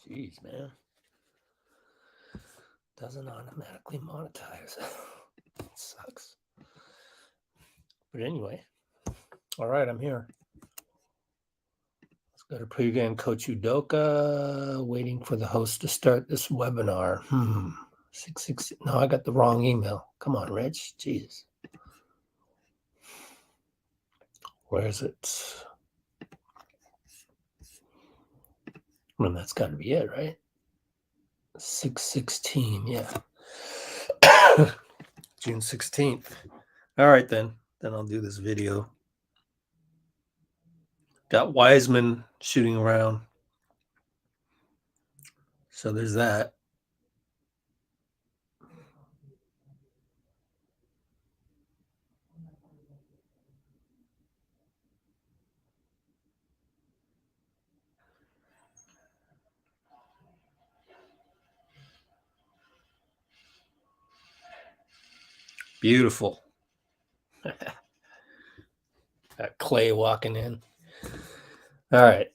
Jeez, man. Doesn't automatically monetize. It sucks. But anyway, all right, I'm here. Let's go to pregame. Coach Udoka, waiting for the host to start this webinar. 660. No, I got the wrong email. Come on, Reg. Jesus. Where is it? I mean, that's got to be it, right? 616, yeah. June 16th. All right, then. Then I'll do this video. Got Wiseman shooting around. So there's that. Beautiful. Got Klay walking in. All right.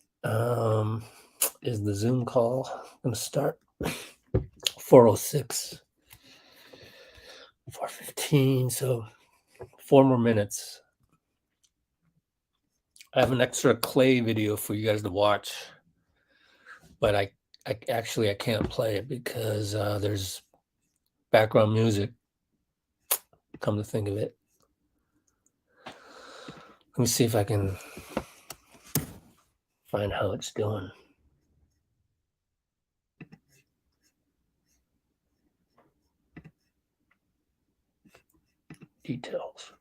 Is the Zoom call going to start? 4:06. 4:15. So 4 more minutes. I have an extra Klay video for you guys to watch, but I actually can't play it because there's background music. Come to think of it. Let me see if I can find how it's doing. Details.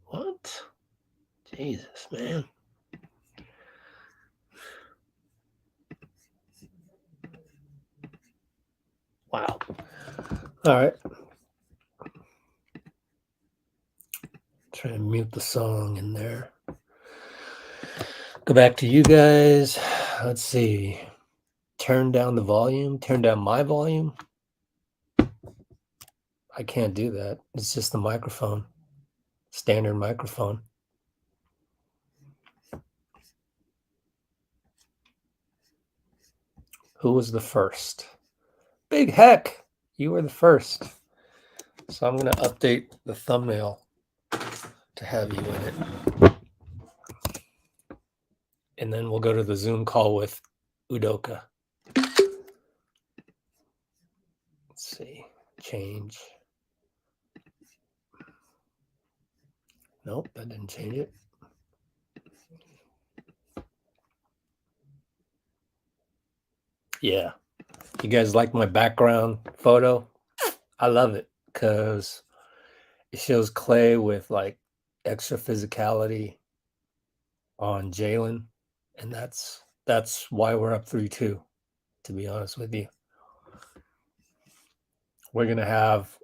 What? Jesus, man. Wow. All right. Try and mute the song in there. Go back to you guys. Let's see. Turn down the volume. Turn down my volume. I can't do that. It's just the microphone. Standard microphone. Who was the first? Big Heck. You were the first. So I'm going to update the thumbnail to have you in it. And then we'll go to the Zoom call with Udoka. Let's see. Change. Nope, that didn't change it. Yeah. You guys like my background photo? I love it because it shows Klay with like extra physicality on Jalen. And that's why we're up 3-2, to be honest with you. We're going to have,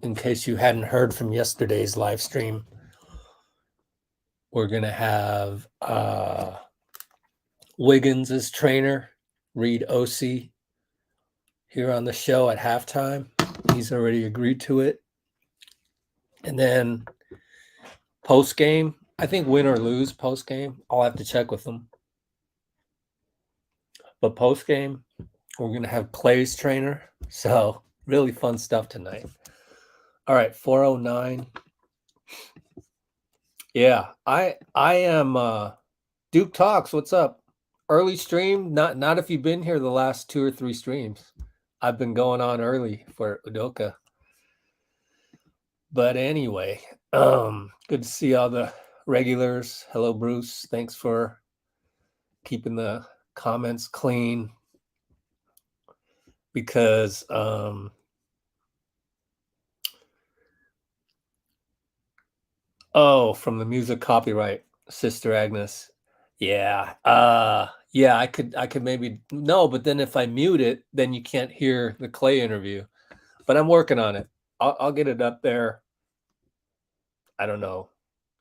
in case you hadn't heard from yesterday's live stream, we're going to have Wiggins as trainer, Reed OC here on the show at halftime. He's already agreed to it. And then post-game, I think win or lose post-game, I'll have to check with them. But post-game, we're going to have Klay's trainer. So really fun stuff tonight. All right, 4:09. Yeah, I am Duke Talks. What's up? Early stream. Not if you've been here the last 2 or 3 streams. I've been going on early for Udoka. But anyway, good to see all the regulars. Hello, Bruce. Thanks for keeping the comments clean. Because from the music copyright, Sister Agnes. Yeah. Yeah, I could maybe no, but then if I mute it, then you can't hear the Klay interview. But I'm working on it. I'll get it up there. I don't know.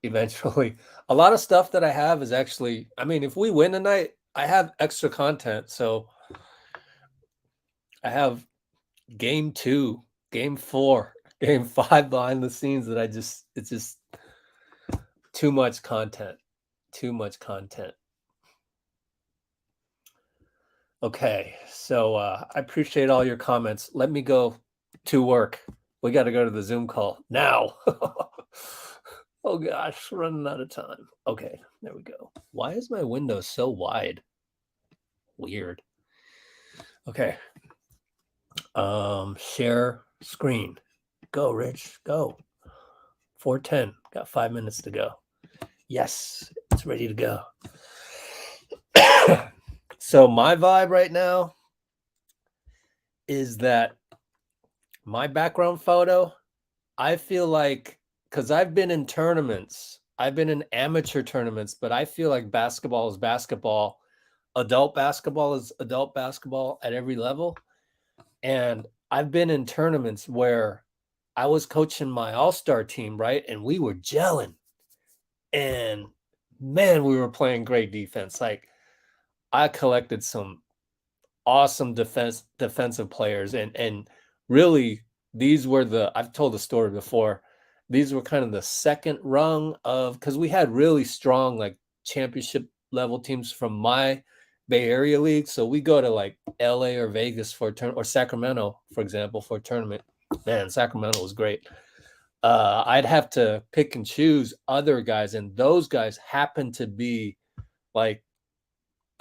Eventually. A lot of stuff that I have is actually, I mean, if we win tonight, I have extra content. So I have game 2, game 4, game 5 behind the scenes that it's just too much content. Too much content. Okay, so I appreciate all your comments. Let me go to work. We got to go to the Zoom call now. Oh gosh, running out of time. Okay, there we go. Why is my window so wide? Weird. Okay. Share screen. Go, Rich. Go. 4:10. Got 5 minutes to go. Yes, it's ready to go. So my vibe right now is that my background photo, I feel like, because I've been in tournaments, I've been in amateur tournaments, but I feel like basketball is basketball. Adult basketball is adult basketball at every level. And I've been in tournaments where I was coaching my all-star team, right? And we were gelling. And man, we were playing great defense. Like, I collected some awesome defensive players, and really these were I've told the story before. These were kind of the second rung of, because we had really strong like championship level teams from my Bay Area league. So we go to like LA or Vegas for a or Sacramento, for example, for a tournament. Man, Sacramento was great. I'd have to pick and choose other guys, and those guys happen to be like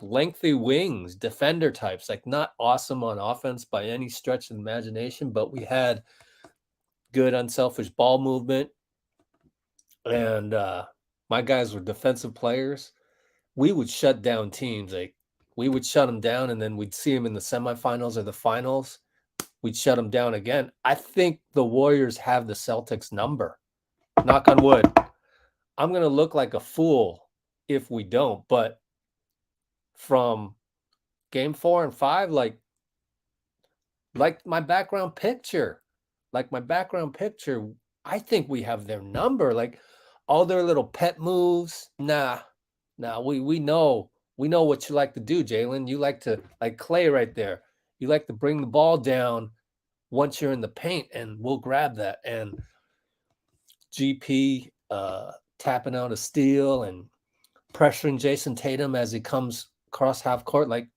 lengthy wings, defender types, like not awesome on offense by any stretch of the imagination, but we had good unselfish ball movement. And my guys were defensive players. We would shut down teams. Like, we would shut them down, and then we'd see them in the semifinals or the finals. We'd shut them down again. I think the Warriors have the Celtics number. Knock on wood. I'm going to look like a fool if we don't, but from game 4 and 5, like my background picture, I think we have their number. Like, all their little pet moves, nah. We know what you like to do, Jalen. You like to, like Klay right there, you like to bring the ball down once you're in the paint, and we'll grab that. And GP tapping out a steal and pressuring Jason Tatum as he comes across half court. Like,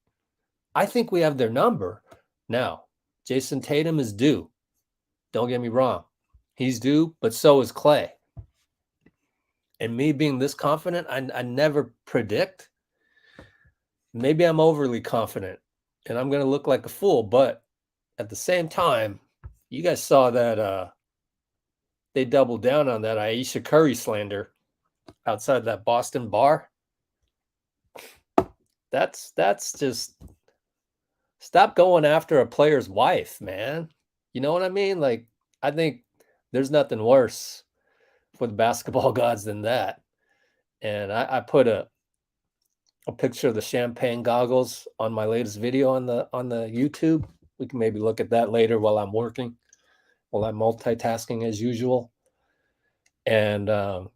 I think we have their number. Now, Jason Tatum is due. Don't get me wrong. He's due, but so is Klay. And me being this confident, I never predict. Maybe I'm overly confident and I'm going to look like a fool. But at the same time, you guys saw that they doubled down on that Ayesha Curry slander outside that Boston bar. That's just, stop going after a player's wife, man. You know what I mean? Like, I think there's nothing worse for the basketball gods than that. And I put a picture of the champagne goggles on my latest video on the YouTube. We can maybe look at that later while I'm working, while I'm multitasking as usual. And I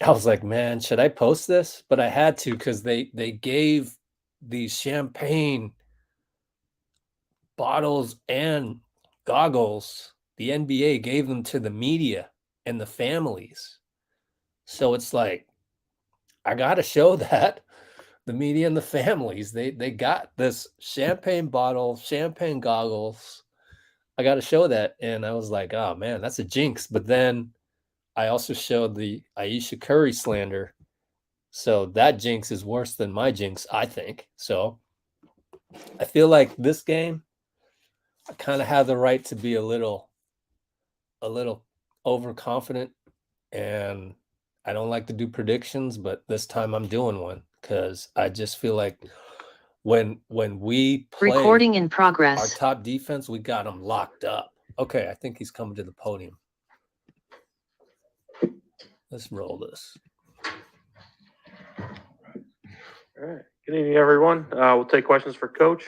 was like, man, should I post this? But I had to, because they gave these champagne bottles and goggles. The NBA gave them to the media and the families. So it's like, I got to show that. The media and the families, they got this champagne bottle, champagne goggles. I got to show that. And I was like, oh man, that's a jinx. But then I also showed the Ayesha Curry slander. So that jinx is worse than my jinx, I think. So I feel like this game, I kind of have the right to be a little overconfident, and I don't like to do predictions, but this time I'm doing one, because I just feel like when we play recording in progress, our top defense, we got them locked up. Okay, I think he's coming to the podium. Let's roll this. All right. Good evening, everyone. We'll take questions for Coach.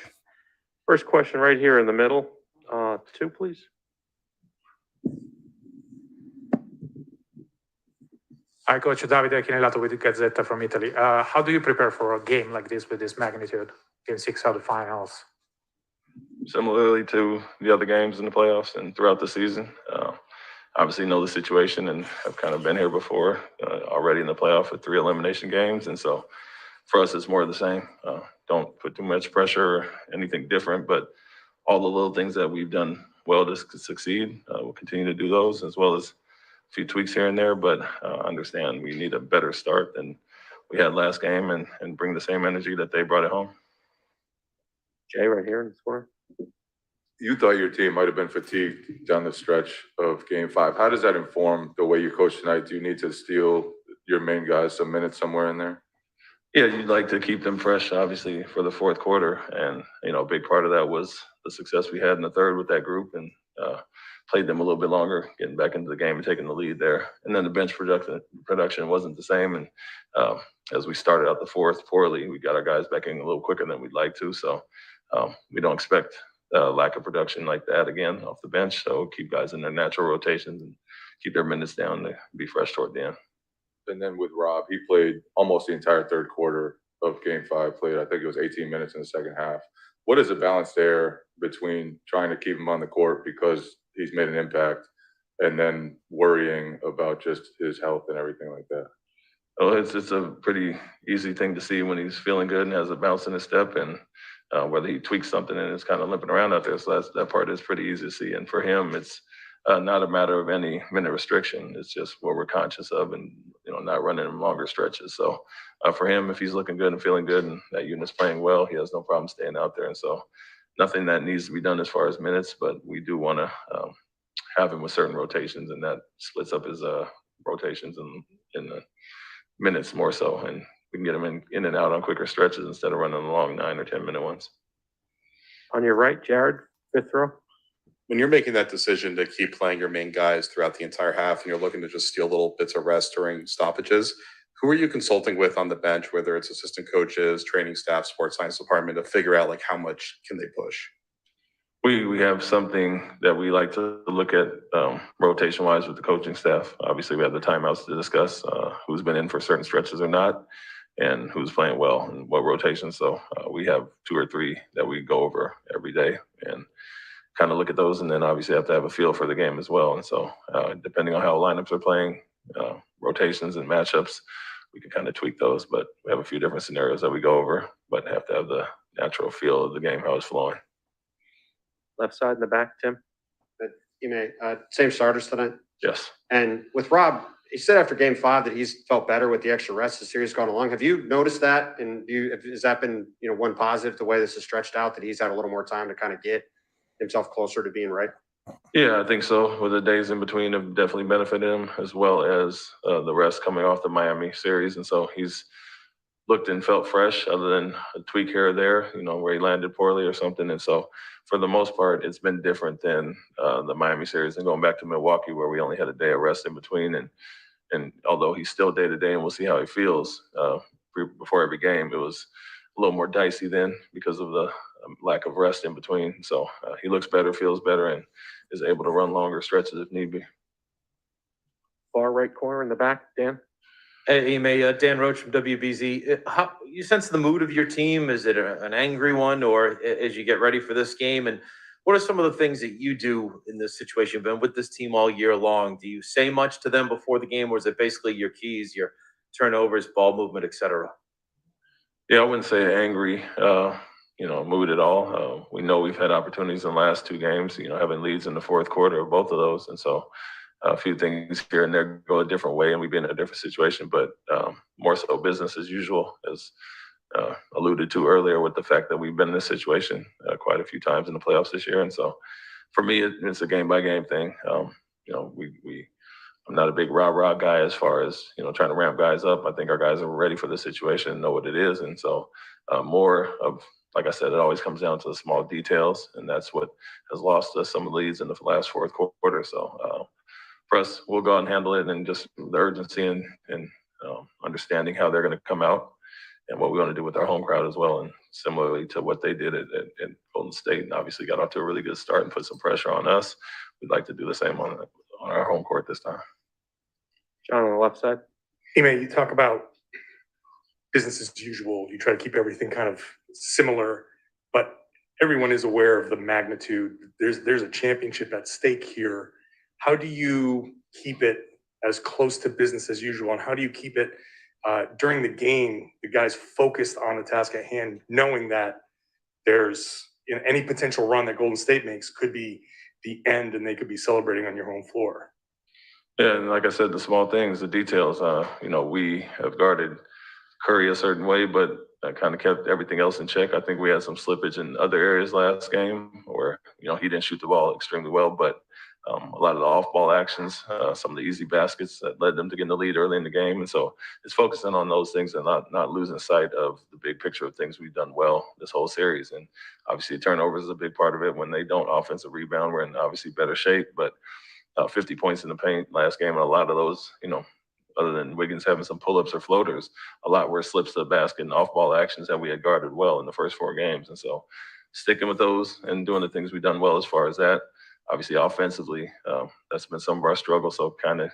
First question right here in the middle. 2, please. Hi, Coach. Davide Chinellato with Gazzetta from Italy. How do you prepare for a game like this with this magnitude, Game 6 of the finals? Similarly to the other games in the playoffs and throughout the season. Obviously know the situation and have kind of been here before already in the playoff with 3 elimination games. And so for us, it's more of the same. don't put too much pressure or anything different, but all the little things that we've done well to succeed, we'll continue to do those, as well as a few tweaks here and there, but understand we need a better start than we had last game and bring the same energy that they brought at home. Jay, right here in the corner. You thought your team might have been fatigued down the stretch of Game 5. How does that inform the way you coach tonight? Do you need to steal your main guys some minutes somewhere in there? Yeah, you'd like to keep them fresh, obviously, for the fourth quarter. And, a big part of that was the success we had in the third with that group, and played them a little bit longer, getting back into the game and taking the lead there. And then the bench production wasn't the same. And as we started out the fourth poorly, we got our guys back in a little quicker than we'd like to. So we don't expect lack of production like that again off the bench. So keep guys in their natural rotations and keep their minutes down to be fresh toward the end. And then with Rob, he played almost the entire third quarter of Game 5, played, I think it was 18 minutes in the second half. What is the balance there between trying to keep him on the court because he's made an impact and then worrying about just his health and everything like that? Well, it's a pretty easy thing to see when he's feeling good and has a bounce in his step, and whether he tweaks something and is kind of limping around out there. So that part is pretty easy to see. And for him, it's not a matter of any minute restriction. It's just what we're conscious of, and not running him longer stretches. So for him, if he's looking good and feeling good and that unit's playing well, he has no problem staying out there. And so nothing that needs to be done as far as minutes, but we do want to have him with certain rotations, and that splits up his rotations in the minutes more so, and we can get him in and out on quicker stretches instead of running the long 9 or 10 minute ones. On your right, Jared, fifth row. When you're making that decision to keep playing your main guys throughout the entire half and you're looking to just steal little bits of rest during stoppages, who are you consulting with on the bench, whether it's assistant coaches, training staff, sports science department, to figure out how much can they push? We have something that we like to look at rotation wise with the coaching staff. Obviously, we have the timeouts to discuss who's been in for certain stretches or not, and who's playing well and what rotations. So we have 2 or 3 that we go over every day and kind of look at those, and then obviously have to have a feel for the game as well. And so depending on how lineups are playing, rotations and matchups, we can kind of tweak those. But we have a few different scenarios that we go over, but have to have the natural feel of the game, how it's flowing. Left side in the back, Tim. Same starters tonight. Yes. And with Rob, he said after Game 5 that he's felt better with the extra rest as the series gone along. Have you noticed that? And has that been one positive, the way this is stretched out, that he's had a little more time to kind of get himself closer to being right? Yeah, I think so. With the days in between have definitely benefited him, as well as the rest coming off the Miami series. And so he's looked and felt fresh, other than a tweak here or there, where he landed poorly or something. And so for the most part, it's been different than the Miami series and going back to Milwaukee, where we only had a day of rest in between. And although he's still day to day, and we'll see how he feels before every game, it was a little more dicey then because of the lack of rest in between. So he looks better, feels better, and is able to run longer stretches if need be. Far right corner in the back, Dan. Hey, Dan Roach from WBZ. How you sense the mood of your team? Is it an angry one, or as you get ready for this game? And what are some of the things that you do in this situation? You've been with this team all year long. Do you say much to them before the game, or is it basically your keys, your turnovers, ball movement, et cetera? Yeah, I wouldn't say angry, mood at all. We know we've had opportunities in the last 2 games, having leads in the fourth quarter of both of those. And so a few things here and there go a different way, and we've been in a different situation, but more so business as usual, as alluded to earlier, with the fact that we've been in this situation quite a few times in the playoffs this year. And so for me, it's a game by game thing. I'm not a big rah-rah guy as far as, trying to ramp guys up. I think our guys are ready for the situation and know what it is. And so more of, like I said, it always comes down to the small details, and that's what has lost us some of the leads in the last fourth quarter. So for us, we'll go out and handle it, and just the urgency and understanding how they're going to come out and what we want to do with our home crowd as well. And similarly to what they did at Golden State, and obviously got off to a really good start and put some pressure on us, we'd like to do the same on our home court this time. John on the left side. Hey, you talk about business as usual. You try to keep everything kind of similar, but everyone is aware of the magnitude. There's a championship at stake here. How do you keep it as close to business as usual, and how do you keep it during the game, the guys focused on the task at hand, knowing that there's any potential run that Golden State makes could be the end, and they could be celebrating on your home floor. Yeah, and like I said, the small things, the details. We have guarded Curry a certain way, but kind of kept everything else in check. I think we had some slippage in other areas last game where, he didn't shoot the ball extremely well, but a lot of the off-ball actions, some of the easy baskets that led them to get in the lead early in the game. And so it's focusing on those things and not losing sight of the big picture of things we've done well this whole series. And obviously turnovers is a big part of it. When they don't offensive rebound, we're in obviously better shape, but 50 points in the paint last game, and a lot of those, other than Wiggins having some pull-ups or floaters, a lot were slips to the basket and off-ball actions that we had guarded well in the first 4 games. And so sticking with those and doing the things we've done well as far as that. Obviously, offensively, that's been some of our struggles. So kind of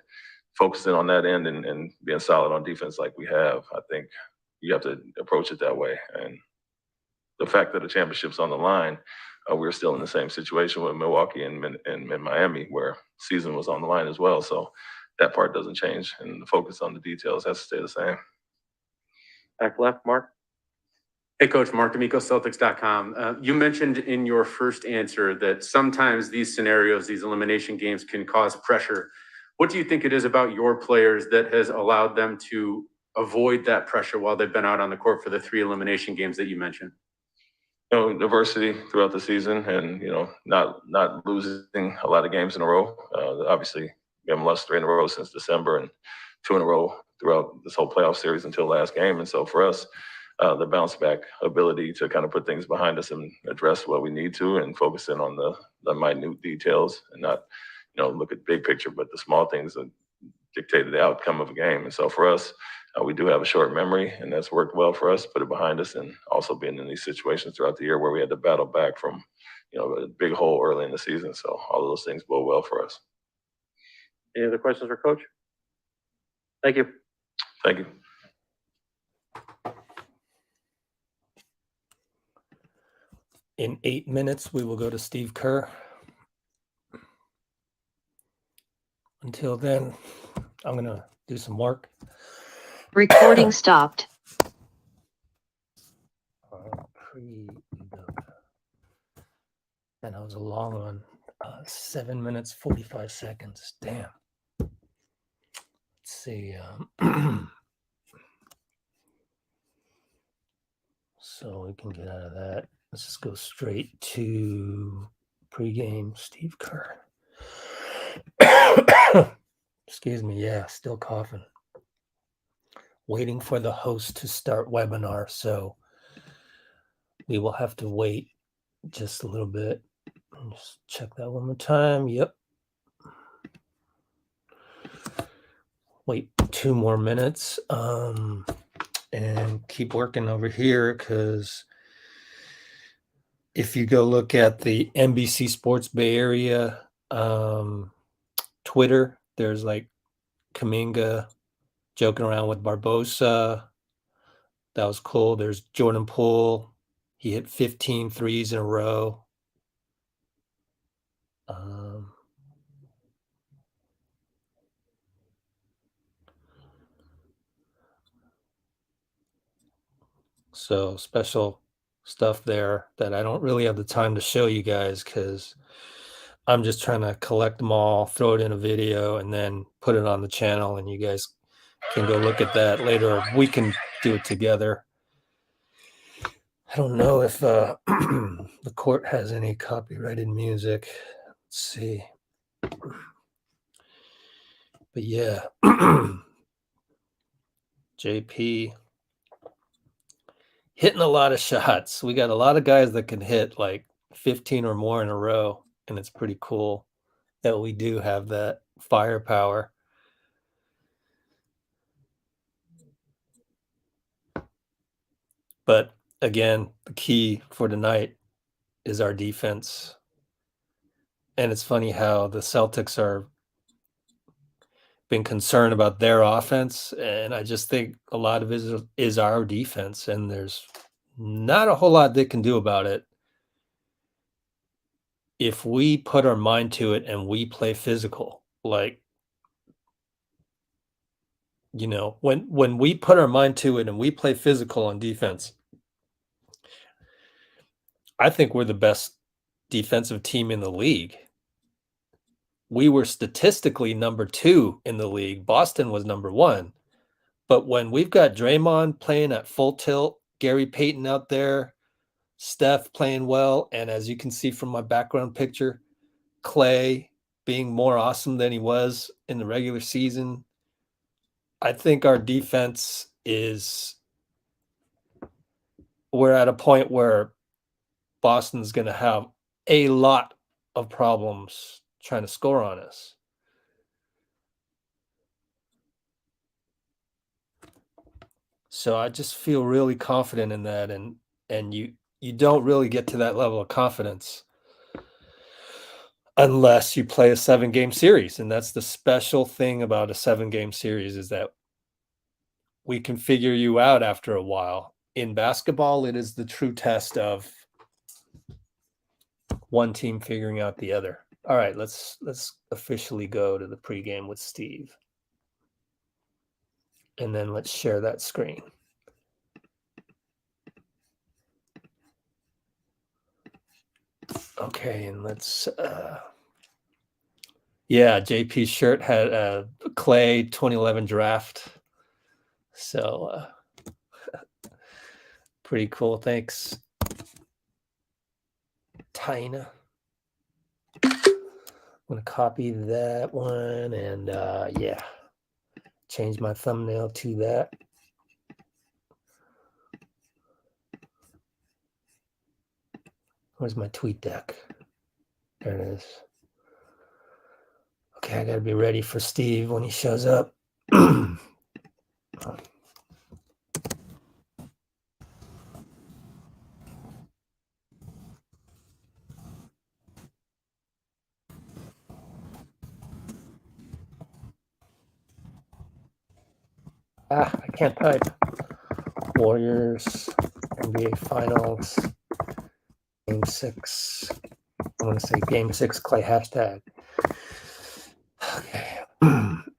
focusing on that end and being solid on defense like we have, I think you have to approach it that way. And the fact that the championship's on the line, we're still in the same situation with Milwaukee and Miami, where season was on the line as well. So that part doesn't change, and the focus on the details has to stay the same. Back left, Mark. Hey, Coach, Mark D'Amico, Celtics.com. You mentioned in your first answer that sometimes these scenarios, these elimination games, can cause pressure. What do you think it is about your players that has allowed them to avoid that pressure while they've been out on the court for the 3 elimination games that you mentioned? Diversity throughout the season, and not losing a lot of games in a row. Obviously, we haven't lost 3 in a row since December, and 2 in a row throughout this whole playoff series until last game. And so for us, the bounce back ability to kind of put things behind us and address what we need to, and focus in on the minute details, and not look at the big picture, but the small things that dictate the outcome of a game. And so for us, we do have a short memory, and that's worked well for us. Put it behind us, and also being in these situations throughout the year where we had to battle back from a big hole early in the season. So all of those things bode well for us. Any other questions for Coach? Thank you. Thank you. In 8 minutes, we will go to Steve Kerr. Until then, I'm going to do some work. Recording stopped. And that was a long one. 7 minutes, 45 seconds. Damn. Let's see. So we can get out of that. Let's just go straight to pregame Steve Kerr. Excuse me. Yeah, still coughing. Waiting for the host to start webinar. So we will have to wait just a little bit. Just check that one more time. Yep. Wait 2 more minutes. And keep working over here, because if you go look at the NBC Sports Bay Area Twitter, there's like Kuminga joking around with Barbosa. That was cool. There's Jordan Poole. He hit 15 threes in a row. So special stuff there that I don't really have the time to show you guys, because I'm just trying to collect them all, throw it in a video, and then put it on the channel, and you guys can go look at that later. We can do it together. I don't know if the court has any copyrighted music. Let's see. But yeah, JP hitting a lot of shots. We got a lot of guys that can hit like 15 or more in a row, and it's pretty cool that we do have that firepower. But again, the key for tonight is our defense. And it's funny how the Celtics are been concerned about their offense, and I just think a lot of it is our defense, and there's not a whole lot they can do about it. If we put our mind to it and we play physical, like You know, when we put our mind to it and we play physical on defense, I think we're the best defensive team in the league. We were statistically number 2 in the league. Boston was number 1. But when we've got Draymond playing at full tilt, Gary Payton out there, Steph playing well, and as you can see from my background picture, Klay being more awesome than he was in the regular season, I think our defense we're at a point where Boston's going to have a lot of problems trying to score on us. So I just feel really confident in that, and you don't really get to that level of confidence unless you play a 7-game series. And that's the special thing about a 7-game series, is that we can figure you out after a while. In basketball, it is the true test of one team figuring out the other. All right, let's officially go to the pregame with Steve. And then let's share that screen. Okay, and let's yeah, JP's shirt had a Klay 2011 draft. So pretty cool. Thanks, Tina. I'm gonna copy that one and yeah, change my thumbnail to that. Where's my tweet deck? There it is. Okay, I gotta be ready for Steve when he shows up. I can't type. Warriors NBA Finals Game 6. I want to say Game 6 Klay hashtag. Okay.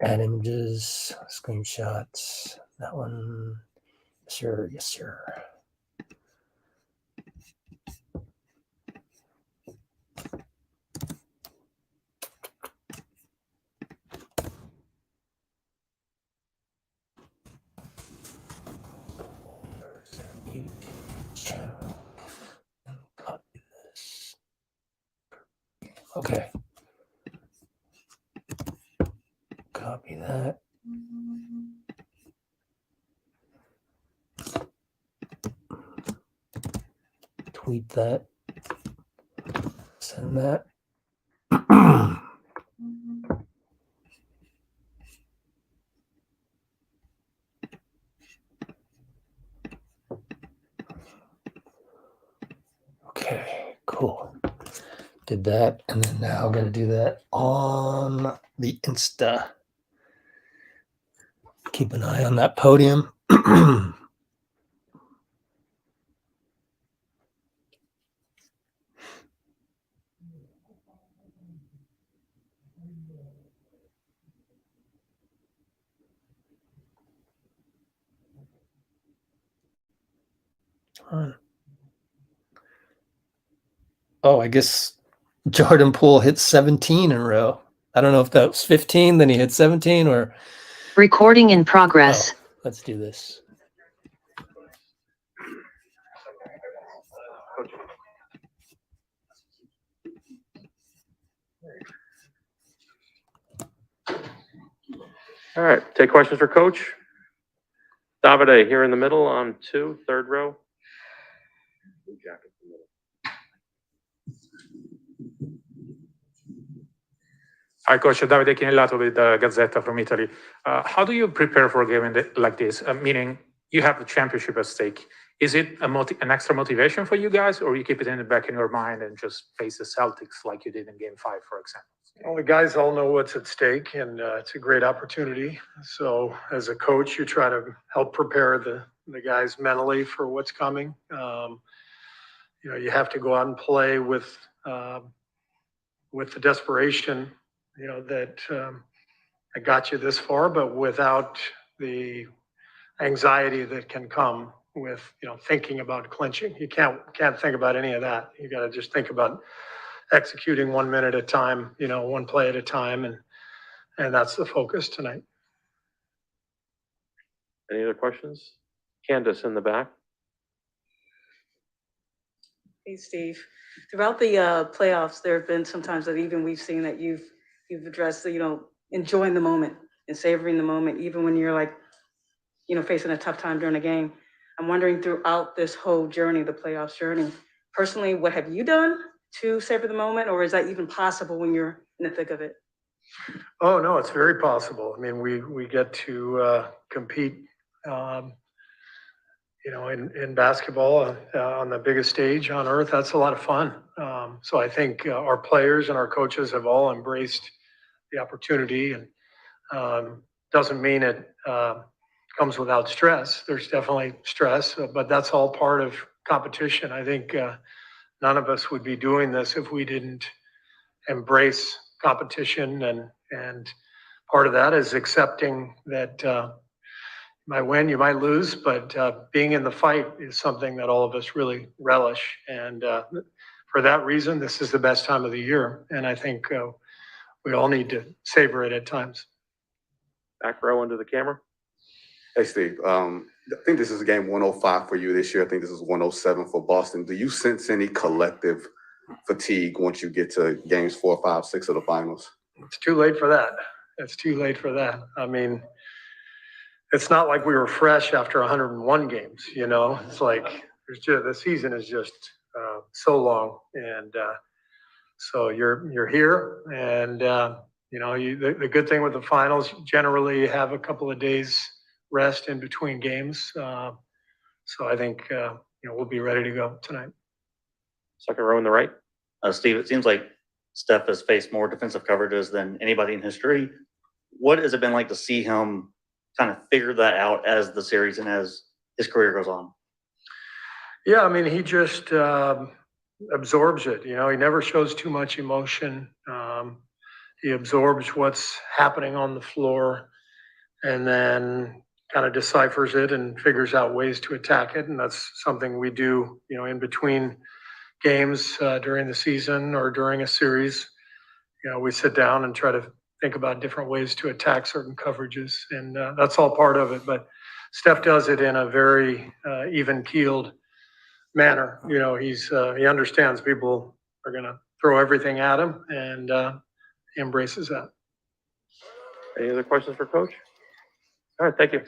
Add images, screenshots. That one. Sure, yes, sir. Copy this. Okay. Copy that. Tweet that. Send that. Okay, cool. Did that, and then now I'm gonna do that on the Insta. Keep an eye on that podium. Oh, I guess Jordan Poole hit 17 in a row. I don't know if that was 15, then he hit 17, or Recording in progress. let's do this. All right, take questions for Coach. Davide here in the middle on 2, third row. Hi, Coach. Davide Chinellato with the Gazzetta from Italy. How do you prepare for a game like this? Meaning, you have the championship at stake. Is it an extra motivation for you guys, or you keep it in the back in your mind and just face the Celtics like you did in Game 5, for example? Well, the guys all know what's at stake, and it's a great opportunity. So as a coach, you try to help prepare the guys mentally for what's coming. You know, you have to go out and play with the desperation, you know, that I got you this far, but without the anxiety that can come with, thinking about clinching. You can't think about any of that. You got to just think about executing 1 minute at a time, one play at a time, and that's the focus tonight. Any other questions? Candace in the back. Hey, Steve. Throughout the playoffs, there have been some times that even we've seen that you've addressed the, enjoying the moment and savoring the moment, even when you're like, facing a tough time during a game. I'm wondering throughout this whole journey, the playoffs journey, personally, what have you done to savor the moment, or is that even possible when you're in the thick of it? Oh, no, it's very possible. I mean, we get to compete, in basketball on the biggest stage on earth. That's a lot of fun. So I think our players and our coaches have all embraced the opportunity, and doesn't mean it comes without stress. There's definitely stress, but that's all part of competition. I think none of us would be doing this if we didn't embrace competition, and part of that is accepting that you might win, you might lose, but being in the fight is something that all of us really relish. And for that reason, this is the best time of the year. And I think we all need to savor it at times. Back row into the camera. Hey, Steve. I think this is game 105 for you this year. I think this is 107 for Boston. Do you sense any collective fatigue once you get to games 4, 5, 6 of the finals? It's too late for that. It's too late for that. I mean, it's not like we were fresh after 101 games, It's like the season is just so long, and so you're here, and the good thing with the finals, generally you have a couple of days rest in between games. So I think we'll be ready to go tonight. Second row on the right. Steve, it seems like Steph has faced more defensive coverages than anybody in history. What has it been like to see him kind of figure that out as the series and as his career goes on? Yeah, I mean, he just absorbs it. He never shows too much emotion. He absorbs what's happening on the floor, and then kind of deciphers it and figures out ways to attack it. And that's something we do, in between games during the season or during a series. We sit down and try to think about different ways to attack certain coverages, and that's all part of it. But Steph does it in a very even-keeled manner. He understands people are going to throw everything at him, and he embraces that. Any other questions for Coach? All right, thank you.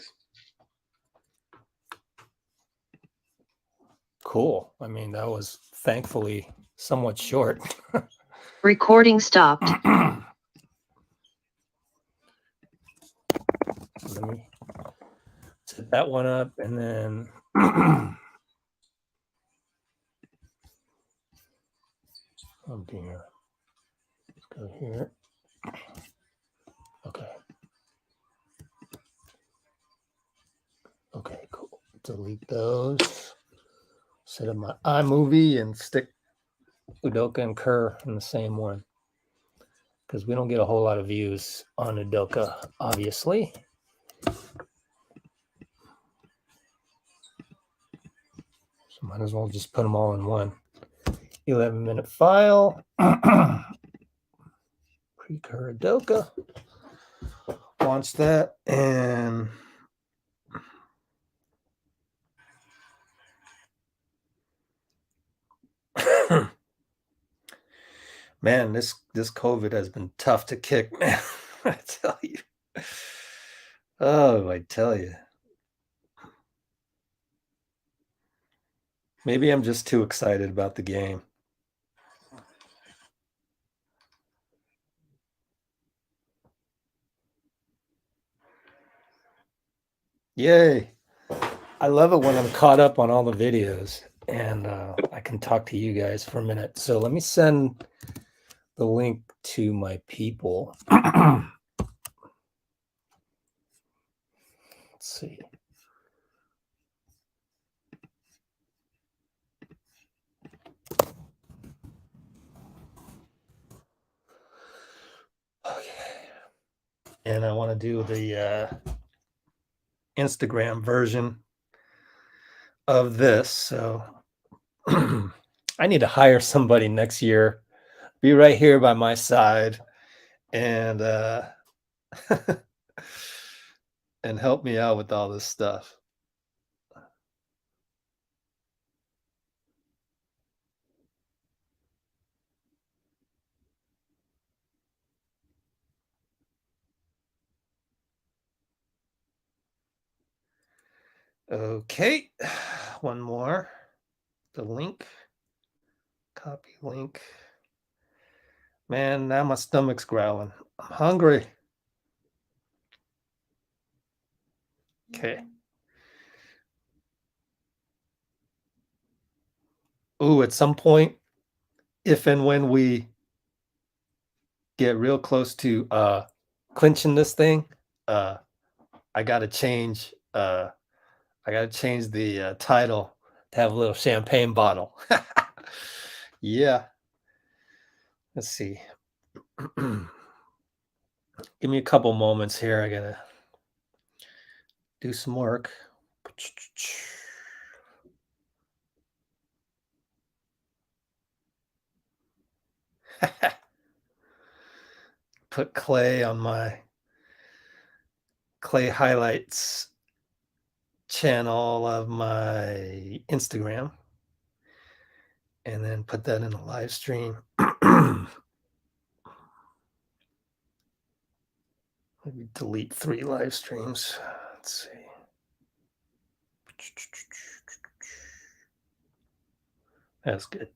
Cool. I mean, that was thankfully somewhat short. Recording stopped. Let me set that one up, and then oh dear. Let's go here. Okay. Okay, cool. Delete those. Set up my iMovie and stick Udoka and Kerr in the same one, because we don't get a whole lot of views on Udoka, obviously. So might as well just put them all in one 11-minute file. Pre-Kerr Udoka wants that, and man, this COVID has been tough to kick, man. I tell you. Oh, I tell you. Maybe I'm just too excited about the game. Yay. I love it when I'm caught up on all the videos and I can talk to you guys for a minute. So let me send the link to my people. Let's see. Okay. And I want to do the Instagram version of this. So I need to hire somebody next year, be right here by my side, and and help me out with all this stuff. Okay, one more. The link. Copy link. Man, now my stomach's growling. I'm hungry. Okay. Ooh, at some point, if and when we get real close to clinching this thing, I gotta change the title to have a little champagne bottle. Yeah. Let's see. Give me a couple moments here. I gotta do some work. Put Klay on my Klay highlights channel of my Instagram, and then put that in a live stream. Maybe delete 3 live streams. Let's see. That's good.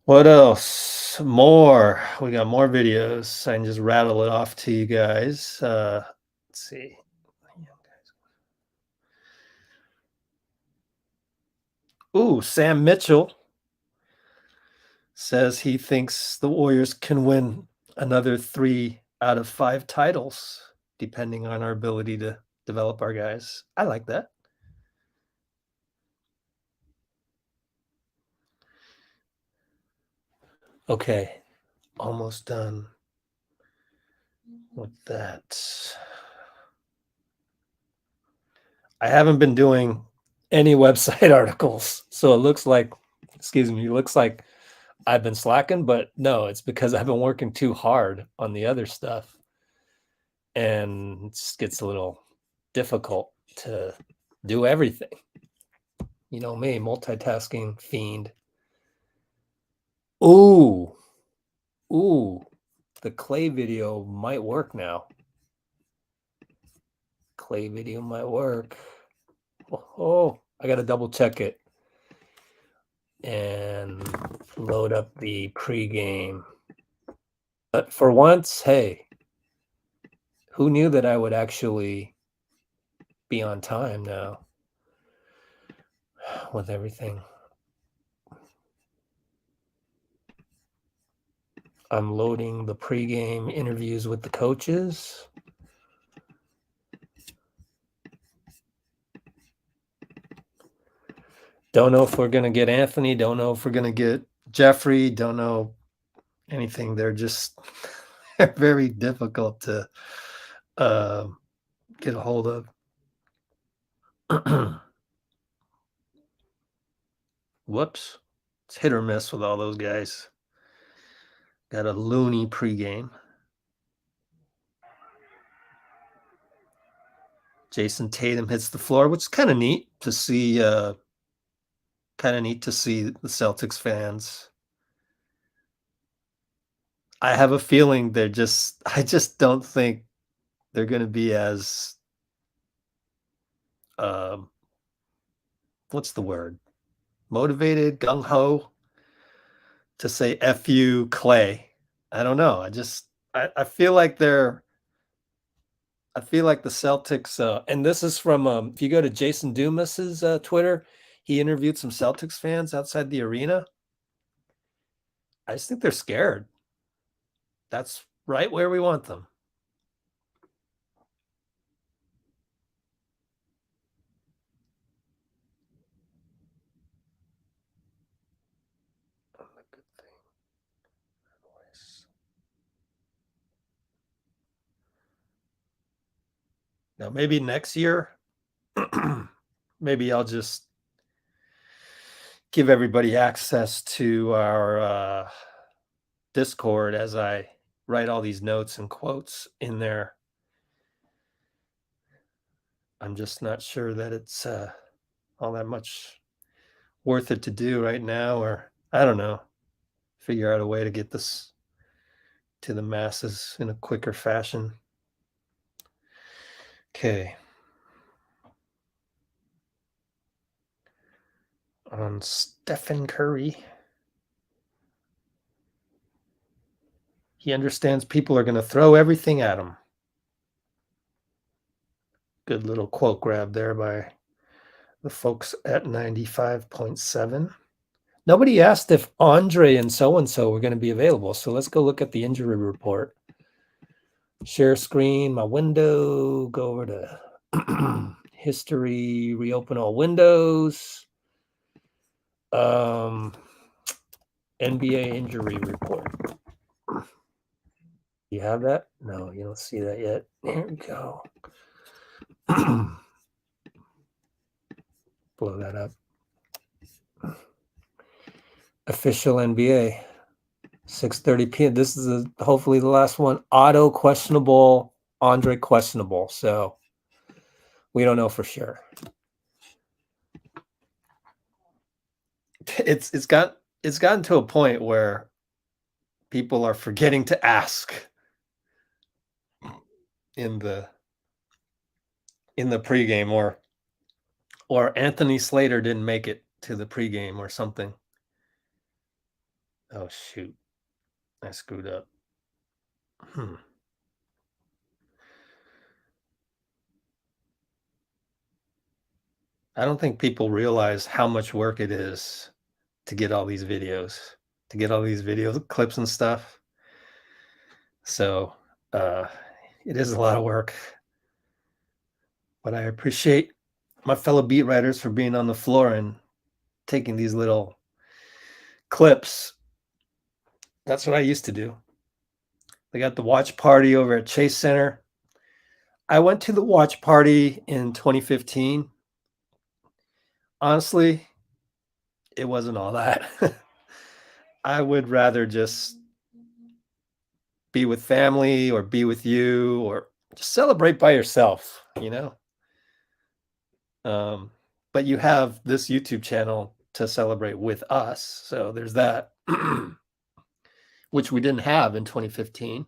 What else? More. We got more videos. I can just rattle it off to you guys. Let's see. Ooh, Sam Mitchell says he thinks the Warriors can win another 3 out of 5 titles, depending on our ability to develop our guys. I like that. Okay, almost done with that. I haven't been doing any website articles, so it looks like, I've been slacking, but no, it's because I've been working too hard on the other stuff, and it just gets a little difficult to do everything. You know me, multitasking fiend. Ooh, the Klay video might work now. Klay video might work. Oh, I got to double check it and load up the pregame. But for once, hey, who knew that I would actually be on time now with everything? I'm loading the pregame interviews with the coaches. Don't know if we're going to get Anthony. Don't know if we're going to get Jeffrey. Don't know anything. They're just they're very difficult to get a hold of. Whoops. It's hit or miss with all those guys. Got a loony pregame. Jason Tatum hits the floor, which is kind of neat to see. Kind of neat to see the Celtics fans. I have a feeling I just don't think they're going to be as, what's the word? Motivated, gung-ho to say F you, Klay. I don't know. I feel like the Celtics, and this is from, if you go to Jason Dumas's Twitter, he interviewed some Celtics fans outside the arena. I just think they're scared. That's right where we want them. Now, maybe next year, maybe I'll just give everybody access to our Discord as I write all these notes and quotes in there. I'm just not sure that it's all that much worth it to do right now, or I don't know, figure out a way to get this to the masses in a quicker fashion. Okay. On Stephen Curry. He understands people are going to throw everything at him. Good little quote grab there by the folks at 95.7. Nobody asked if Andre and so-and-so were going to be available. So let's go look at the injury report. Share screen, my window, go over to history, reopen all windows. NBA injury report. You have that? No, you don't see that yet. Here we go. Blow that up. Official NBA, 6:30 p.m. This is hopefully the last one. Otto questionable, Andre questionable. So we don't know for sure. It's gotten to a point where people are forgetting to ask in the pregame, or Anthony Slater didn't make it to the pregame or something. Oh shoot, I screwed up. I don't think people realize how much work it is to get all these videos, video clips and stuff. So it is a lot of work, but I appreciate my fellow beat writers for being on the floor and taking these little clips. That's what I used to do. They got the watch party over at Chase Center. I went to the watch party in 2015. Honestly, it wasn't all that. I would rather just be with family or be with you or just celebrate by yourself, you know? But you have this YouTube channel to celebrate with us. So there's that, which we didn't have in 2015.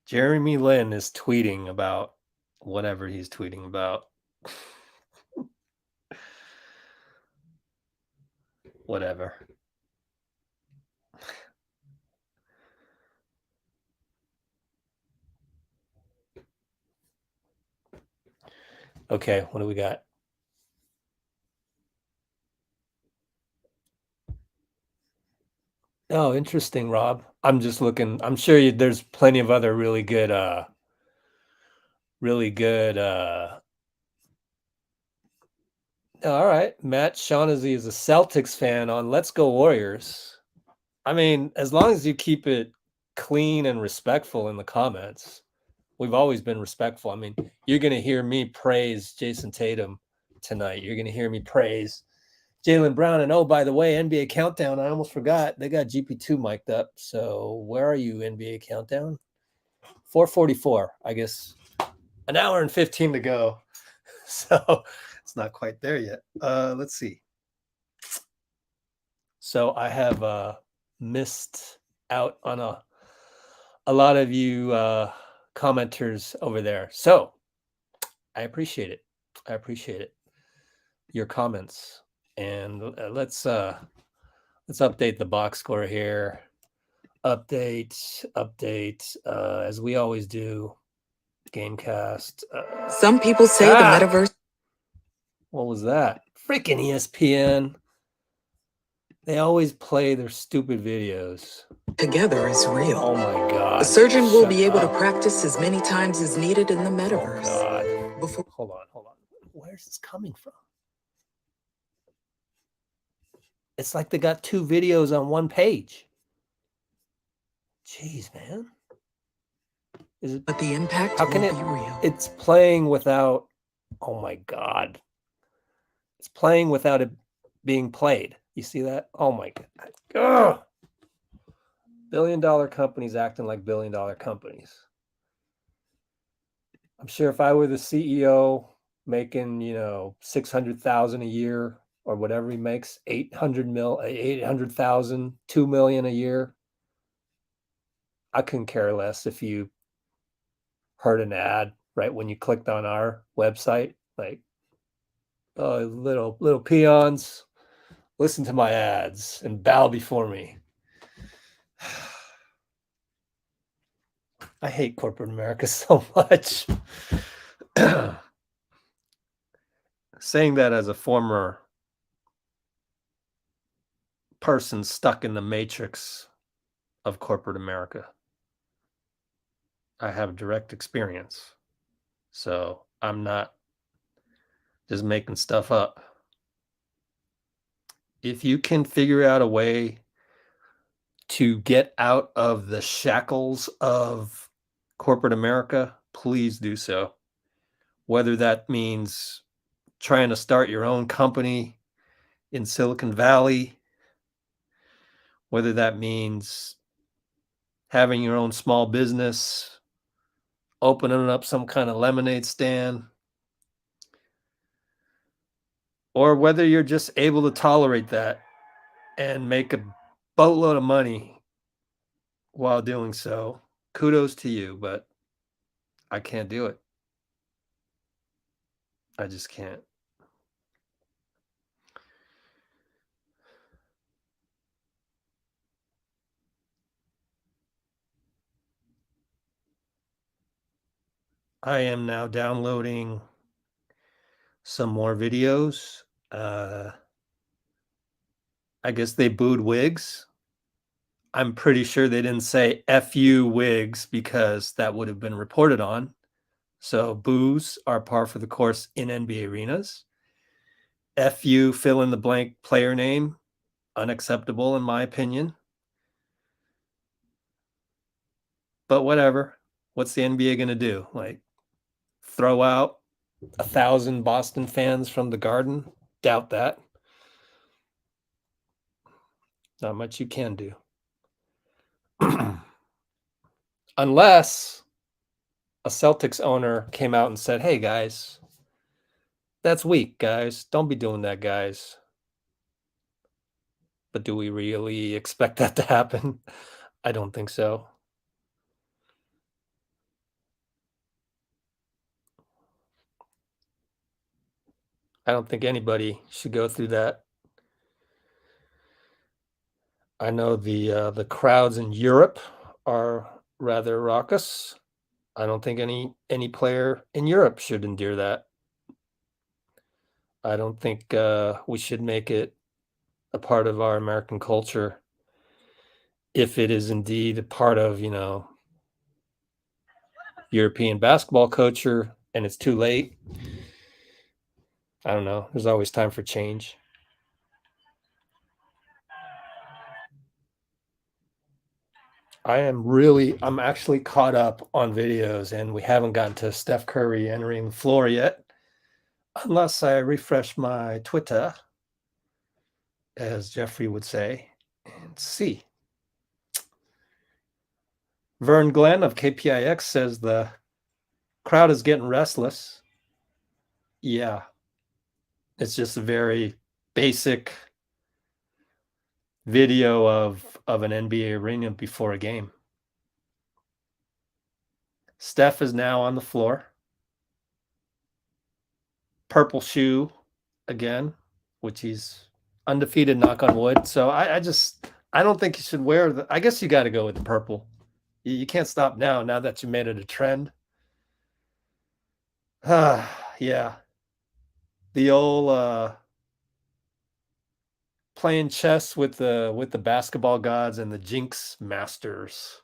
Jeremy Lin is tweeting about whatever he's tweeting about. Whatever. Okay, what do we got? Oh, interesting, Rob. I'm just looking. I'm sure there's plenty of other really good all right. Matt Shaughnessy is a Celtics fan on Let's Go Warriors. I mean, as long as you keep it clean and respectful in the comments. We've always been respectful. I mean, you're going to hear me praise Jason Tatum tonight. You're going to hear me praise Jaylen Brown. And oh, by the way, NBA Countdown, I almost forgot. They got GP2 mic'd up. So where are you, NBA Countdown? 4:44, I guess. An hour and 15 to go. So it's not quite there yet. Let's see. So I have missed out on a lot of you commenters over there. So I appreciate it. I appreciate it. Your comments. And let's update the box score here. Update, as we always do. Gamecast. Some people say the metaverse. What was that? Freaking ESPN. They always play their stupid videos. Together is real. Oh my God. A surgeon will be able to practice as many times as needed in the metaverse. Oh God. Hold on. Where's this coming from? It's like they got 2 videos on one page. Jeez, man. Is it? But the impact How can will it? be real. It's playing without. Oh my God. It's playing without it being played. You see that? Oh my God. Ugh. Billion-dollar companies acting like billion-dollar companies. I'm sure if I were the CEO making, 600,000 a year or whatever he makes, 800,000, 2 million a year, I couldn't care less if you heard an ad right when you clicked on our website, like, oh, little peons, listen to my ads and bow before me. I hate corporate America so much. Saying that as a former person stuck in the matrix of corporate America, I have direct experience. So I'm not just making stuff up. If you can figure out a way to get out of the shackles of corporate America, please do so. Whether that means trying to start your own company in Silicon Valley, whether that means having your own small business, opening up some kind of lemonade stand, or whether you're just able to tolerate that and make a boatload of money while doing so, kudos to you, but I can't do it. I just can't. I am now downloading some more videos. I guess they booed Wiggs. I'm pretty sure they didn't say F you Wiggs because that would have been reported on. So boos are par for the course in NBA arenas. F you fill in the blank player name, unacceptable in my opinion. But whatever. What's the NBA going to do? Like throw out 1,000 Boston fans from the Garden? Doubt that. Not much you can do. Unless a Celtics owner came out and said, hey, guys, that's weak, guys. Don't be doing that, guys. But do we really expect that to happen? I don't think so. I don't think anybody should go through that. I know the crowds in Europe are rather raucous. I don't think any player in Europe should endure that. I don't think we should make it a part of our American culture if it is indeed a part of, European basketball culture and it's too late. I don't know. There's always time for change. I'm actually caught up on videos and we haven't gotten to Steph Curry entering the floor yet. Unless I refresh my Twitter, as Jeffrey would say, and see. Vern Glenn of KPIX says the crowd is getting restless. Yeah. It's just a very basic video of an NBA arena before a game. Steph is now on the floor. Purple shoe again, which he's undefeated, knock on wood. So I don't think you should wear I guess you got to go with the purple. You can't stop now that you made it a trend. Yeah. The old playing chess with the basketball gods and the Jinx masters.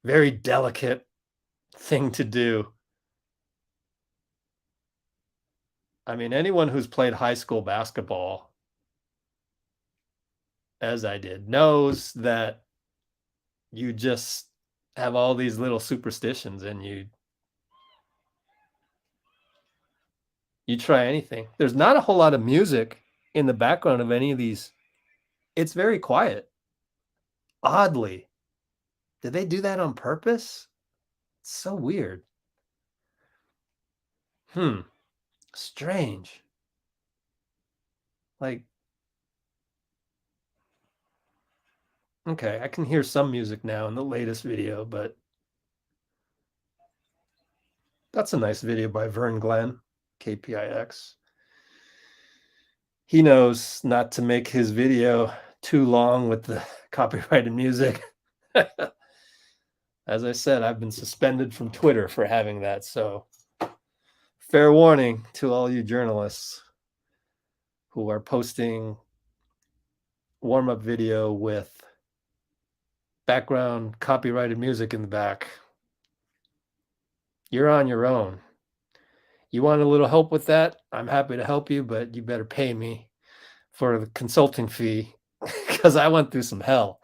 Very delicate thing to do. I mean, anyone who's played high school basketball as I did, knows that you just have all these little superstitions and you try anything. There's not a whole lot of music in the background of any of these. It's very quiet. Oddly. Did they do that on purpose? It's so weird. Strange. Like, okay, I can hear some music now in the latest video, but that's a nice video by Vern Glenn, KPIX. He knows not to make his video too long with the copyrighted music. As I said, I've been suspended from Twitter for having that, so fair warning to all you journalists who are posting warm-up video with background copyrighted music in the back. You're on your own. You want a little help with that? I'm happy to help you, but you better pay me for the consulting fee because I went through some hell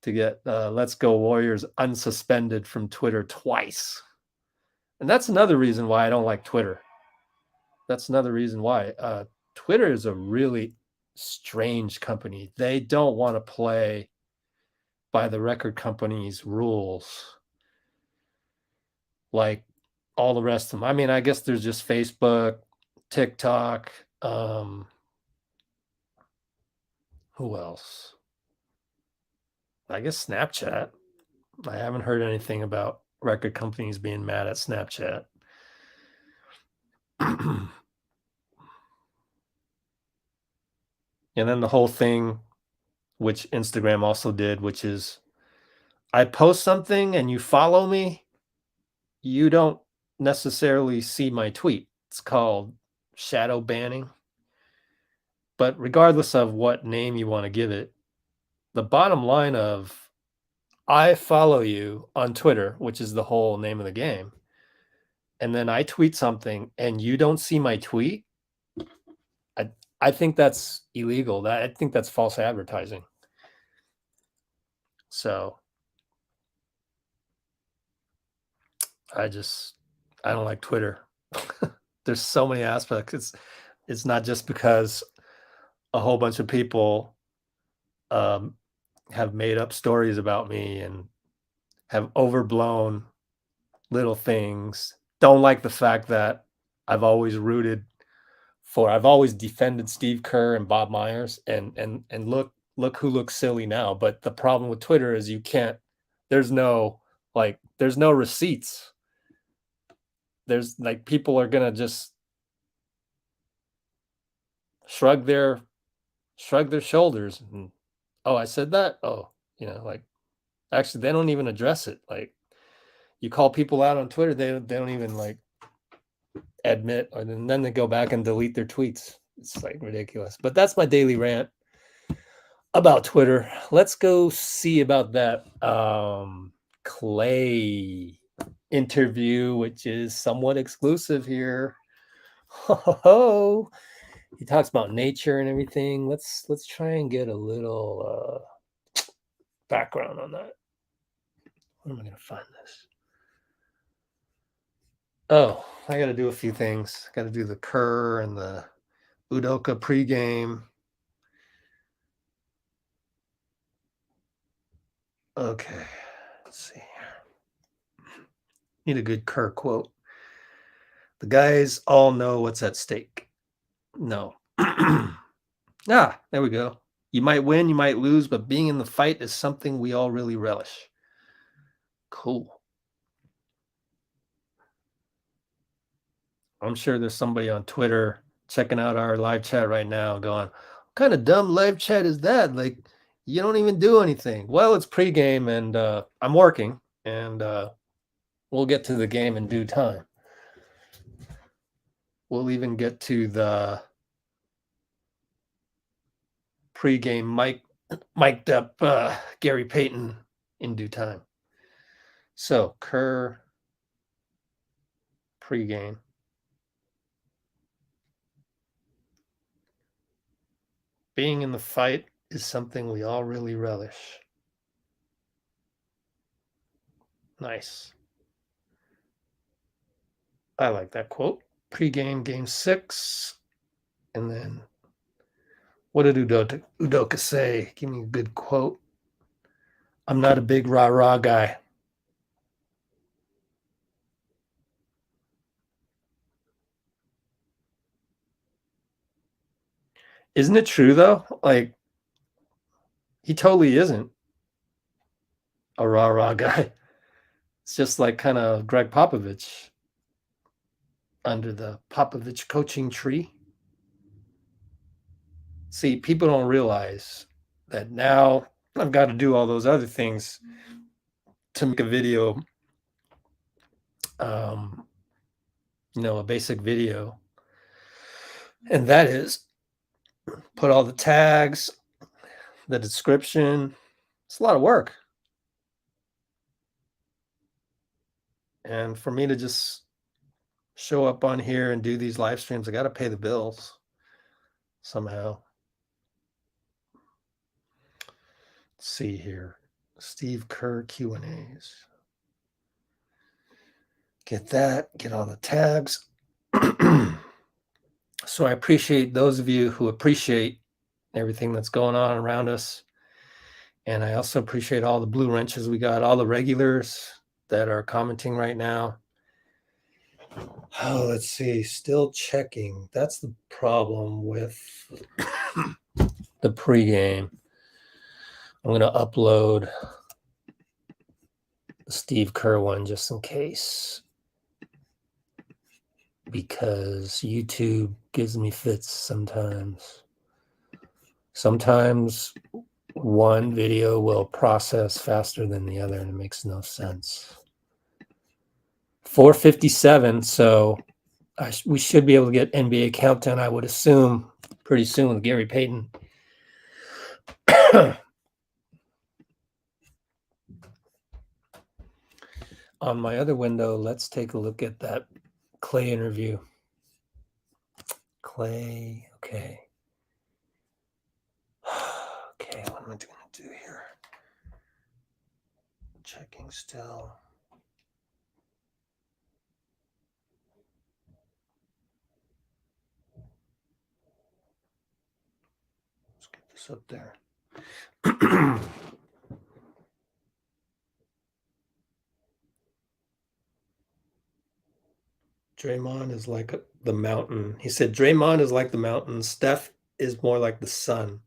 to get Let's Go Warriors unsuspended from Twitter twice. And that's another reason why I don't like Twitter. That's another reason why. Twitter is a really strange company. They don't want to play by the record company's rules like all the rest of them. I mean, I guess there's just Facebook, TikTok, who else? I guess Snapchat. I haven't heard anything about record companies being mad at Snapchat. And then the whole thing, which Instagram also did, which is I post something and you follow me, you don't necessarily see my tweet. It's called shadow banning. But regardless of what name you want to give it, the bottom line of I follow you on Twitter, which is the whole name of the game, and then I tweet something and you don't see my tweet, I think that's illegal. I think that's false advertising. So I don't like Twitter. There's so many aspects. It's not just because a whole bunch of people have made up stories about me and have overblown little things. Don't like the fact that I've always defended Steve Kerr and Bob Myers, and look who looks silly now. But the problem with Twitter is there's no receipts. There's like people are gonna just shrug their shoulders and I said that. Actually they don't even address it. Like you call people out on Twitter, they don't even like admit, and then they go back and delete their tweets. It's like ridiculous. But that's my daily rant about Twitter. Let's go see about that Klay interview, which is somewhat exclusive here. He talks about nature and everything. Let's try and get a little background on that. Where am I going to find this? Oh, I got to do a few things. Got to do the Kerr and the Udoka pregame. Okay, let's see here. Need a good Kerr quote. The guys all know what's at stake. No. There we go. You might win, you might lose, but being in the fight is something we all really relish. Cool. I'm sure there's somebody on Twitter checking out our live chat right now going, what kind of dumb live chat is that? Like, you don't even do anything. Well, it's pregame and I'm working, and we'll get to the game in due time. We'll even get to the pregame mic'd up Gary Payton in due time. So Kerr pregame. Being in the fight is something we all really relish. Nice. I like that quote. Pregame, game 6. And then what did Udoka say? Give me a good quote. I'm not a big rah-rah guy. Isn't it true, though? Like, he totally isn't a rah-rah guy. It's just like kind of Greg Popovich under the Popovich coaching tree. See, people don't realize that now I've got to do all those other things to make a video, a basic video. And that is put all the tags, the description. It's a lot of work. And for me to just show up on here and do these live streams, I got to pay the bills somehow. Let's see here. Steve Kerr Q&As. Get that, get all the tags. So I appreciate those of you who appreciate everything that's going on around us. And I also appreciate all the blue wrenches we got, all the regulars that are commenting right now. Oh, let's see. Still checking. That's the problem with the pregame. I'm going to upload the Steve Kerr one just in case, because YouTube gives me fits sometimes. Sometimes one video will process faster than the other, and it makes no sense. 4:57, so we should be able to get NBA Countdown, I would assume, pretty soon with Gary Payton. On my other window, let's take a look at that Klay interview. Klay, okay. Okay, what am I going to do here? Checking still. Let's get this up there. Draymond is like the mountain. He said Draymond is like the mountain. Steph is more like the sun.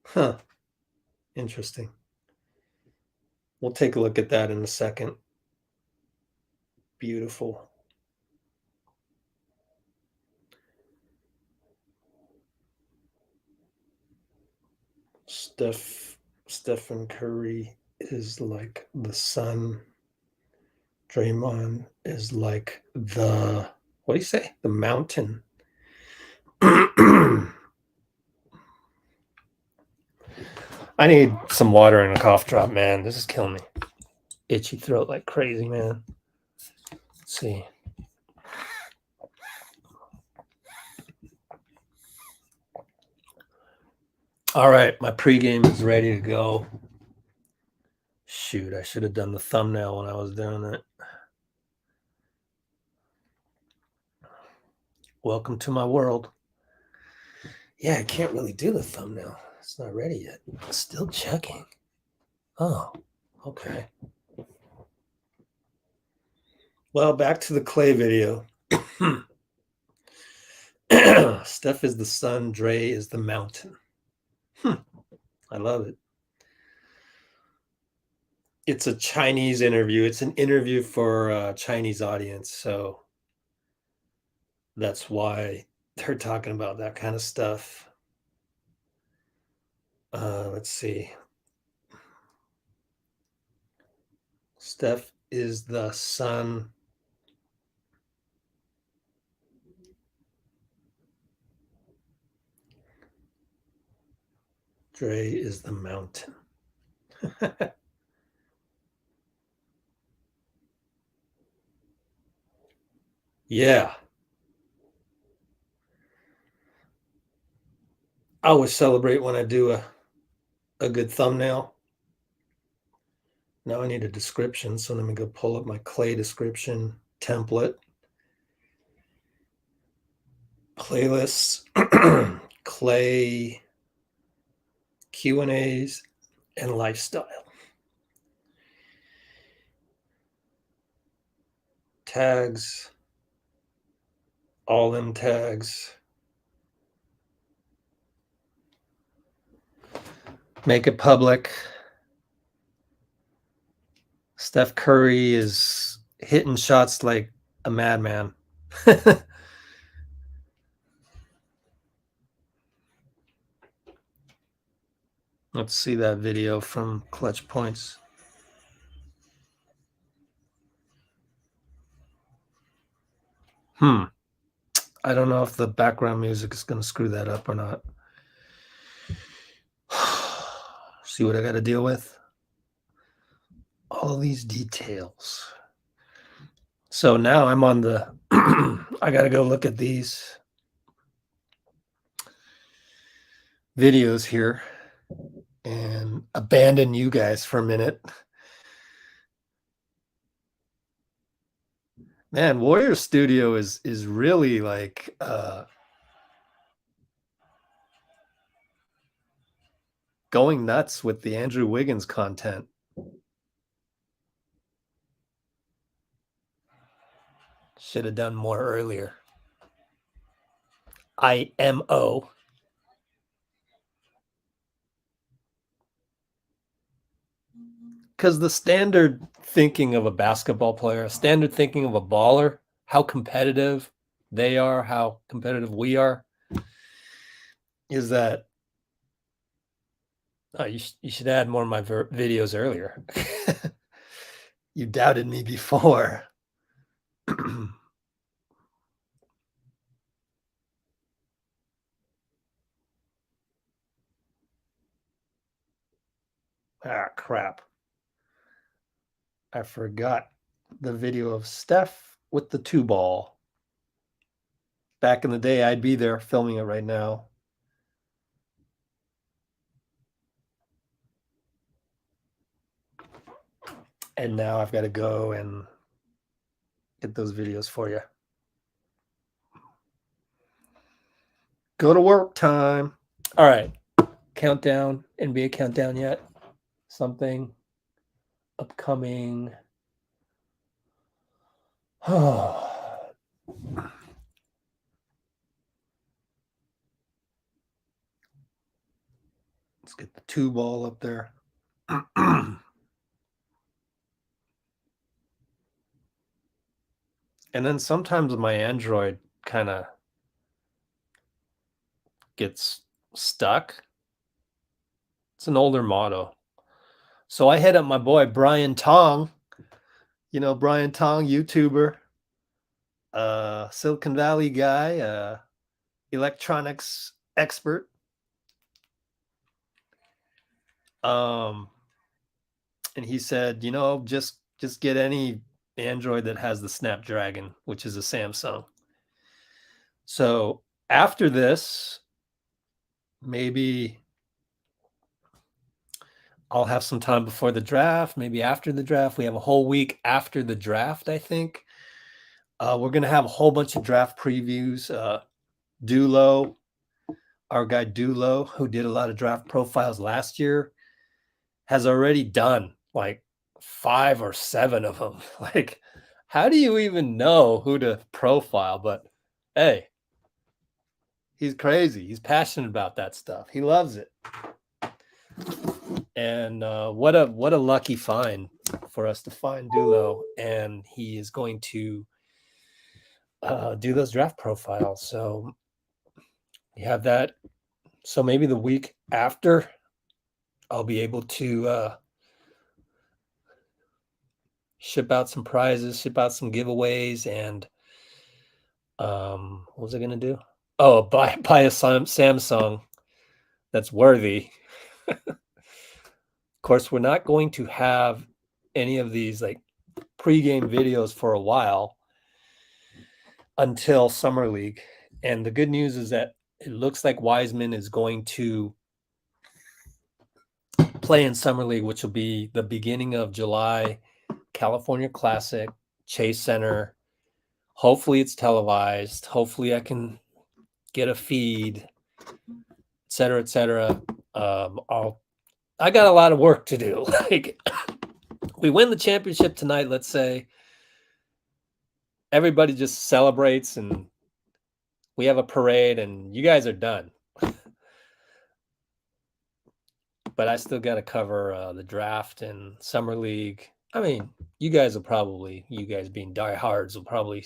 Huh. Interesting. We'll take a look at that in a second. Beautiful. Stephen Curry is like the sun. Draymond is like the, what do you say? The mountain. I need some water and a cough drop, man. This is killing me. Itchy throat like crazy, man. Let's see. All right, my pregame is ready to go. Shoot, I should have done the thumbnail when I was doing it. Welcome to my world. Yeah, I can't really do the thumbnail. It's not ready yet. Still checking. Oh, okay. Well, back to the Klay video. Steph is the sun, Dre is the mountain. I love it. It's a Chinese interview. It's an interview for a Chinese audience, so that's why they're talking about that kind of stuff. Let's see. Steph is the sun. Dre is the mountain. Yeah. I always celebrate when I do a good thumbnail. Now I need a description, so let me go pull up my Klay description template. Playlists, Klay, Q&As, and lifestyle. Tags, all them tags. Make it public. Steph Curry is hitting shots like a madman. Let's see that video from Clutch Points. I don't know if the background music is going to screw that up or not. See what I got to deal with? All these details. So now I'm on the, I got to go look at these videos here and abandon you guys for a minute. Man, Warrior Studio is really like going nuts with the Andrew Wiggins content. Should have done more earlier. IMO. Because the standard thinking of a basketball player, standard thinking of a baller, how competitive they are, how competitive we are, is that you should add more of my videos earlier. You doubted me before. Ah, crap. I forgot the video of Steph with the 2-ball. Back in the day, I'd be there filming it right now. And now I've got to go and get those videos for you. Go to work time. All right. Countdown. NBA countdown yet? Something upcoming. Oh. Let's get the 2-ball up there. And then sometimes my Android kind of gets stuck. It's an older model. So I hit up my boy Brian Tong. You know Brian Tong, YouTuber, Silicon Valley guy, electronics expert. And he said, you know, just get any Android that has the Snapdragon, which is a Samsung. So after this, maybe I'll have some time before the draft, maybe after the draft. We have a whole week after the draft, I think. We're going to have a whole bunch of draft previews. Dulo, our guy Dulo, who did a lot of draft profiles last year, has already done like 5 or 7 of them. Like, how do you even know who to profile? But hey, he's crazy. He's passionate about that stuff. He loves it. And what a lucky find for us to find Dulo. And he is going to do those draft profiles. So we have that. So maybe the week after, I'll be able to ship out some prizes, ship out some giveaways, and what was I going to do? Oh, buy a Samsung that's worthy. Of course, we're not going to have any of these like pregame videos for a while until Summer League. And the good news is that it looks like Wiseman is going to play in Summer League, which will be the beginning of July, California Classic, Chase Center. Hopefully it's televised. Hopefully I can get a feed, et cetera, et cetera. I got a lot of work to do. Like, we win the championship tonight, let's say. Everybody just celebrates and we have a parade and you guys are done. But I still got to cover the draft and Summer League. I mean, you guys being diehards will probably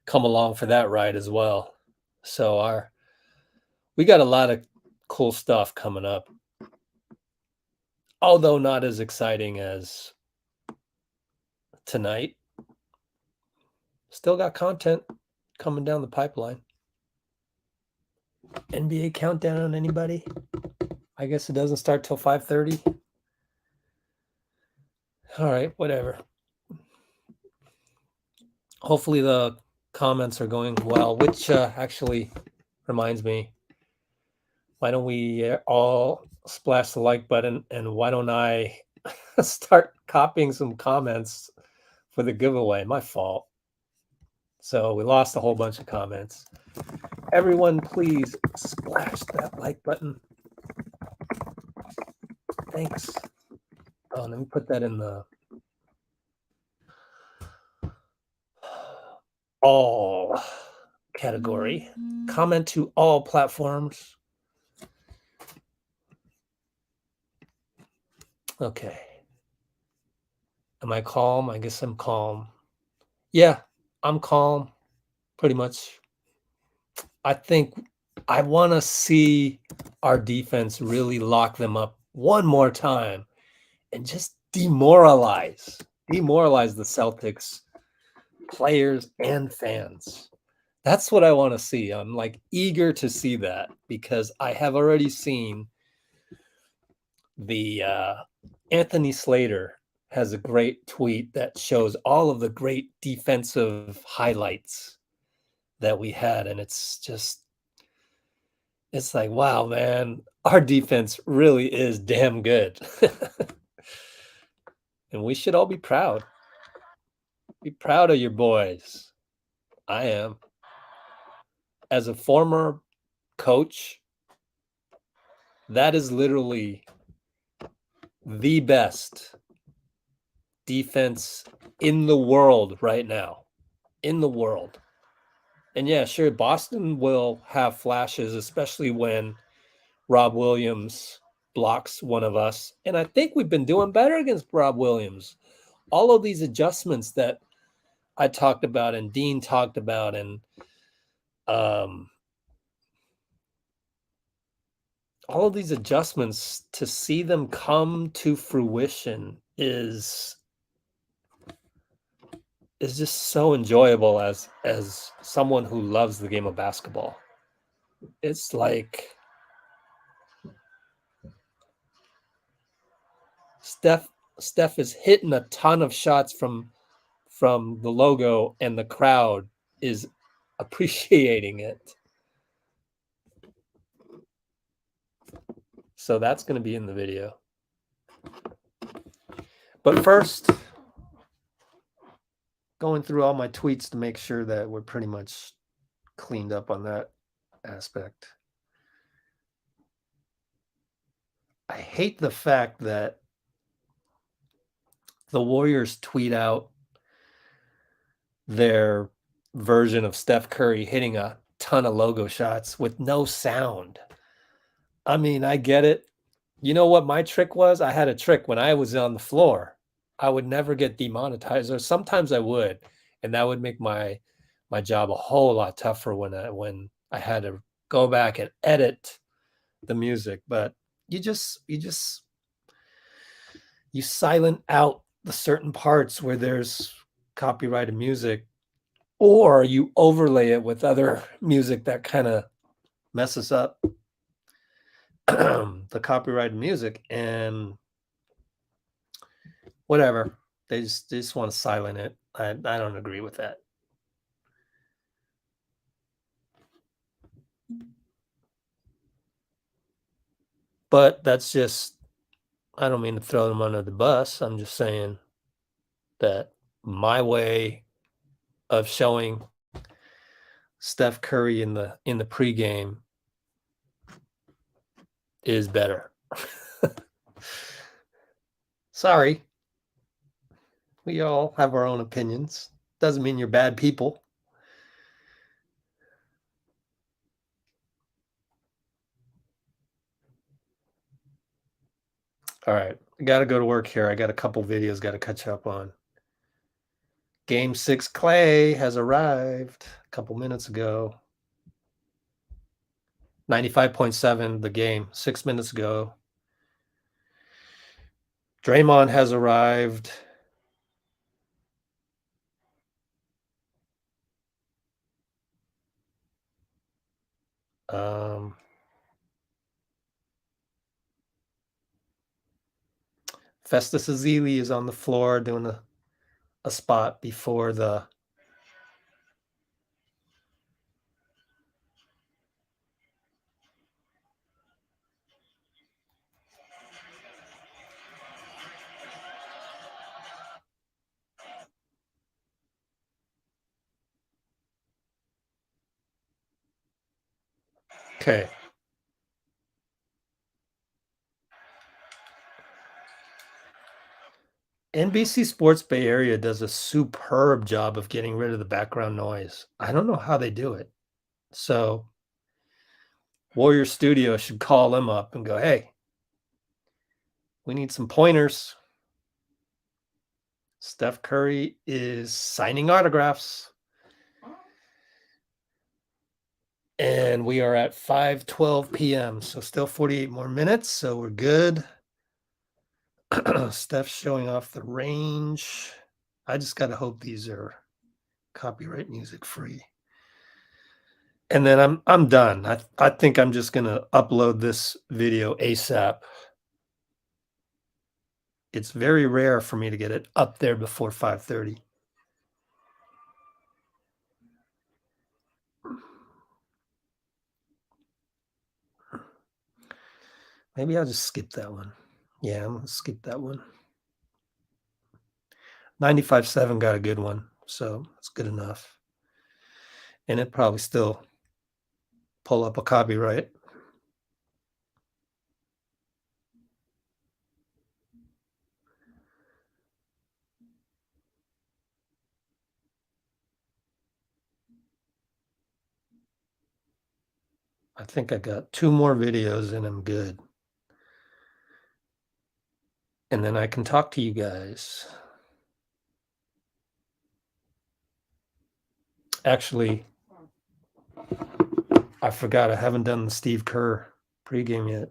come along for that ride as well. So we got a lot of cool stuff coming up. Although not as exciting as tonight. Still got content coming down the pipeline. NBA countdown, anybody? I guess it doesn't start till 5:30. All right, whatever. Hopefully the comments are going well, which actually reminds me, why don't we all splash the like button, and why don't I start copying some comments for the giveaway? My fault. So we lost a whole bunch of comments. Everyone, please splash that like button. Thanks. Oh, let me put that in the all category. Comment to all platforms. Okay. Am I calm? I guess I'm calm. Yeah, I'm calm, pretty much. I think I want to see our defense really lock them up one more time and just demoralize the Celtics players and fans. That's what I want to see. I'm like eager to see that because I have already seen the Anthony Slater has a great tweet that shows all of the great defensive highlights that we had. And it's like, wow, man, our defense really is damn good. And we should all be proud. Be proud of your boys. I am. As a former coach, that is literally the best defense in the world right now. In the world. And yeah, sure, Boston will have flashes, especially when Rob Williams blocks one of us. And I think we've been doing better against Rob Williams. All of these adjustments that I talked about and Dean talked about, and all of these adjustments, to see them come to fruition is just so enjoyable as someone who loves the game of basketball. It's like Steph is hitting a ton of shots from the logo, and the crowd is appreciating it. So that's going to be in the video. But first, going through all my tweets to make sure that we're pretty much cleaned up on that aspect. I hate the fact that the Warriors tweet out their version of Steph Curry hitting a ton of logo shots with no sound. I mean, I get it. You know what my trick was? I had a trick when I was on the floor. I would never get demonetized, or sometimes I would, and that would make my job a whole lot tougher when I had to go back and edit the music. But you silent out the certain parts where there's copyrighted music, or you overlay it with other music that kind of messes up the copyrighted music, and whatever. They just want to silent it. I don't agree with that. But that's just, I don't mean to throw them under the bus. I'm just saying that my way of showing Steph Curry in the pregame is better. Sorry. We all have our own opinions. Doesn't mean you're bad people. All right. I got to go to work here. I got a couple videos got to catch up on. Game 6 Klay has arrived a couple minutes ago. 95.7 the game 6 minutes ago. Draymond has arrived. Festus Ezeli is on the floor doing a spot before the okay. NBC Sports Bay Area does a superb job of getting rid of the background noise. I don't know how they do it. So Warrior Studio should call them up and go, hey, we need some pointers. Steph Curry is signing autographs. And we are at 5:12 p.m. So still 48 more minutes. So we're good. Steph's showing off the range. I just got to hope these are copyright music free. And then I'm done. I think I'm just going to upload this video ASAP. It's very rare for me to get it up there before 5:30. Maybe I'll just skip that one. Yeah, I'm going to skip that one. 95.7 got a good one, so it's good enough. And it probably still pull up a copyright. I think I got 2 more videos and I'm good. And then I can talk to you guys. Actually, I forgot I haven't done the Steve Kerr pregame yet.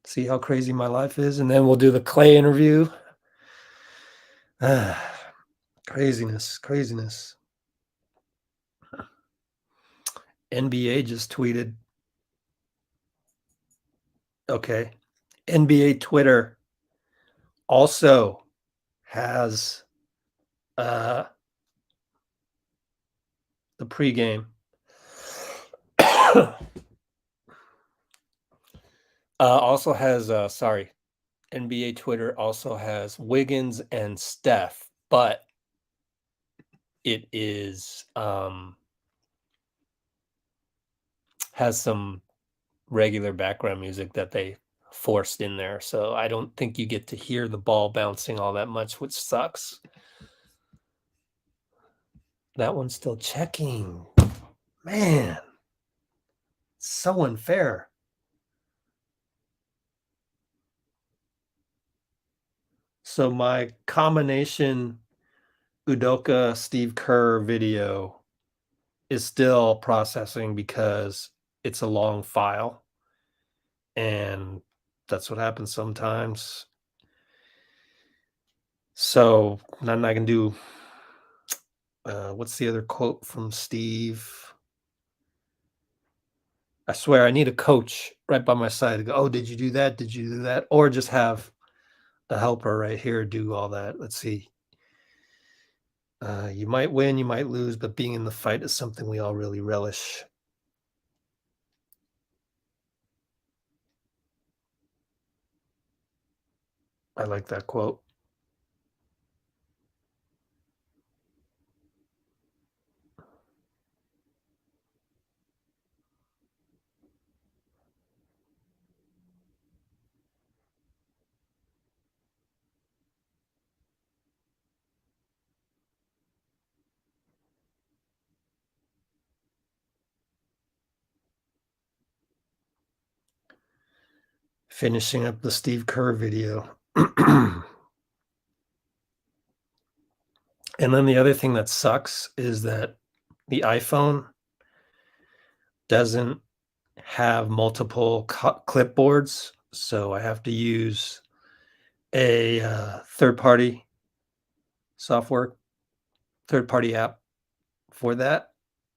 See how crazy my life is? And then we'll do the Klay interview. Craziness. NBA just tweeted. Okay. NBA Twitter also has the pregame. Also has NBA Twitter also has Wiggins and Steph, but it is has some regular background music that they forced in there, so I don't think you get to hear the ball bouncing all that much, which sucks. That one's still checking. Man, so unfair. So my combination Udoka Steve Kerr video is still processing because it's a long file. And that's what happens sometimes. So nothing I can do. What's the other quote from Steve? I swear I need a coach right by my side to go, oh, did you do that? Did you do that? Or just have a helper right here do all that. Let's see. You might win, you might lose, but being in the fight is something we all really relish. I like that quote. Finishing up the Steve Kerr video. And then the other thing that sucks is that the iPhone doesn't have multiple clipboards, so I have to use a third-party software, third-party app for that,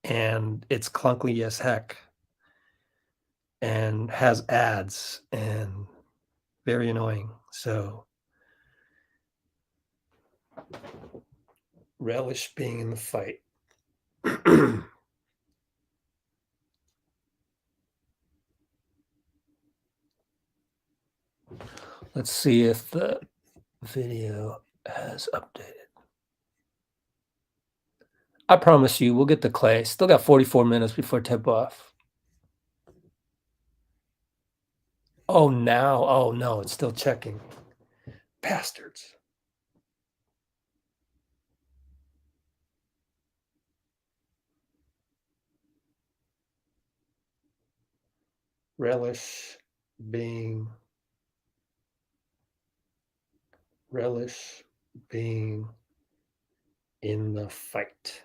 and it's clunky as heck and has ads and very annoying. So relish being in the fight. Let's see if the video has updated. I promise you, we'll get to Klay. Still got 44 minutes before tip off. Oh, now. Oh, no, it's still checking. Bastards. Relish being in the fight.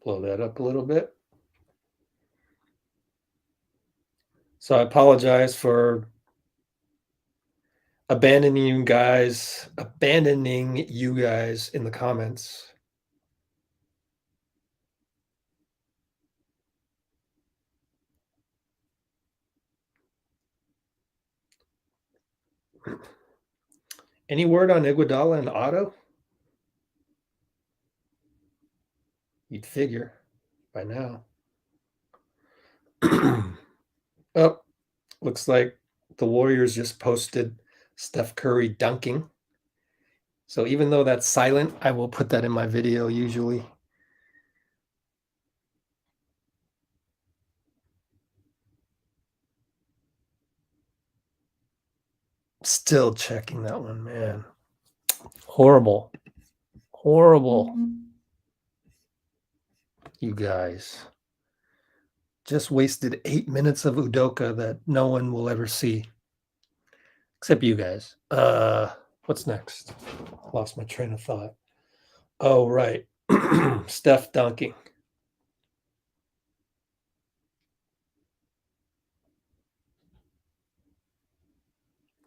Blow that up a little bit. So I apologize for abandoning you guys in the comments. Any word on Iguodala and Otto? You'd figure by now. Oh, looks like the Warriors just posted Steph Curry dunking. So even though that's silent, I will put that in my video usually. Still checking that one, man. Horrible. Horrible. You guys. Just wasted 8 minutes of Udoka that no one will ever see. Except you guys. What's next? Lost my train of thought. Oh, right. Steph dunking.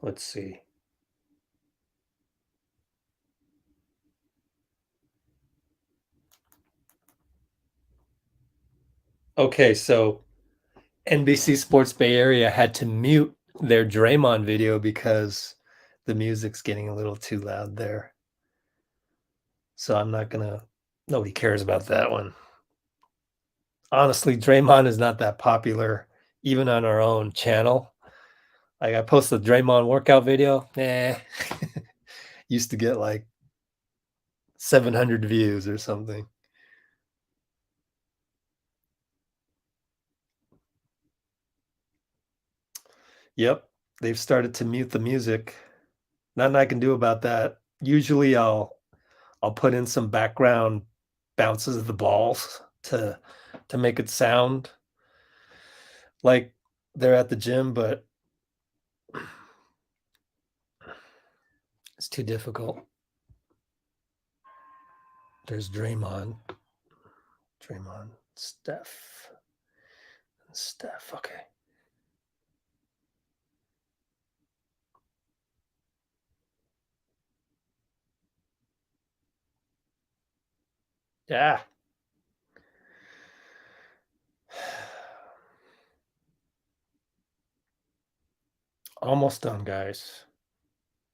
Let's see. Okay, so NBC Sports Bay Area had to mute their Draymond video because the music's getting a little too loud there. So I'm not gonna, nobody cares about that one. Honestly, Draymond is not that popular, even on our own channel. Like I posted a Draymond workout video. Used to get like 700 views or something. Yep, they've started to mute the music. Nothing I can do about that. Usually I'll put in some background bounces of the balls to make it sound like they're at the gym, but it's too difficult. There's Draymond, Steph, okay. Yeah. Almost done, guys.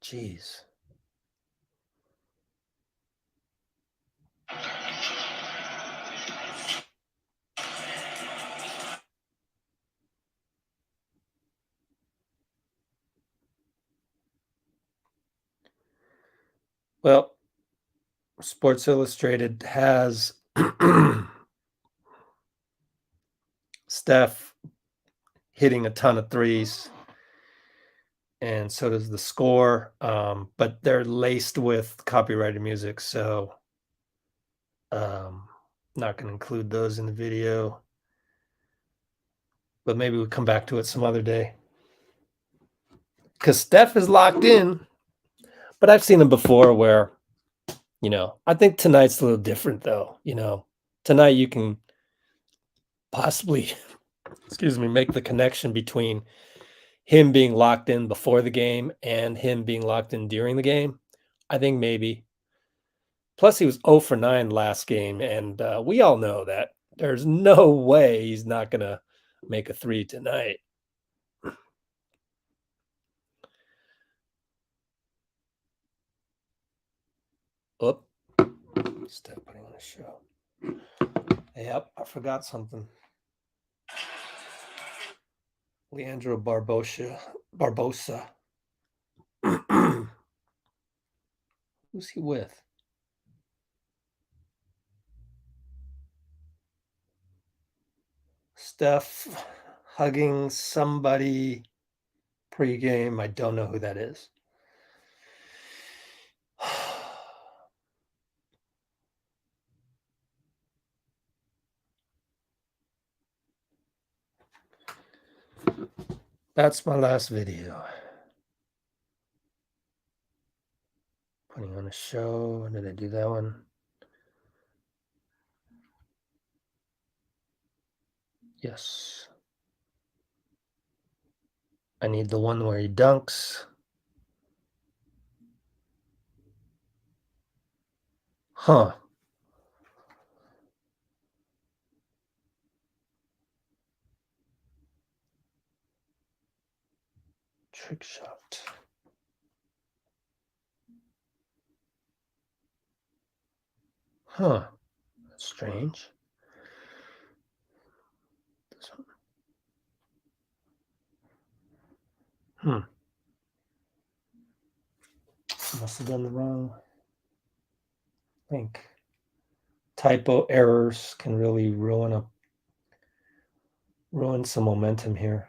Jeez. Well, Sports Illustrated has Steph hitting a ton of threes, and so does the score. But they're laced with copyrighted music, so not going to include those in the video. But maybe we'll come back to it some other day. Because Steph is locked in, but I've seen him before where, I think tonight's a little different though. Tonight you can possibly, make the connection between him being locked in before the game and him being locked in during the game. I think maybe. Plus, he was 0 for 9 last game, and we all know that there's no way he's not going to make a three tonight. Oop. Step putting on a show. Yep, I forgot something. Leandro Barbosa. Who's he with? Steph hugging somebody pregame. I don't know who that is. That's my last video. Putting on a show. Did I do that one? Yes. I need the one where he dunks. Huh. Trick shot. Huh. That's strange. This one. Must have done the wrong link. Typo errors can really ruin some momentum here.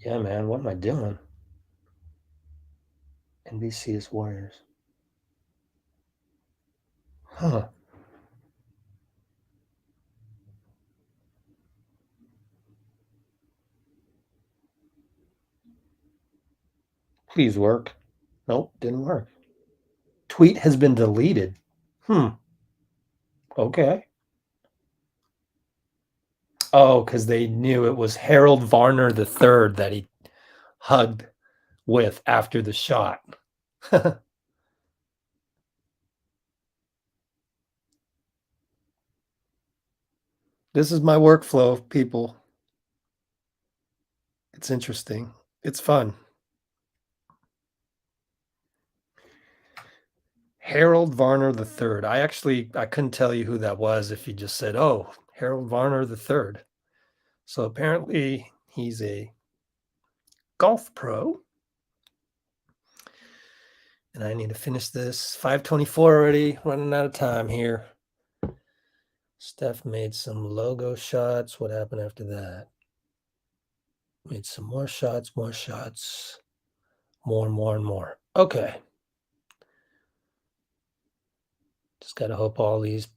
Yeah, man, what am I doing? NBC is Warriors. Huh. Please work. Nope, didn't work. Tweet has been deleted. Okay. Oh, because they knew it was Harold Varner III that he hugged with after the shot. This is my workflow, people. It's interesting. It's fun. Harold Varner III. I couldn't tell you who that was if you just said, oh, Harold Varner III. So apparently he's a golf pro. And I need to finish this. 5:24 already, running out of time here. Steph made some logo shots. What happened after that? Made some more shots, more and more. Okay. Just got to hope all these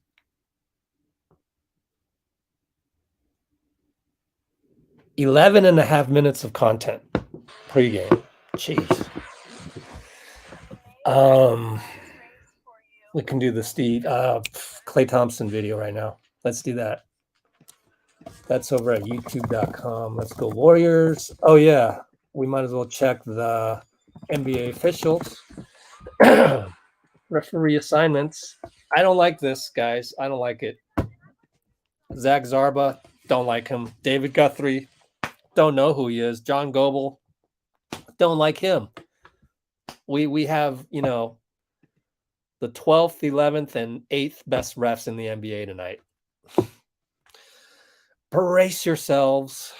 11 and a half minutes of content pregame. Jeez. We can do the Klay Thompson video right now. Let's do that. That's over at youtube.com. Let's go Warriors. Oh yeah, we might as well check the NBA officials. Referee assignments. I don't like this, guys. I don't like it. Zach Zarba, don't like him. David Guthrie, don't know who he is. John Goebel, don't like him. We have, the 12th, 11th, and 8th best refs in the NBA tonight. Brace yourselves.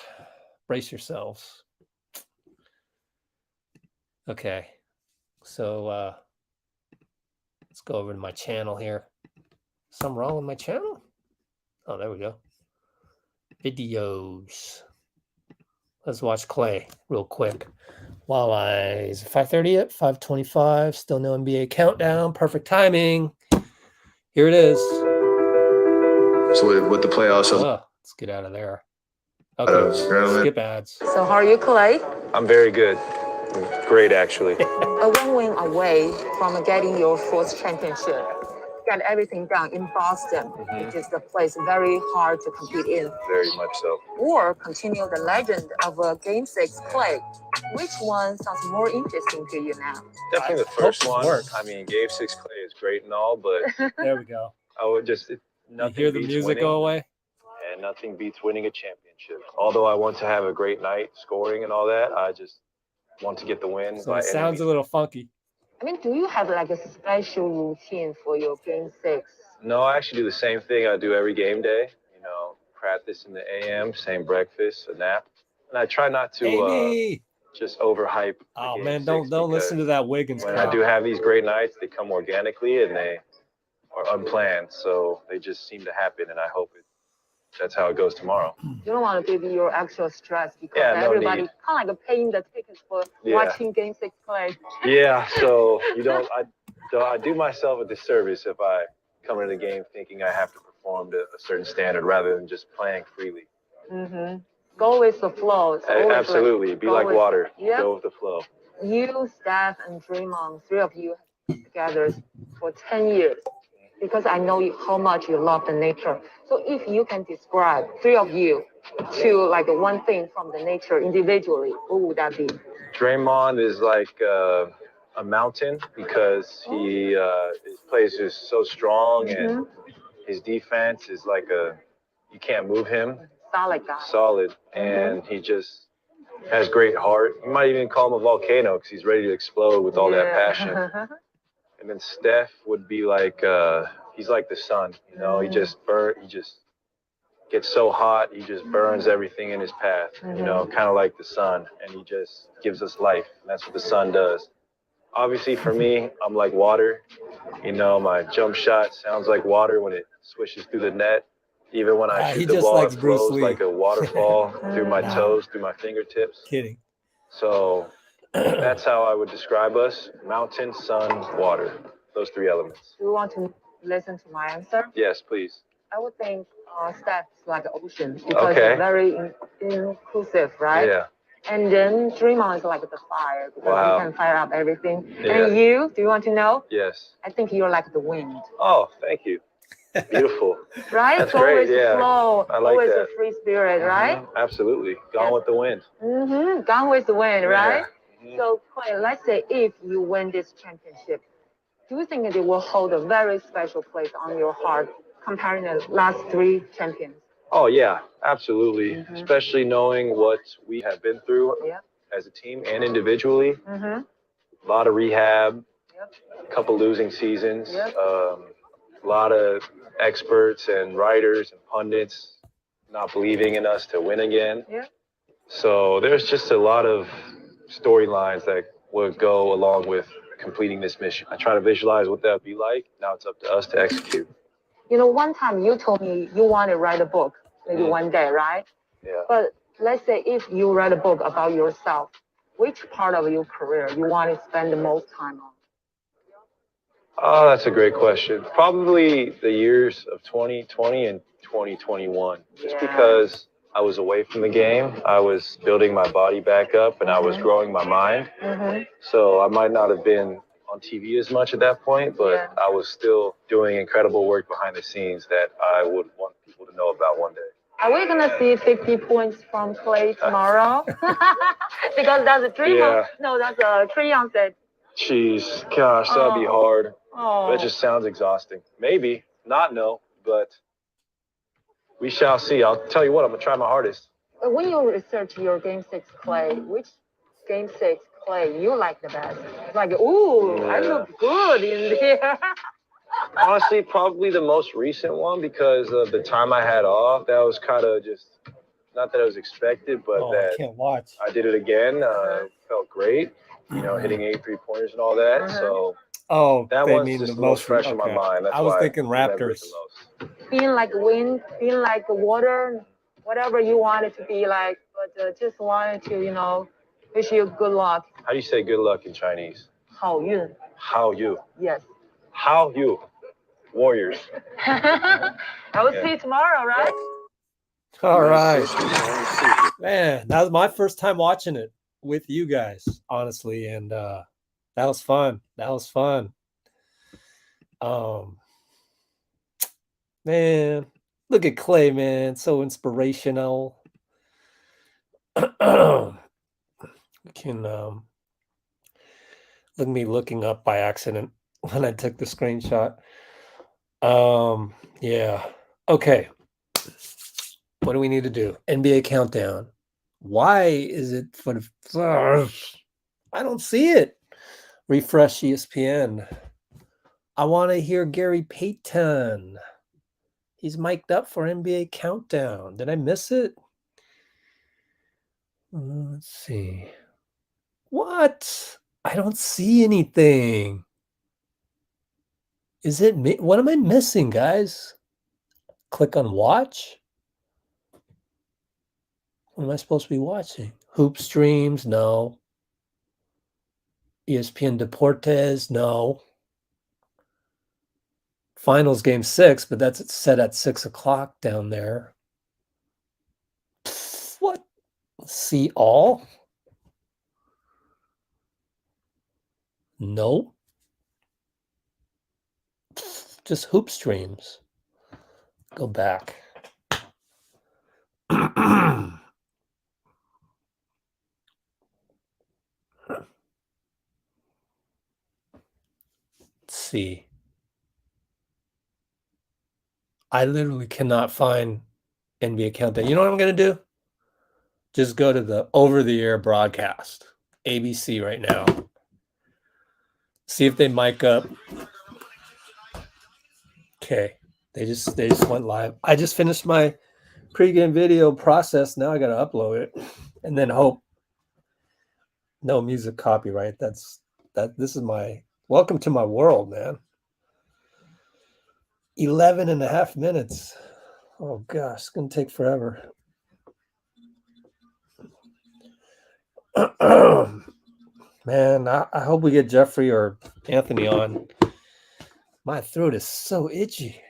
Okay. So let's go over to my channel here. Something wrong with my channel? Oh, there we go. Videos. Let's watch Klay real quick. Is it 5:30 yet? 5:25. Still no NBA countdown. Perfect timing. Here it is. So with the playoffs, Let's get out of there. Okay, skip ads. So how are you, Klay? I'm very good. Great, actually. A one win away from getting your fourth championship. Got everything done in Boston, which is the place very hard to compete in. Very much so. Or continue the legend of Game 6 Klay. Which one sounds more interesting to you now? Definitely the first one. I mean, Game 6 Klay is great and all, but there we go. I would just You nothing hear the beats music winning, go away? and nothing beats winning a championship. Although I want to have a great night scoring and all that, I just want to get the win. So it sounds a little funky. I mean, do you have like a special routine for your Game 6? No, I actually do the same thing I do every game day. You know, practice in the AM, same breakfast, a nap, and I try not to just overhype. Oh man, don't listen to that Wiggins. When I do have these great nights, they come organically and they are unplanned, so they just seem to happen. And I hope that's how it goes tomorrow. You don't want to give you actual stress because no everybody need. kind of like paying the tickets for watching Game 6 Klay. Yeah, so I do myself a disservice if I come into the game thinking I have to perform to a certain standard rather than just playing freely. Mm-hmm. Go with the flow. Absolutely, be like water. Yep. Go with the flow. You, Steph, and Draymond, three of you have been together for 10 years because I know how much you love the nature. So if you can describe three of you to like one thing from the nature individually, what would that be? Draymond is like a mountain because he his play is just so strong and his defense is like you can't move him. Solid guy. Solid, and he just has great heart. You might even call him a volcano because he's ready to explode with all that passion. And then Steph would be like he's like the sun, you know. He just gets so hot, he just burns everything in his path, you know, kind of like the sun, and he just gives us life, and that's what the sun does. Obviously for me, I'm like water, you know. My jump shot sounds like water when it swishes through the net. Even when I shoot the ball, it flows like a waterfall through my toes, through my fingertips. Kidding. So that's how I would describe us: mountain, sun, water. Those three elements. Do you want to listen to my answer? Yes, please. I would think Steph's like the ocean because it's very inclusive, right? Yeah. And then Draymond is like the fire because he can fire up everything. Yeah. And you, do you want to know? Yes. I think you're like the wind. Oh, thank you. Beautiful. Right? That's always great. Yeah. flow, I like always that. a free spirit, right? Absolutely. Gone with the wind. Gone with the wind, right? Yeah. So, Klay, let's say if you win this championship, do you think it will hold a very special place on your heart comparing the last three champions? Oh, yeah, absolutely. Especially knowing what we have been through as a team and individually. A lot of rehab, a couple losing seasons, a lot of experts and writers and pundits not believing in us to win again. So there's just a lot of storylines that would go along with completing this mission. I try to visualize what that would be like. Now it's up to us to execute. You know, one time you told me you want to write a book, maybe one day, right? Yeah. But let's say if you write a book about yourself, which part of your career you want to spend the most time on? Oh, that's a great question. Probably the years of 2020 and 2021. Just because I was away from the game, I was building my body back up and I was growing my mind. So I might not have been on TV as much at that point, but I was still doing incredible work behind the scenes that I would want people to know about one day. Are we gonna see 50 points from Klay tomorrow? Because that's a dream. No, that's a Trae said. Jeez, gosh, that'd be hard. Oh. That just sounds exhausting. Maybe, not no, but we shall see. I'll tell you what, I'm gonna try my hardest. But when you research your Game 6 Klay, which Game 6 Klay you like the best? It's like, ooh, I look good in here. Honestly, probably the most recent one because of the time I had off. That was kind of just, not that it was expected, but that I can't watch. I did it again. Felt great. hitting 8 3-pointers and all that. So Oh, that they one's mean just the a little most fresh in my okay. mind. That's I was why thinking I remember it Raptors. the most. Feeling like wind, feeling like water, whatever you want it to be like, but just wanted to, wish you good luck. How do you say good luck in Chinese? 好运. How you? Yes. How you? Warriors. I will see you tomorrow, right? All right. Man, that was my first time watching it with you guys, honestly. And that was fun. That was fun. Man, look at Klay, man. So inspirational. We can look at me looking up by accident when I took the screenshot. Yeah. Okay. What do we need to do? NBA countdown. Why is it for the I don't see it. Refresh ESPN. I want to hear Gary Payton. He's mic'd up for NBA countdown. Did I miss it? Let's see. What? I don't see anything. Is it me? What am I missing, guys? Click on watch. What am I supposed to be watching? Hoop streams? No. ESPN Deportes? No. Finals game 6, but that's set at 6 o'clock down there. What? See all? No. Just hoop streams. Go back. Let's see. I literally cannot find NBA countdown. You know what I'm going to do? Just go to the over-the-air broadcast, ABC right now. See if they mic up. Okay, they just went live. I just finished my pregame video process. Now I got to upload it, and then hope no music copyright. This is my welcome to my world, man. 11 and a half minutes. Oh gosh, it's gonna take forever. Man, I hope we get Jeffrey or Anthony on. My throat is so itchy.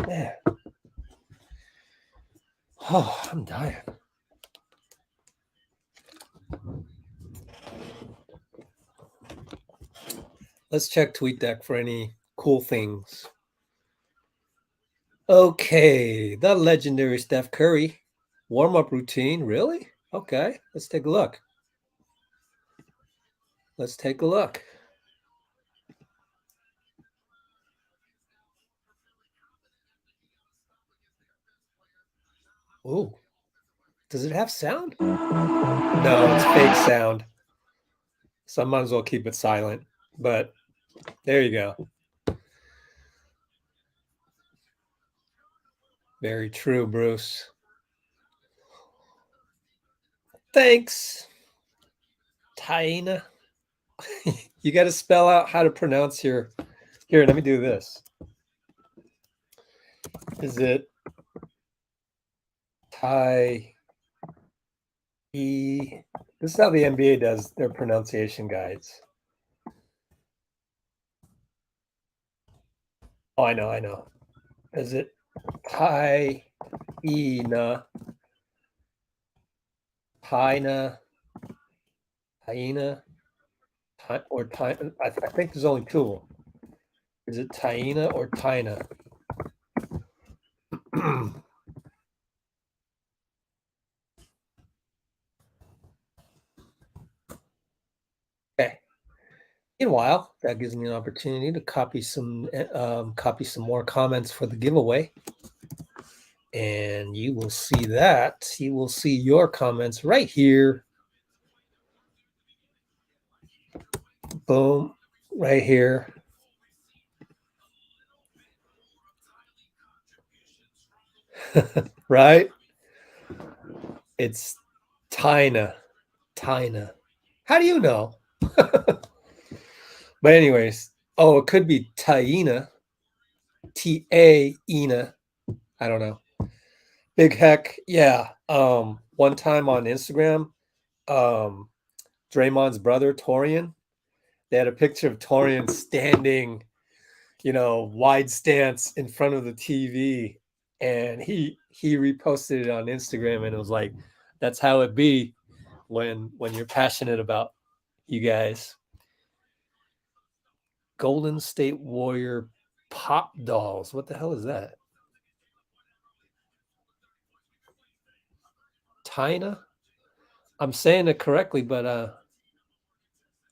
Man. Oh, I'm dying. Let's check TweetDeck for any cool things. Okay, the legendary Steph Curry warm-up routine. Really? Okay, let's take a look. Let's take a look. Ooh, does it have sound? No, it's fake sound. So I might as well keep it silent. But there you go. Very true, Bruce. Thanks, Taina. You got to spell out how to pronounce your. Here, let me do this. Is it Tai E? This is how the NBA does their pronunciation guides. Oh, I know. Is it Tai Ina? Hyena, or Ty? I think there's only two of them. Is it Taina or Tina? Okay. Meanwhile, that gives me an opportunity to copy some more comments for the giveaway. And you will see that. You will see your comments right here. Boom. Right here. Right? It's Tina. How do you know? But anyways, oh, it could be Taina. T-A-Ina. I don't know. Big Heck. Yeah. One time on Instagram, Draymond's brother, Torian, they had a picture of Torian standing, wide stance in front of the TV. And he reposted it on Instagram, and it was like, that's how it be when you're passionate about you guys. Golden State Warrior pop dolls. What the hell is that? Tina? I'm saying it correctly, but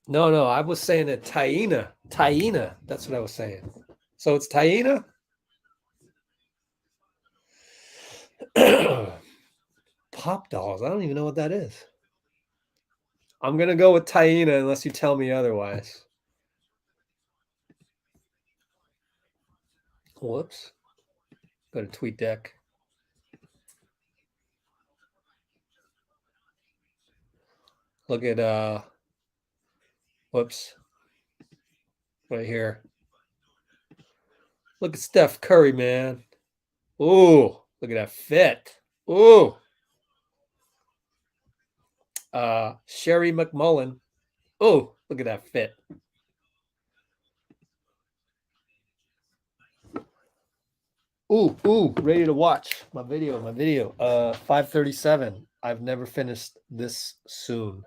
no, I was saying it Taina. Taina. That's what I was saying. So it's Taina? Pop dolls. I don't even know what that is. I'm gonna go with Taina unless you tell me otherwise. Whoops. Go to TweetDeck. Look at whoops. Right here. Look at Steph Curry, man. Ooh, look at that fit. Ooh. Sherry McMullen. Oh, look at that fit. Ooh, ready to watch my video. 5:37. I've never finished this soon.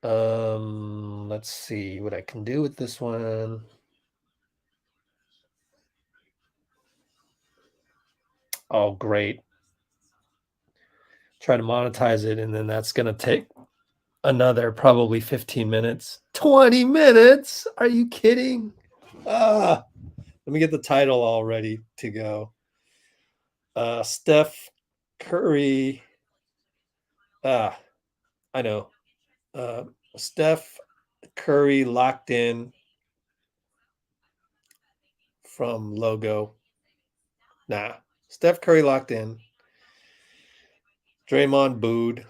Let's see what I can do with this one. Oh, great. Try to monetize it, and then that's gonna take another probably 15 minutes. 20 minutes? Are you kidding? Let me get the title all ready to go. Steph Curry. I know. Steph Curry locked in from logo. Nah. Steph Curry locked in. Draymond booed.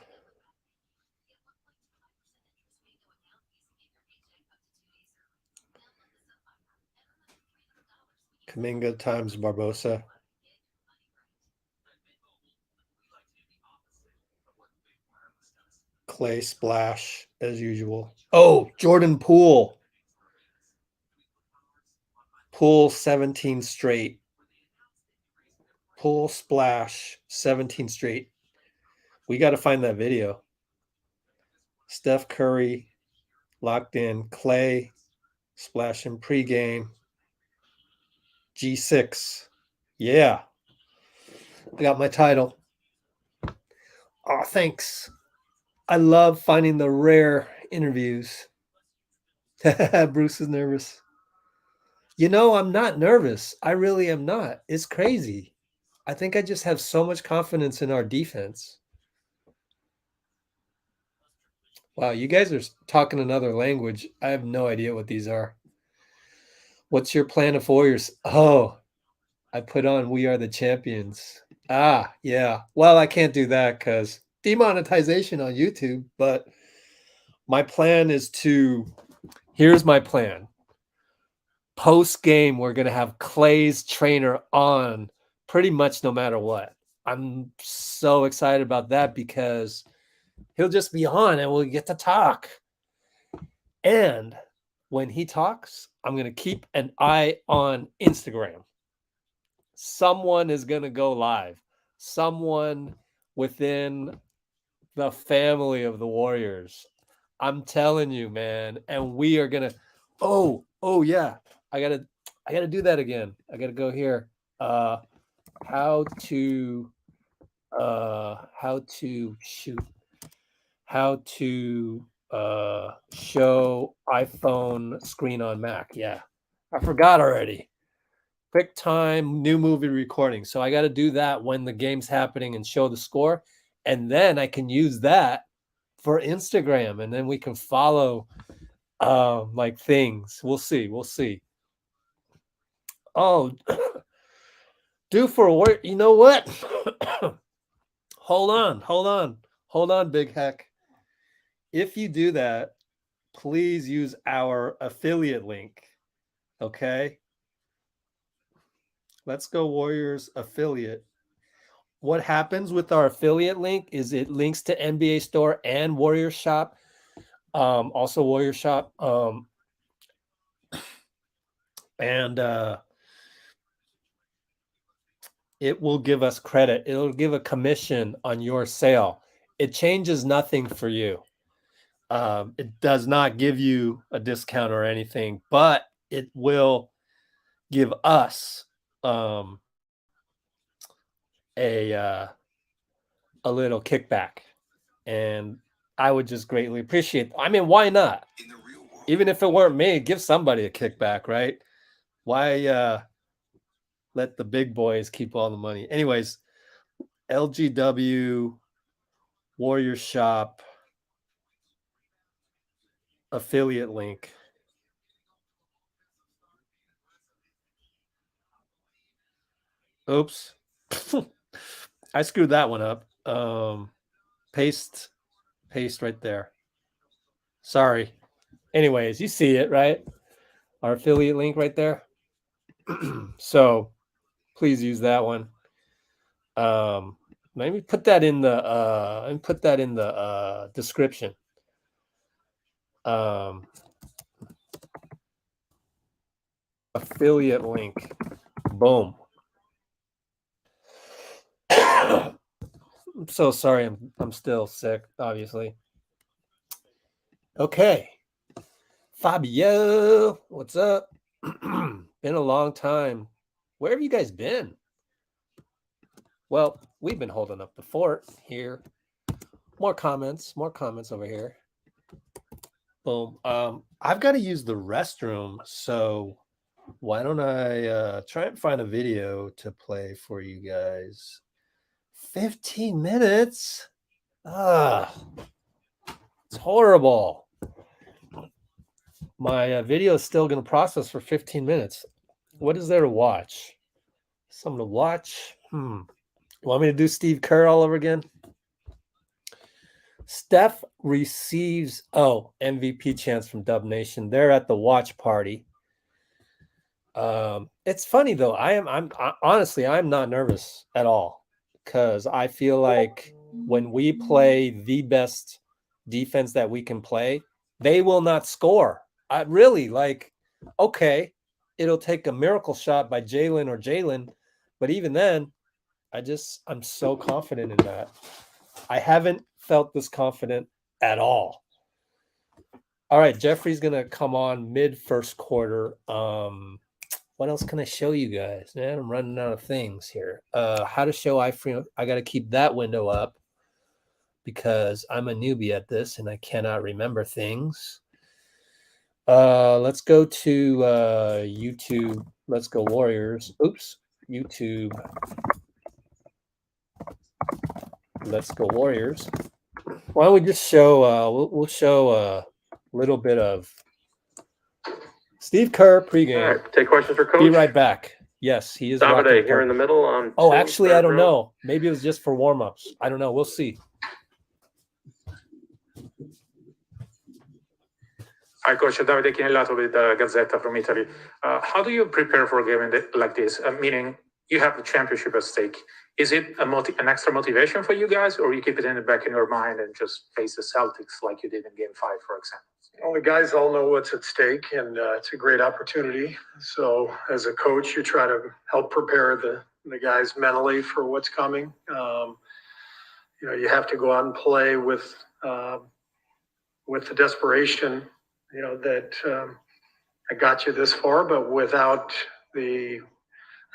Kuminga times Barbosa. Klay splash as usual. Oh, Jordan Poole. Poole 17 straight. Poole splash 17 straight. We got to find that video. Steph Curry locked in. Klay splashing pregame. G6. Yeah. I got my title. Oh, thanks. I love finding the rare interviews. Bruce is nervous. I'm not nervous. I really am not. It's crazy. I think I just have so much confidence in our defense. Wow, you guys are talking another language. I have no idea what these are. What's your plan of Warriors? Oh, I put on We Are the Champions. Yeah. Well, I can't do that because demonetization on YouTube, but my plan is here's my plan. Post game, we're going to have Klay's trainer on pretty much no matter what. I'm so excited about that because he'll just be on and we'll get to talk. And when he talks, I'm going to keep an eye on Instagram. Someone is going to go live. Someone within the family of the Warriors. I'm telling you, man. And we are going to, oh yeah. I gotta do that again. I gotta go here. How to show iPhone screen on Mac. Yeah, I forgot already. Quick time, new movie recording. So I got to do that when the game's happening and show the score, and then I can use that for Instagram, and then we can follow like things. We'll see. Oh, do for work. You know what? Hold on, Big Heck. if you do that, please use our affiliate link. Okay. Let's Go Warriors affiliate. What happens with our affiliate link is it links to NBA Store and Warriors Shop. Also Warriors Shop. And it will give us credit. It'll give a commission on your sale. It changes nothing for you. It does not give you a discount or anything, but it will give us a little kickback, and I would just greatly appreciate. I mean, why not? Even if it weren't me, give somebody a kickback, right? Why let the big boys keep all the money? Anyways, LGW Warrior Shop affiliate link. Oops. I screwed that one up. Paste right there. Sorry. Anyways, you see it, right? Our affiliate link right there. So please use that one. Maybe put that in the description. Affiliate link. Boom. I'm so sorry. I'm still sick, obviously. Okay. Fabio, what's up? Been a long time. Where have you guys been? Well, we've been holding up the fort here. More comments over here. Boom. I've got to use the restroom, so why don't I try and find a video to play for you guys? 15 minutes? It's horrible. My video is still going to process for 15 minutes. What is there to watch? Something to watch? You want me to do Steve Kerr all over again? Steph receives MVP chance from Dub Nation. They're at the watch party. It's funny though. I'm honestly not nervous at all, because I feel like when we play the best defense that we can play, they will not score. I really okay, it'll take a miracle shot by Jalen, but even then, I'm so confident in that. I haven't felt this confident at all. All right, Jeffrey's gonna come on mid first quarter. What else can I show you guys? Man, I'm running out of things here. How to show iframe. I got to keep that window up because I'm a newbie at this and I cannot remember things. Let's go to YouTube. Let's Go Warriors. Oops, YouTube. Let's Go Warriors. Why don't we just show? We'll show a little bit of Steve Kerr pregame. All right, take questions for Coach. Be right back. Yes, he is. Davide here in the middle. On actually, I don't know. Maybe it was just for warmups. I don't know. We'll see. Hi, Coach. Davide Chinellato with Gazzetta from Italy. How do you prepare for a game like this? Meaning, you have the championship at stake. Is it an extra motivation for you guys, or you keep it in the back in your mind and just face the Celtics like you did in Game 5, for example? Well, the guys all know what's at stake, and it's a great opportunity. So as a coach, you try to help prepare the guys mentally for what's coming. You have to go out and play with the desperation, that I got you this far, but without the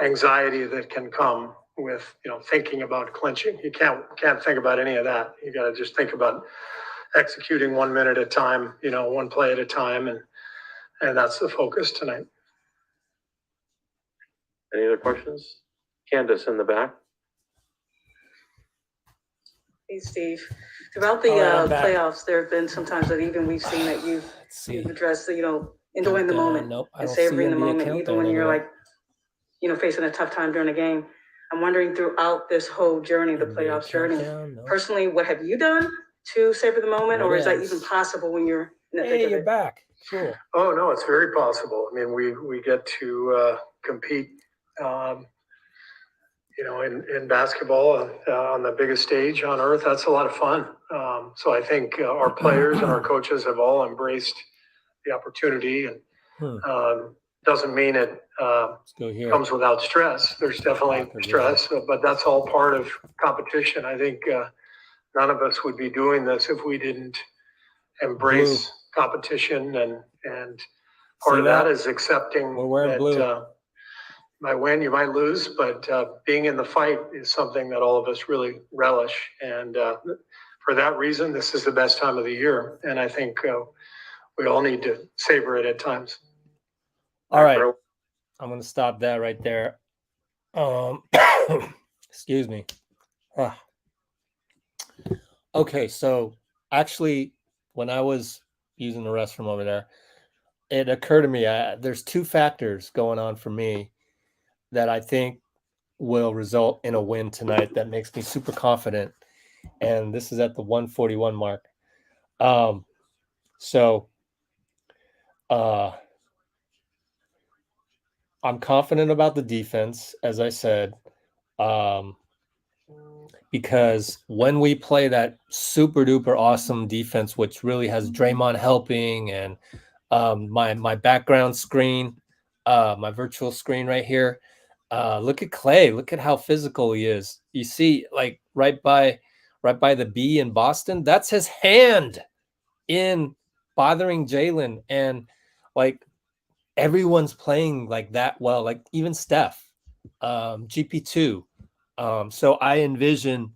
anxiety that can come with, thinking about clinching. You can't think about any of that. You got to just think about executing 1 minute at a time, one play at a time, and that's the focus tonight. Any other questions? Candace in the back. Hey, Steve. Throughout the playoffs, there have been some times that even we've seen that you've addressed, enjoying the moment and savoring the moment, even when you're facing a tough time during a game. I'm wondering throughout this whole journey, the playoffs journey, personally, what have you done to savor the moment, or is that Yes. even possible when you're in the thick Hey, of you're it? back. Cool. Oh, no, it's very possible. I mean, we get to compete, in basketball on the biggest stage on earth. That's a lot of fun. So I think our players and our coaches have all embraced the opportunity, and doesn't mean it Let's go here. comes without stress. There's definitely Locker vision. stress, but that's all part of competition. I think none of us would be doing this if we didn't embrace competition, and part See of that that? is accepting We're wearing that blue. you might win, you might lose, but being in the fight is something that all of us really relish. And for that reason, this is the best time of the year. And I think we all need to savor it at times. All right. I'm going to stop that right there. Excuse me. Ah. Okay, so actually, when I was using the restroom over there, it occurred to me there's two factors going on for me that I think will result in a win tonight that makes me super confident. And this is at the 141 mark. So I'm confident about the defense, as I said, because when we play that super duper awesome defense, which really has Draymond helping, and my background screen, my virtual screen right here, look at Klay. Look at how physical he is. You see, like right by the B in Boston, that's his hand in bothering Jalen, and like everyone's playing like that well, like even Steph, GP2. So I envision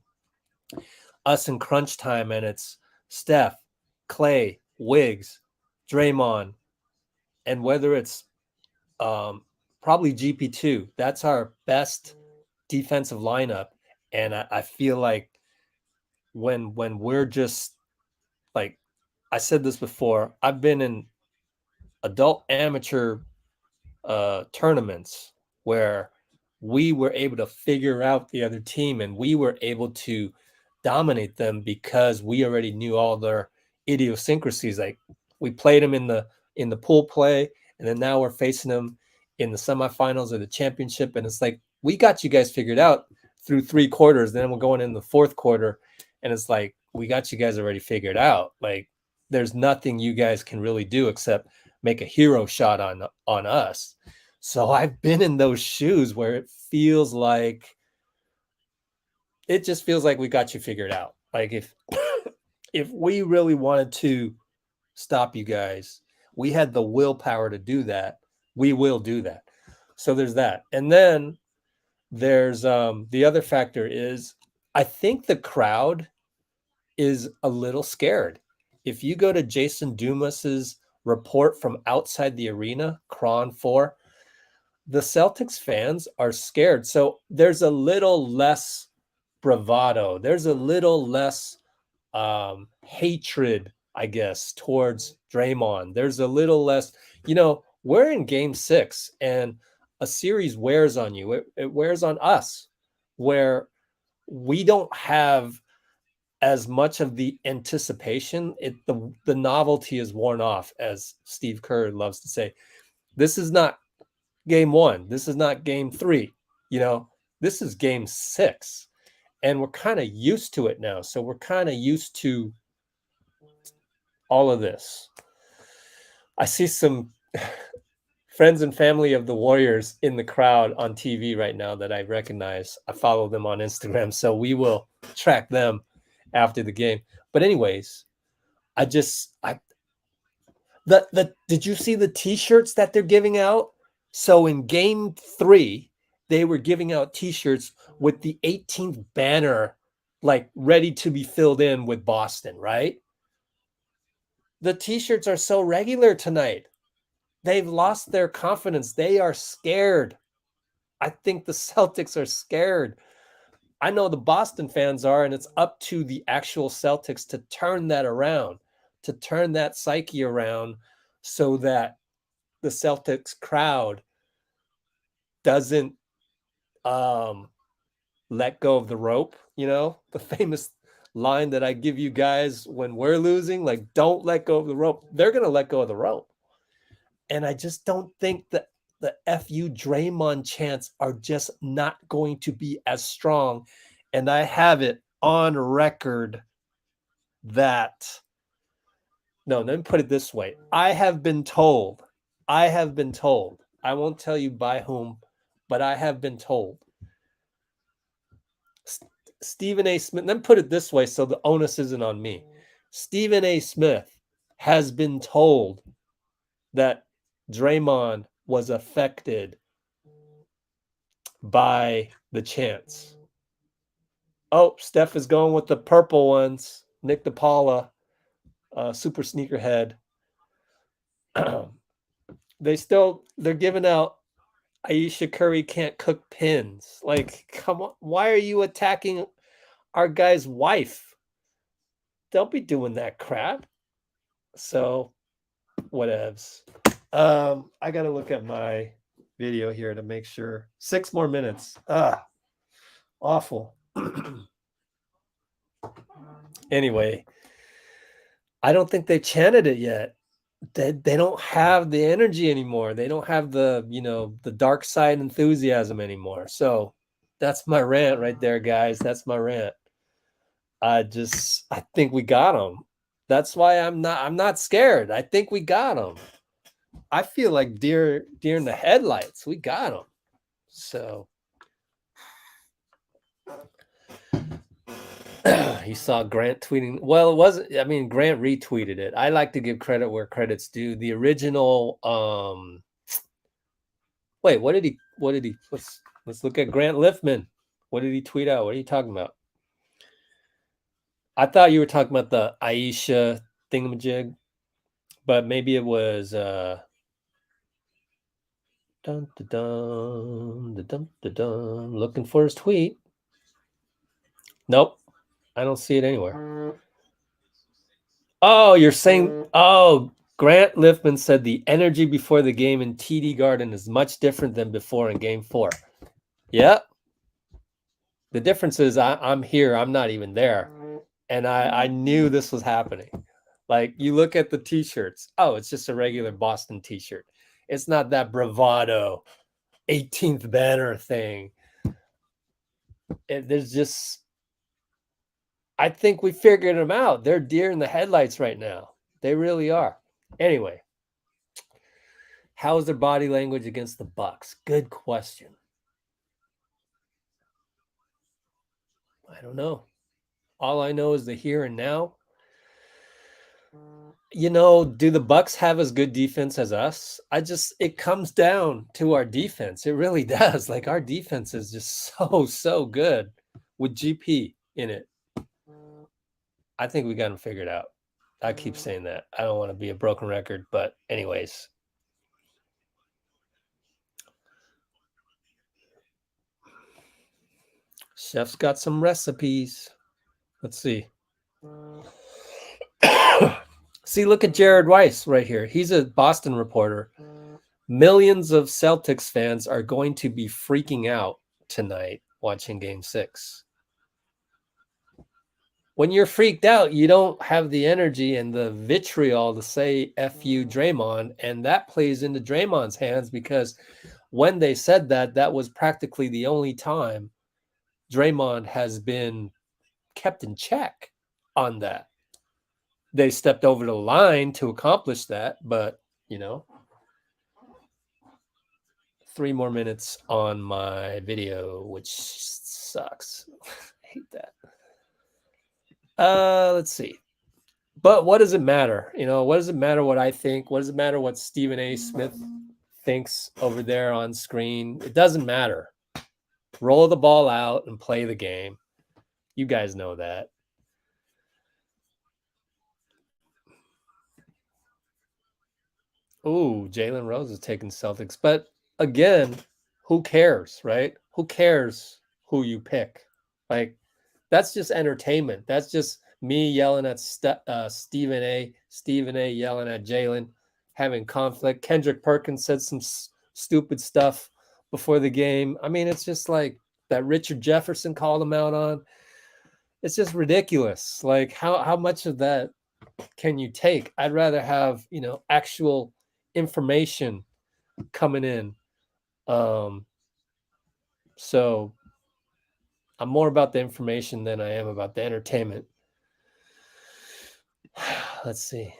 us in crunch time, and it's Steph, Klay, Wiggs, Draymond, and whether it's probably GP2, that's our best defensive lineup. And I feel like when we're just like, I said this before, I've been in adult amateur tournaments where we were able to figure out the other team, and we were able to dominate them because we already knew all their idiosyncrasies. Like we played them in the pool play, and then now we're facing them in the semifinals or the championship, and it's like we got you guys figured out through 3 quarters. Then we're going in the 4th quarter, and it's like we got you guys already figured out. Like there's nothing you guys can really do except make a hero shot on us. So I've been in those shoes where it just feels like we got you figured out. Like if we really wanted to stop you guys, we had the willpower to do that. We will do that. So there's that. And then there's the other factor is I think the crowd is a little scared. If you go to Jason Dumas's report from outside the arena, Cron 4, the Celtics fans are scared. So there's a little less bravado. There's a little less hatred, I guess, towards Draymond. There's a little less, we're in game 6 and a series wears on you. It wears on us, where we don't have as much of the anticipation. The novelty is worn off, as Steve Kerr loves to say. This is not game 1. This is not game 3. This is game 6, and we're kind of used to it now. So we're kind of used to all of this. I see some friends and family of the Warriors in the crowd on TV right now that I recognize. I follow them on Instagram, so we will track them after the game. But anyways, did you see the t-shirts that they're giving out? So in game 3, they were giving out t-shirts with the 18th banner, like ready to be filled in with Boston, right? The t-shirts are so regular tonight. They've lost their confidence. They are scared. I think the Celtics are scared. I know the Boston fans are, and it's up to the actual Celtics to turn that around, to turn that psyche around so that the Celtics crowd doesn't let go of the rope, the famous line that I give you guys when we're losing, like, don't let go of the rope. They're going to let go of the rope. And I just don't think that the FU Draymond chants are just not going to be as strong. And I have it on record that, no, let me put it this way. I have been told, I won't tell you by whom, but I have been told. Stephen A. Smith, let me put it this way so the onus isn't on me. Stephen A. Smith has been told that Draymond was affected by the chants. Oh, Steph is going with the purple ones. Nick DePaula, super sneakerhead. They're giving out Aisha Curry can't cook pins. Like, come on. Why are you attacking our guy's wife? Don't be doing that crap. So, whatevs. I got to look at my video here to make sure. 6 more minutes. Awful. Anyway, I don't think they chanted it yet. They don't have the energy anymore. They don't have the, the dark side enthusiasm anymore. So that's my rant right there, guys. That's my rant. I think we got them. That's why I'm not scared. I think we got them. I feel like deer in the headlights. We got them. So you saw Grant tweeting. Well, it wasn't. I mean, Grant retweeted it. I like to give credit where credit's due. The original. Wait, what did he? Let's look at Grant Liffman. What did he tweet out? What are you talking about? I thought you were talking about the Aisha thingamajig, but maybe it was. Looking for his tweet. Nope. I don't see it anywhere. Oh, you're saying, Grant Liffman said the energy before the game in TD Garden is much different than before in game 4. Yeah. The difference is I'm here. I'm not even there. And I knew this was happening. Like, you look at the t-shirts. Oh, it's just a regular Boston t-shirt. It's not that bravado 18th banner thing. There's just... I think we figured them out. They're deer in the headlights right now. They really are. Anyway, how is their body language against the Bucks? Good question. I don't know. All I know is the here and now. Do the Bucks have as good defense as us? It comes down to our defense. It really does. Like, our defense is just so good with GP in it. I think we got them figured out. I keep saying that. I don't want to be a broken record, but anyways. Chef's got some recipes. Let's see. See, look at Jared Weiss right here. He's a Boston reporter. Millions of Celtics fans are going to be freaking out tonight watching Game 6. When you're freaked out, you don't have the energy and the vitriol to say F you, Draymond, and that plays into Draymond's hands because when they said that, that was practically the only time Draymond has been kept in check on that. They stepped over the line to accomplish that, but, 3 more minutes on my video, which sucks. I hate that. Let's see. But what does it matter? What does it matter what I think? What does it matter what Stephen A. Smith thinks over there on screen? It doesn't matter. Roll the ball out and play the game. You guys know that. Ooh, Jalen Rose is taking Celtics. But again, who cares, right? Who cares who you pick? Like, that's just entertainment. That's just me yelling at Stephen A. Yelling at Jalen, having conflict. Kendrick Perkins said some stupid stuff before the game. I mean, it's just like that Richard Jefferson called him out on. it's just ridiculous. Like how much of that can you take? I'd rather have, actual information coming in. So I'm more about the information than I am about the entertainment. Let's see.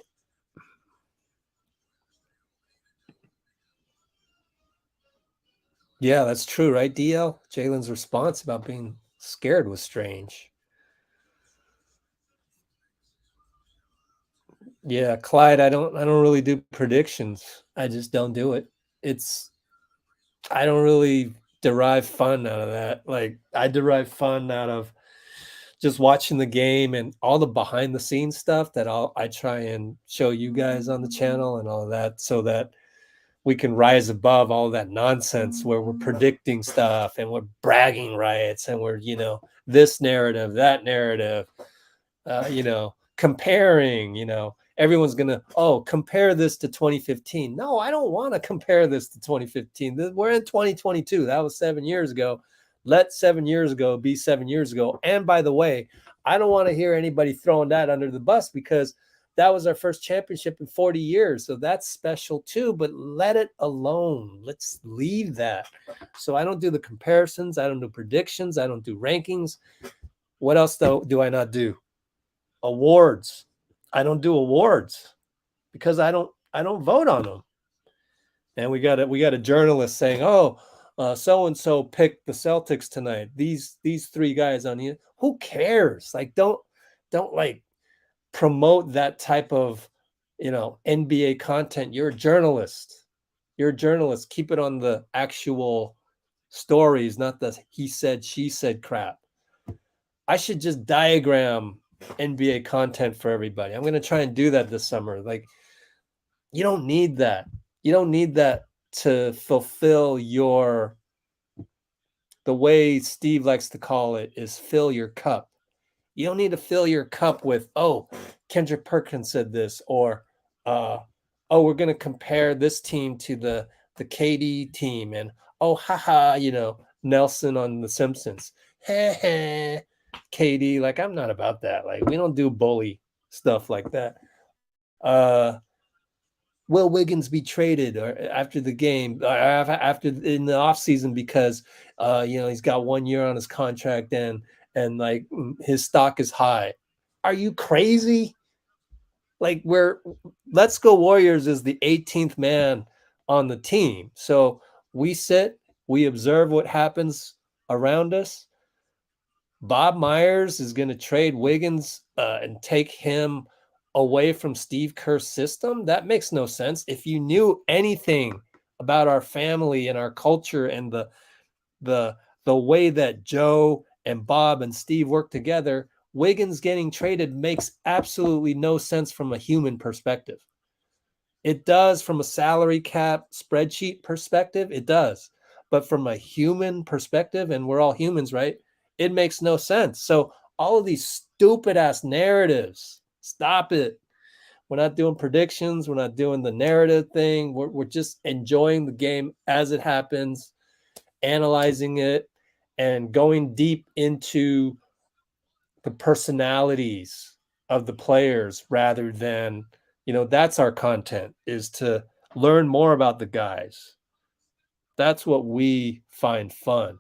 Yeah, that's true, right, DL? Jalen's response about being scared was strange. Yeah, Clyde, I don't really do predictions. I just don't do it. I don't really derive fun out of that. Like I derive fun out of just watching the game and all the behind the scenes stuff that I try and show you guys on the channel and all of that, so that we can rise above all that nonsense where we're predicting stuff and we're bragging rights and we're, this narrative, that narrative, comparing, everyone's going to, compare this to 2015. No, I don't want to compare this to 2015. We're in 2022. That was 7 years ago. Let 7 years ago be 7 years ago. And by the way, I don't want to hear anybody throwing that under the bus, because that was our first championship in 40 years. So that's special too, but let it alone. Let's leave that. So I don't do the comparisons. I don't do predictions. I don't do rankings. What else though do I not do? Awards. I don't do awards because I don't vote on them. And we got a journalist saying, so-and-so picked the Celtics tonight. These three guys on here. Who cares? Like, don't like promote that type of, NBA content. You're a journalist. Keep it on the actual stories, not the he said, she said crap. I should just diagram NBA content for everybody. I'm going to try and do that this summer. Like, you don't need that. You don't need that to fulfill the way Steve likes to call it is fill your cup. You don't need to fill your cup with, Kendrick Perkins said this, or, we're going to compare this team to the KD team, and, Nelson on The Simpsons. KD, like, I'm not about that. Like, we don't do bully stuff like that. Will Wiggins be traded or after the game, after in the offseason because, he's got 1 year on his contract and like his stock is high? Are you crazy? Like, Let's Go Warriors is the 18th man on the team. So we sit, we observe what happens around us. Bob Myers is going to trade Wiggins and take him away from Steve Kerr's system. That makes no sense. If you knew anything about our family and our culture and the way that Joe and Bob and Steve work together, Wiggins getting traded makes absolutely no sense from a human perspective. It does from a salary cap spreadsheet perspective, it does. But from a human perspective, and we're all humans, right? It makes no sense. So all of these stupid ass narratives, stop it. We're not doing predictions. We're not doing the narrative thing. We're just enjoying the game as it happens, analyzing it, and going deep into the personalities of the players rather than, that's our content, is to learn more about the guys. That's what we find fun.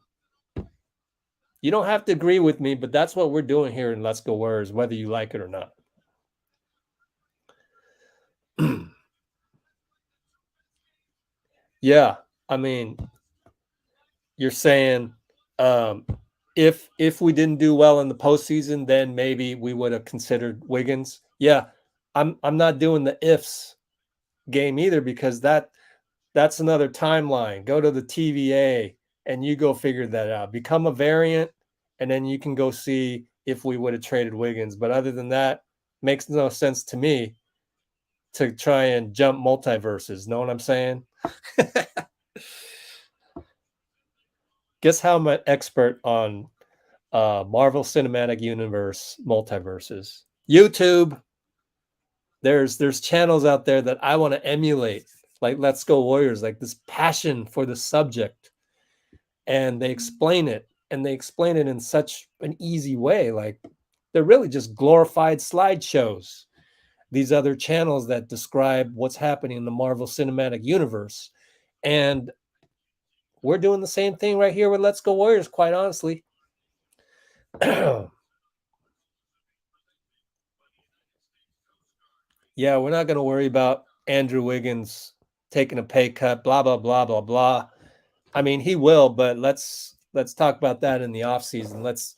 You don't have to agree with me, but that's what we're doing here in Let's Go Warriors, whether you like it or not. Yeah, I mean, you're saying if we didn't do well in the postseason, then maybe we would have considered Wiggins. Yeah, I'm not doing the ifs game either, because that's another timeline. Go to the TVA and you go figure that out. Become a variant, and then you can go see if we would have traded Wiggins. But other than that, makes no sense to me to try and jump multiverses. Know what I'm saying? Guess how I'm an expert on Marvel Cinematic Universe multiverses? YouTube. There's channels out there that I want to emulate, like Let's Go Warriors, like this passion for the subject. And they explain it, and they explain it in such an easy way. Like, they're really just glorified slideshows. These other channels that describe what's happening in the Marvel Cinematic Universe. And we're doing the same thing right here with Let's Go Warriors, quite honestly. Yeah, we're not going to worry about Andrew Wiggins taking a pay cut, blah, blah, blah, blah, blah. I mean, he will, but let's talk about that in the offseason. Let's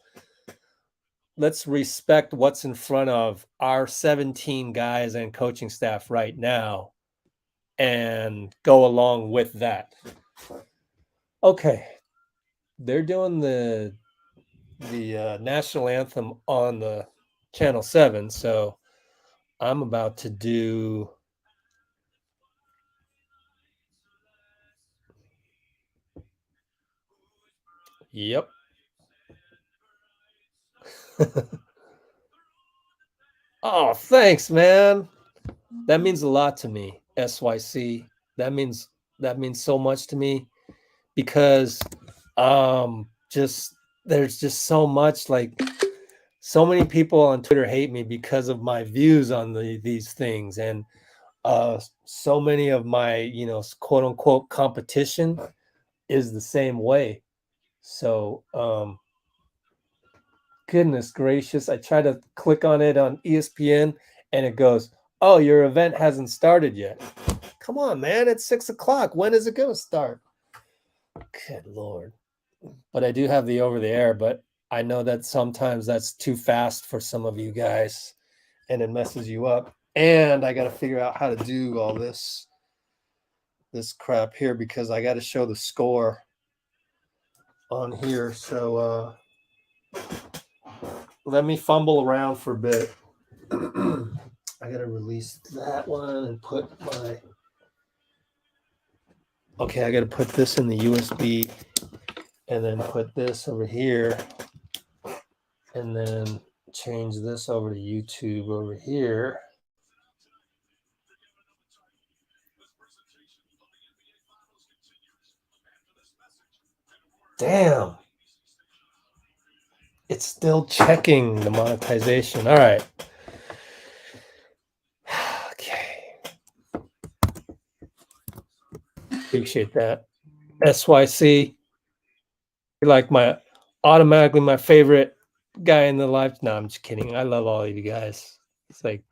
respect what's in front of our 17 guys and coaching staff right now and go along with that. Okay. They're doing the national anthem on the Channel 7, so I'm about to do yep. Oh, thanks, man. That means a lot to me, SYC. That means so much to me because just there's just so much, like, so many people on Twitter hate me because of my views on these things, and so many of my, quote unquote competition is the same way. So goodness gracious, I try to click on it on ESPN and it goes, oh, your event hasn't started yet. Come on, man, it's 6 o'clock. When is it going to start? Good Lord. But I do have the over the air, but I know that sometimes that's too fast for some of you guys and it messes you up. And I got to figure out how to do all this crap here because I got to show the score on here. So let me fumble around for a bit. I got to release that one and put my... Okay, I got to put this in the USB and then put this over here and then change this over to YouTube over here. Damn. It's still checking the monetization. All right. Okay. Appreciate that. SYC. You're like automatically my favorite guy in the life. No, I'm just kidding. I love all of you guys. It's like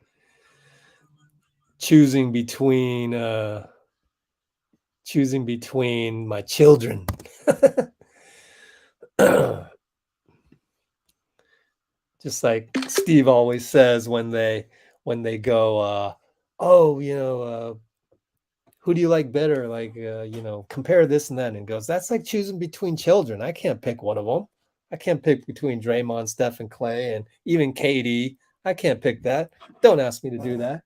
choosing between my children. Just like Steve always says when they go, who do you like better? Like, compare this and that. And goes, that's like choosing between children. I can't pick one of them. I can't pick between Draymond, Steph, and Klay, and even KD. I can't pick that. Don't ask me to do that.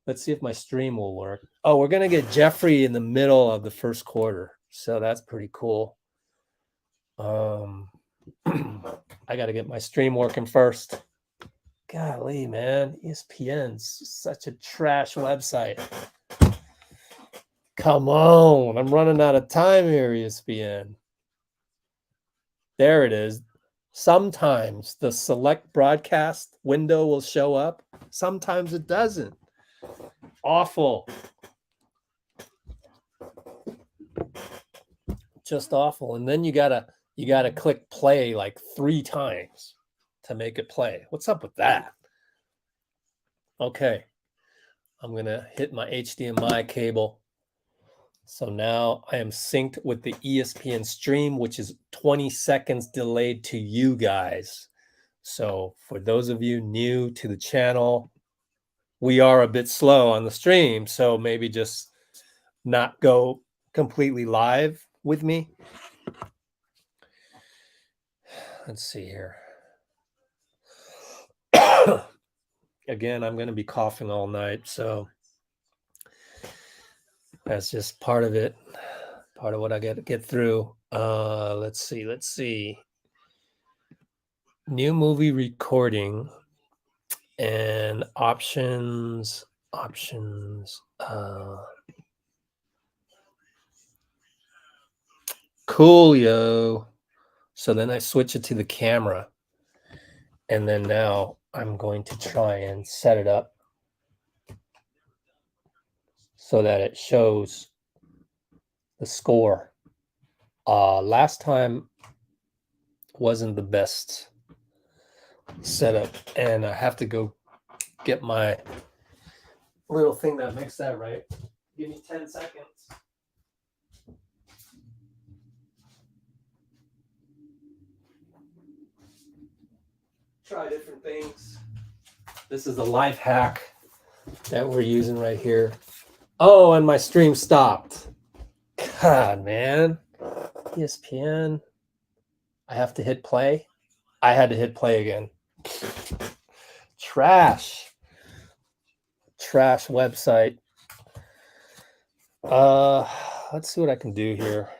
Let's see if my stream will work. Oh, we're going to get Jeffrey in the middle of the first quarter. So that's pretty cool. I got to get my stream working first. Golly, man. ESPN's such a trash website. Come on. I'm running out of time here, ESPN. There it is. Sometimes the select broadcast window will show up. Sometimes it doesn't. Awful. Just awful. And then you gotta click play like 3 times to make it play. What's up with that? Okay. I'm gonna hit my HDMI cable. So now I am synced with the ESPN stream, which is 20 seconds delayed to you guys. So for those of you new to the channel, we are a bit slow on the stream. So maybe just not go completely live with me. Let's see here. Again, I'm going to be coughing all night. So that's just part of it. Part of what I got to get through. Let's see. New movie recording and options. Cool, yo. So then I switch it to the camera And then now I'm going to try and set it up so that it shows the score. Last time wasn't the best setup, and I have to go get my little thing that makes that right. Give me 10 seconds. Try different things. This is the life hack that we're using right here. Oh, and my stream stopped. God, man. ESPN. I have to hit play. I had to hit play again. Trash website. Let's see what I can do here.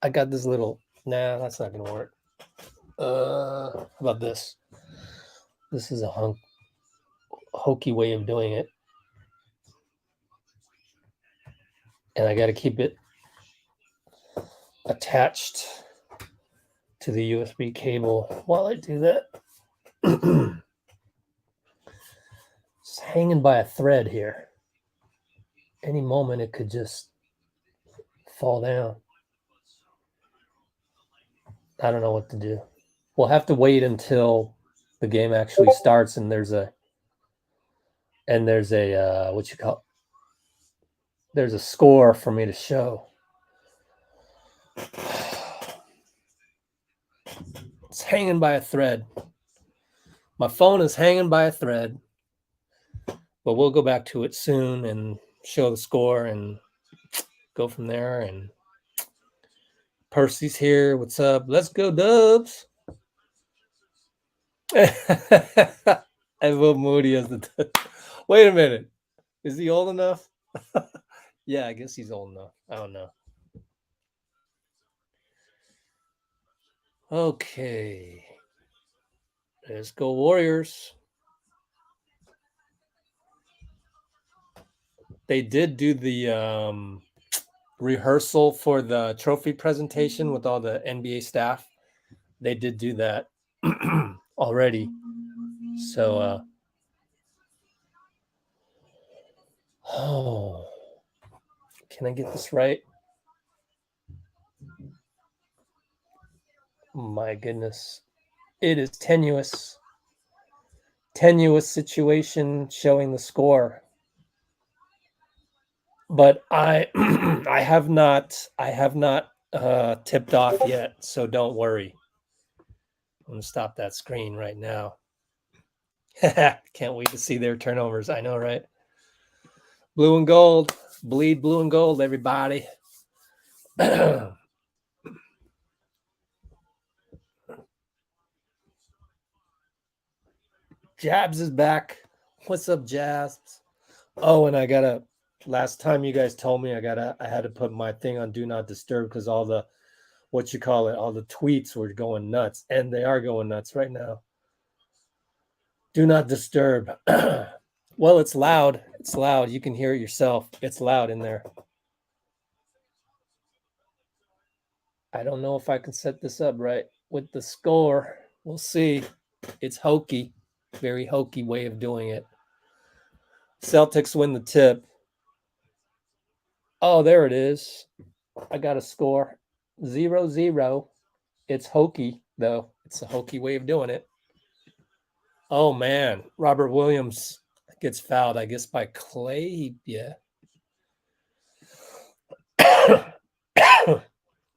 I got this little, nah, that's not gonna work. How about this? This is a hokey way of doing it. And I got to keep it attached to the USB cable while I do that. It's hanging by a thread here. Any moment it could just fall down. I don't know what to do. We'll have to wait until the game actually starts and there's a there's a score for me to show. It's hanging by a thread. My phone is hanging by a thread, but we'll go back to it soon and show the score and go from there. And Percy's here. What's up? Let's go, Dubs. I vote Moody as the. Wait a minute. Is he old enough? Yeah, I guess he's old enough. I don't know. Okay. Let's go, Warriors. They did do the rehearsal for the trophy presentation with all the NBA staff. They did do that already. So, can I get this right? My goodness. It is tenuous situation showing the score. But I have not tipped off yet, so don't worry. I'm gonna stop that screen right now. Can't wait to see their turnovers. I know, right? Blue and gold. Bleed blue and gold, everybody. Jabs is back. What's up, Jabs? Oh, and last time you guys told me I had to put my thing on do not disturb because all the all the tweets were going nuts, and they are going nuts right now. Do not disturb. Well, it's loud. It's loud. You can hear it yourself. It's loud in there. I don't know if I can set this up right with the score. We'll see. It's hokey. Very hokey way of doing it. Celtics win the tip. Oh, there it is. I got a score. 0-0. It's hokey, though. It's a hokey way of doing it. Oh, man. Robert Williams gets fouled, I guess, by Klay. Yeah.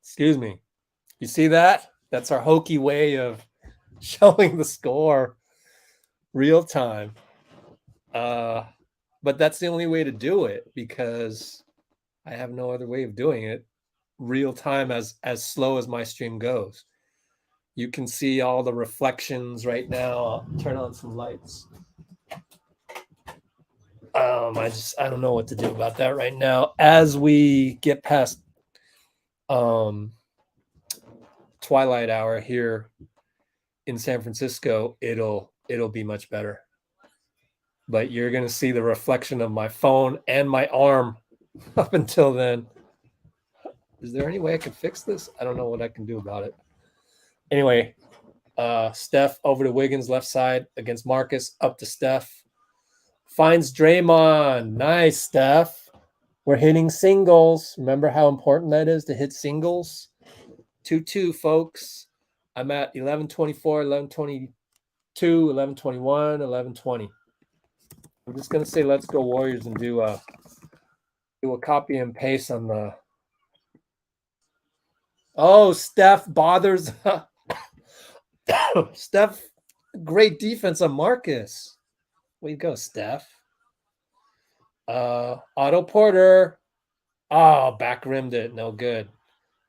Excuse me. You see that? That's our hokey way of showing the score real time. But that's the only way to do it because I have no other way of doing it real time as slow as my stream goes. You can see all the reflections right now. I'll turn on some lights. I don't know what to do about that right now. As we get past twilight hour here in San Francisco, it'll be much better. But you're going to see the reflection of my phone and my arm up until then. Is there any way I can fix this? I don't know what I can do about it. Anyway, Steph over to Wiggins, left side against Marcus, up to Steph. Finds Draymond. Nice, Steph. We're hitting singles. Remember how important that is to hit singles? 2-2, folks. I'm at 11:24, 11:22, 11:21, 11:20. I'm just going to say let's go Warriors and do a copy and paste on the... Oh, Steph bothers... Steph, great defense on Marcus. Way to go, Steph. Otto Porter. Oh, back rimmed it. No good.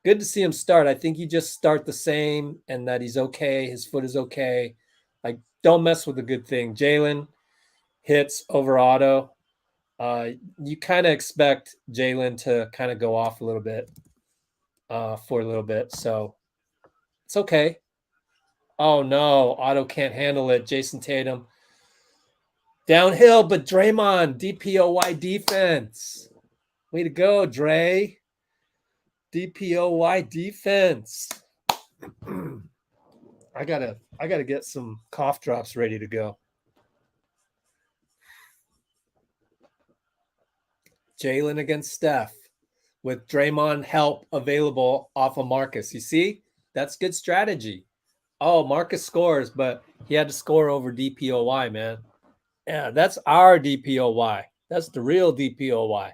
Good to see him start. I think you just start the same and that he's okay. His foot is okay. Like, don't mess with a good thing. Jalen hits over Otto. You kind of expect Jalen to kind of go off a little bit for a little bit. So it's okay. Oh, no. Otto can't handle it. Jason Tatum. Downhill, but Draymond, DPOY defense. Way to go, Dre. DPOY defense. I gotta get some cough drops ready to go. Jalen against Steph with Draymond help available off of Marcus. You see? That's good strategy. Oh, Marcus scores, but he had to score over DPOY, man. Yeah, that's our DPOY. That's the real DPOY.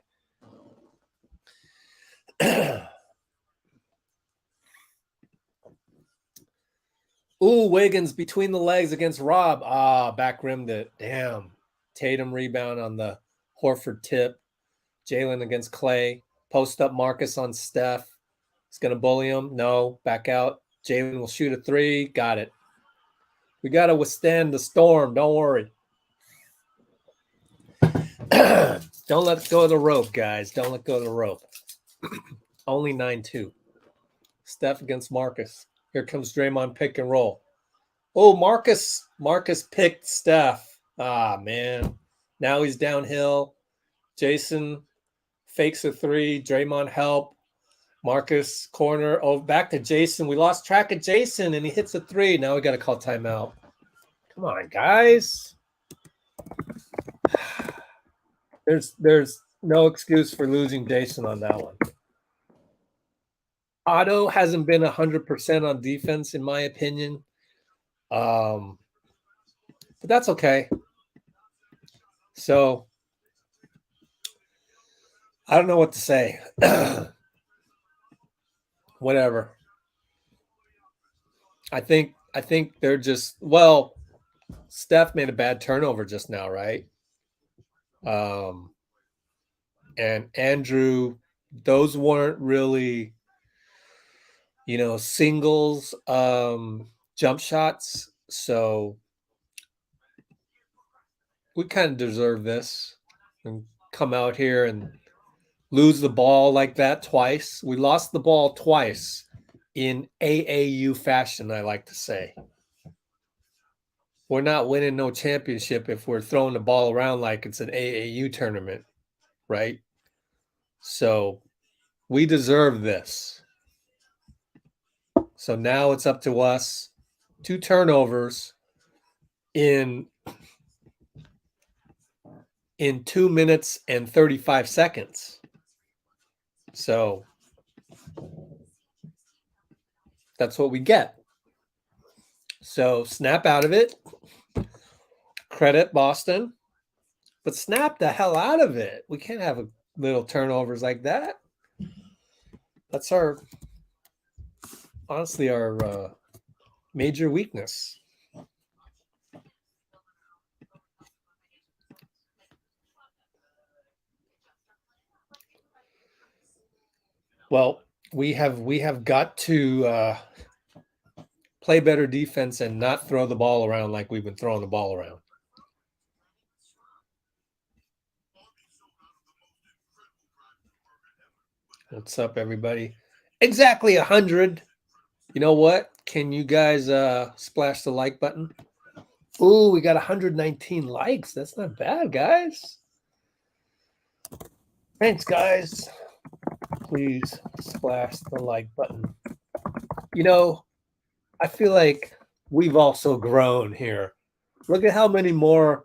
Ooh, Wiggins between the legs against Rob. Back rimmed it. Damn. Tatum rebound on the Horford tip. Jalen against Klay. Post up Marcus on Steph. He's going to bully him. No, back out. Jalen will shoot a three. Got it. We got to withstand the storm. Don't worry. Don't let go of the rope, guys. Don't let go of the rope. Only 9-2. Steph against Marcus. Here comes Draymond pick and roll. Oh, Marcus picked Steph. Man. Now he's downhill. Jason fakes a three. Draymond help. Marcus corner. Oh, back to Jason. We lost track of Jason, and he hits a three. Now we got to call timeout. Come on, guys. There's no excuse for losing Jason on that one. Otto hasn't been 100% on defense, in my opinion. But that's okay. So I don't know what to say. Whatever. I think they're just, well, Steph made a bad turnover just now, right? And Andrew, those weren't really, singles jump shots. So we kind of deserve this and come out here and lose the ball like that twice. We lost the ball twice in AAU fashion, I like to say. We're not winning no championship if we're throwing the ball around like it's an AAU tournament, right? So we deserve this. So now it's up to us. 2 turnovers in 2 minutes and 35 seconds. So that's what we get. So snap out of it. Credit Boston. But snap the hell out of it. We can't have little turnovers like that. That's honestly our major weakness. Well, we have got to play better defense and not throw the ball around like we've been throwing the ball around. What's up, everybody? Exactly 100. You know what? Can you guys splash the like button? Ooh, we got 119 likes. That's not bad, guys. Thanks, guys. Please splash the like button. I feel like we've also grown here. Look at how many more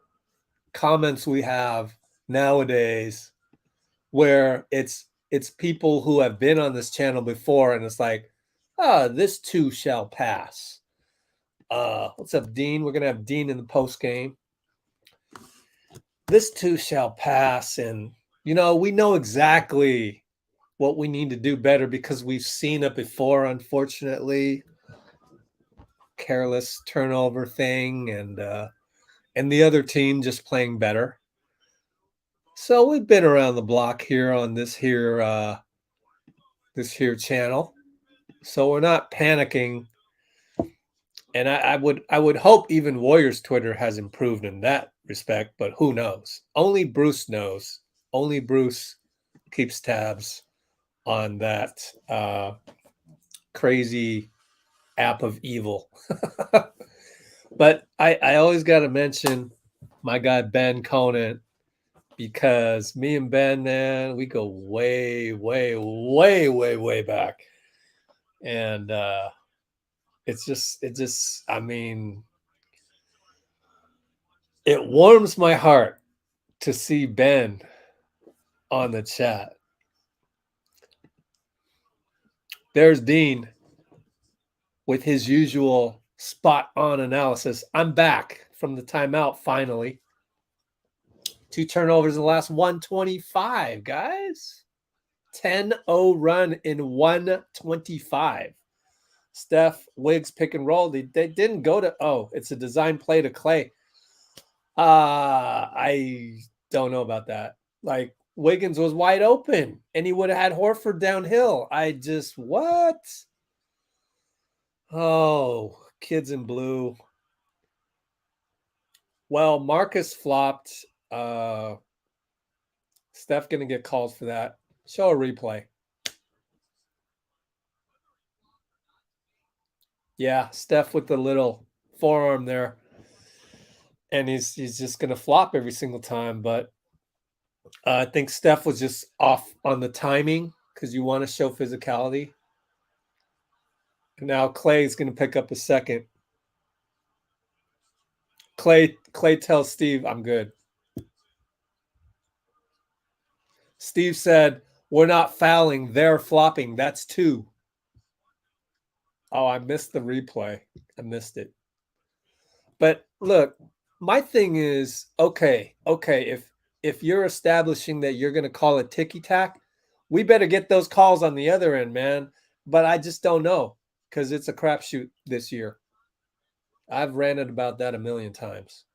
comments we have nowadays where it's people who have been on this channel before, and it's like, this too shall pass. What's up, Dean? We're gonna have Dean in the post game. This too shall pass, and we know exactly what we need to do better because we've seen it before, unfortunately. Careless turnover thing, and the other team just playing better. So we've been around the block here on this here channel. So we're not panicking. And I would hope even Warriors Twitter has improved in that respect, but who knows? Only Bruce knows. Only Bruce keeps tabs on that crazy app of evil. But I always got to mention my guy Ben Conant, because me and Ben, man, we go way, way, way, way, way back. And it's just, I mean, it warms my heart to see Ben on the chat. There's Dean with his usual spot on analysis. I'm back from the timeout finally. 2 turnovers in the last 125, guys. 10-0 run in 125. Steph, Wiggs, pick and roll. They didn't go to, it's a design play to Klay. I don't know about that. Like, Wiggins was wide open, and he would have had Horford downhill. What? Oh, kids in blue. Well, Marcus flopped. Steph going to get calls for that. Show a replay. Yeah, Steph with the little forearm there. And he's just going to flop every single time. But I think Steph was just off on the timing because you want to show physicality. Now Klay's going to pick up a second. Klay tells Steve, I'm good. Steve said, we're not fouling, they're flopping. That's 2. Oh, I missed the replay. I missed it. But look, my thing is, okay, if you're establishing that you're going to call it ticky-tack, we better get those calls on the other end, man. But I just don't know because it's a crapshoot this year. I've ranted about that a million times.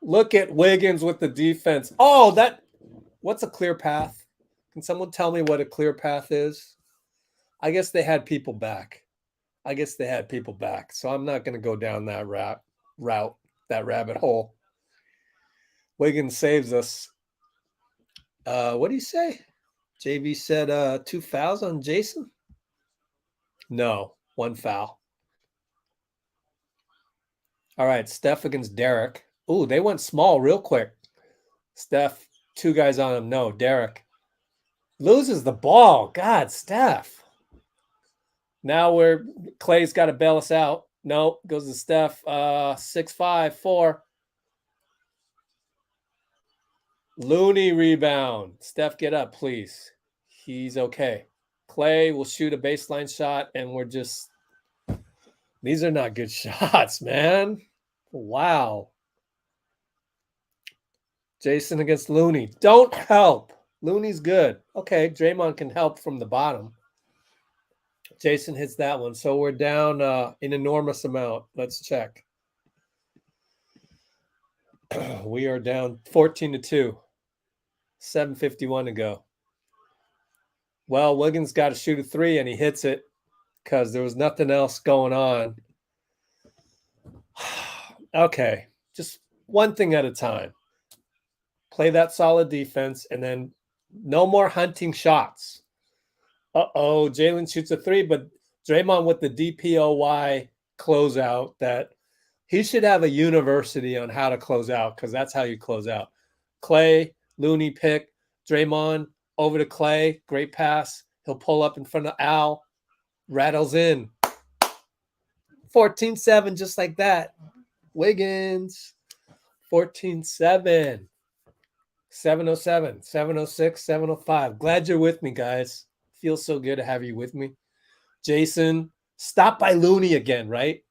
Look at Wiggins with the defense. What's a clear path? Can someone tell me what a clear path is? I guess they had people back. So I'm not going to go down that route, that rabbit hole. Wiggins saves us. What do you say? JV said 2 fouls on Jason? No, 1 foul. All right, Steph against Derek. Ooh, they went small real quick. Steph, 2 guys on him. No, Derek loses the ball. God, Steph. Now Klay's got to bail us out. No, goes to Steph. 6-5, 4. Looney rebound. Steph, get up, please. He's okay. Klay will shoot a baseline shot, and these are not good shots, man. Wow. Jason against Looney. Don't help. Looney's good. Okay, Draymond can help from the bottom. Jason hits that one. So we're down an enormous amount. Let's check. We are down 14-2. 7:51 to go. Well, Wiggins got to shoot a 3, and he hits it because there was nothing else going on. Okay, just one thing at a time. Play that solid defense, and then no more hunting shots. Jalen shoots a 3, but Draymond with the DPOY closeout that he should have a university on how to close out because that's how you close out. Klay, Looney pick, Draymond over to Klay, great pass. He'll pull up in front of Al, rattles in. 14-7, just like that. Wiggins, 14-7. 707, 706, 705. Glad you're with me, guys. Feels so good to have you with me. Jason, stop by Looney again, right?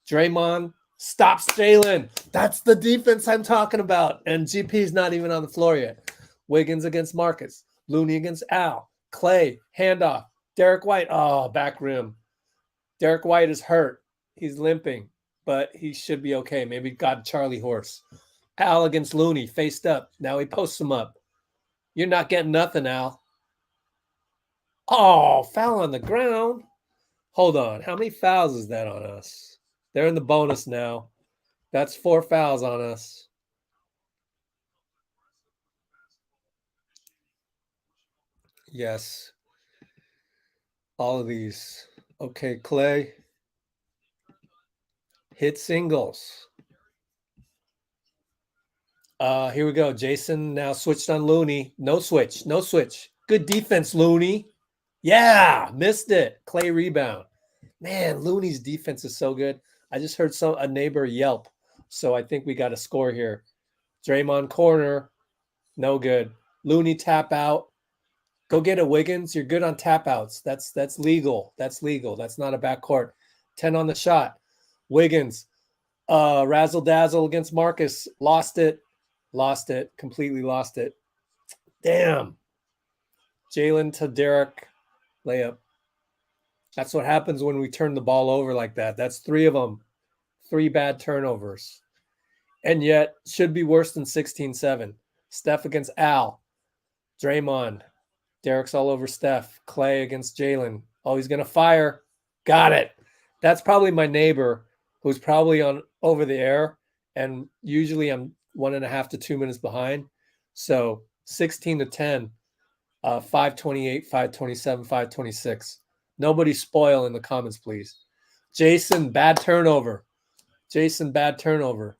Draymond, stops Jalen. That's the defense I'm talking about. And GP's not even on the floor yet. Wiggins against Marcus. Looney against Al. Klay, handoff. Derek White, oh, back rim. Derek White is hurt. He's limping, but he should be okay. Maybe got Charlie horse. Al against Looney, faced up. Now he posts him up. You're not getting nothing, Al. Oh, foul on the ground. Hold on. How many fouls is that on us? They're in the bonus now. That's 4 fouls on us. Yes. All of these. Okay, Klay. Hit singles. Here we go. Jason now switched on Looney. No switch. No switch. Good defense, Looney. Yeah, missed it. Klay rebound. Man, Looney's defense is so good. I just heard a neighbor yelp. So I think we got a score here. Draymond corner. No good. Looney tap out. Go get it, Wiggins. You're good on tap outs. That's legal. That's legal. That's not a backcourt. 10 on the shot. Wiggins. Razzle dazzle against Marcus. Lost it. Completely lost it. Damn. Jalen to Derek. Layup. That's what happens when we turn the ball over like that. That's 3 of them. 3 bad turnovers. And yet, should be worse than 16-7. Steph against Al. Draymond. Derek's all over Steph. Klay against Jalen. Oh, he's going to fire. Got it. That's probably my neighbor who's probably on over the air. And usually I'm 1.5 to 2 minutes behind. So 16-10, 528, 527, 526. Nobody spoil in the comments, please. Jason, bad turnover. Jason, bad turnover.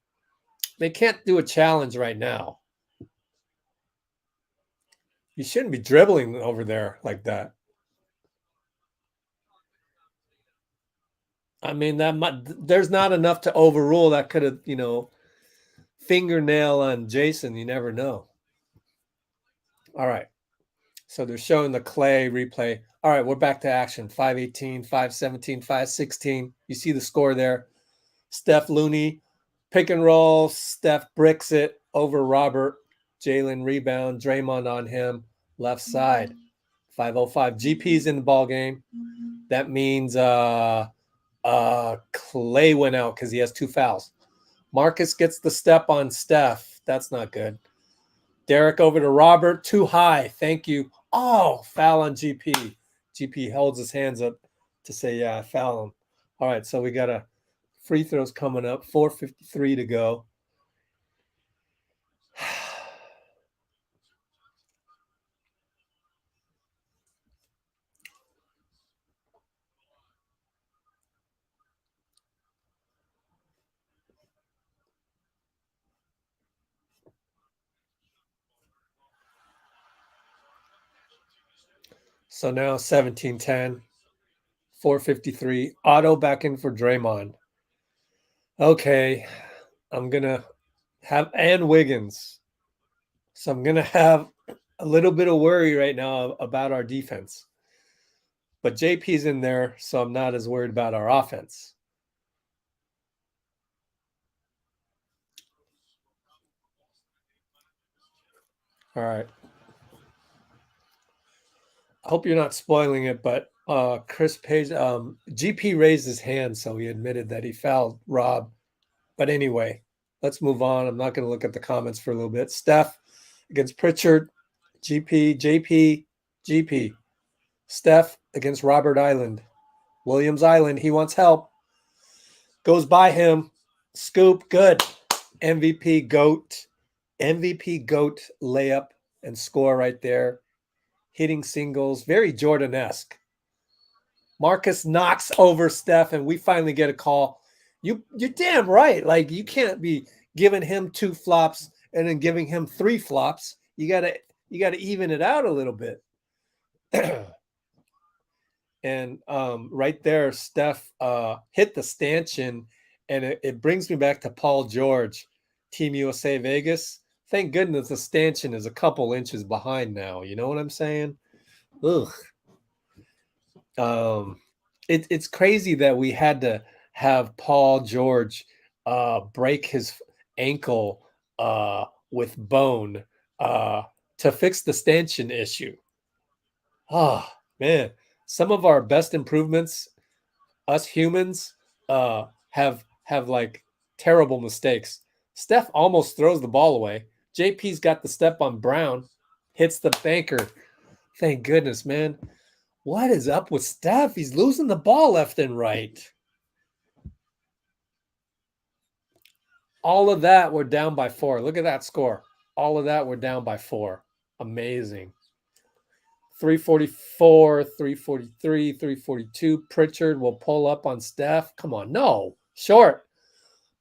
They can't do a challenge right now. You shouldn't be dribbling over there like that. I mean, there's not enough to overrule. That could have, fingernail on Jason. You never know. All right. So they're showing the Klay replay. All right, we're back to action. 518, 517, 516. You see the score there. Steph Looney, pick and roll. Steph bricks it over Robert. Jalen rebound. Draymond on him. Left side. 505. GP's in the ball game. That means Klay went out because he has 2 fouls. Marcus gets the step on Steph. That's not good. Derek over to Robert. Too high. Thank you. Oh, foul on GP. GP holds his hands up to say, yeah, I foul him. All right, so we got a free throws coming up. 4:53 to go. So now 17-10, 4:53. Otto back in for Draymond. Okay, I'm going to have and Wiggins. So I'm going to have a little bit of worry right now about our defense. But JP's in there, so I'm not as worried about our offense. All right. I hope you're not spoiling it, but Chris Page, GP raised his hand, so he admitted that he fouled Rob. But anyway, let's move on. I'm not going to look at the comments for a little bit. Steph against Pritchard, GP, JP, GP. Steph against Robert Island. Williams Island, he wants help. Goes by him. Scoop, good. MVP GOAT. MVP GOAT layup and score right there. Hitting singles, very Jordan-esque. Marcus knocks over Steph, and we finally get a call. You're damn right. Like, you can't be giving him 2 flops and then giving him 3 flops. You gotta even it out a little bit. And right there, Steph hit the stanchion, and it brings me back to Paul George, Team USA Vegas. Thank goodness the stanchion is a couple inches behind now. You know what I'm saying? Ugh. It's crazy that we had to have Paul George break his ankle with bone to fix the stanchion issue. Oh, man. Some of our best improvements, us humans, have like terrible mistakes. Steph almost throws the ball away. JP's got the step on Brown, hits the banker. Thank goodness, man. What is up with Steph? He's losing the ball left and right. All of that, we're down by 4. Look at that score. All of that, we're down by 4. Amazing. 344, 343, 342. Pritchard will pull up on Steph. Come on, no. Short.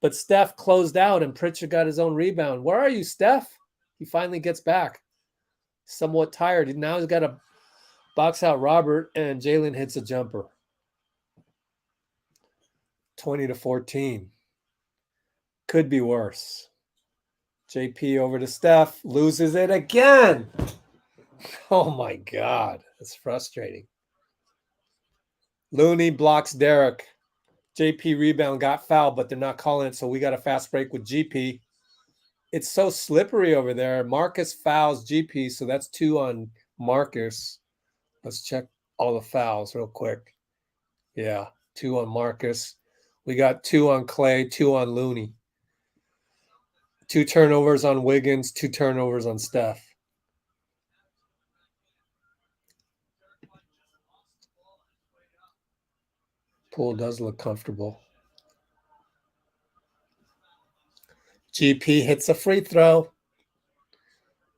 But Steph closed out and Pritchard got his own rebound. Where are you, Steph? He finally gets back. Somewhat tired. Now he's got to box out Robert, and Jalen hits a jumper. 20-14. Could be worse. JP over to Steph. Loses it again. Oh, my God. That's frustrating. Looney blocks Derek. JP rebound, got fouled, but they're not calling it, so we got a fast break with GP. It's so slippery over there. Marcus fouls GP, so that's 2 on Marcus. Let's check all the fouls real quick. Yeah, 2 on Marcus. We got 2 on Klay, 2 on Looney. 2 turnovers on Wiggins, 2 turnovers on Steph. Poole does look comfortable. GP hits a free throw.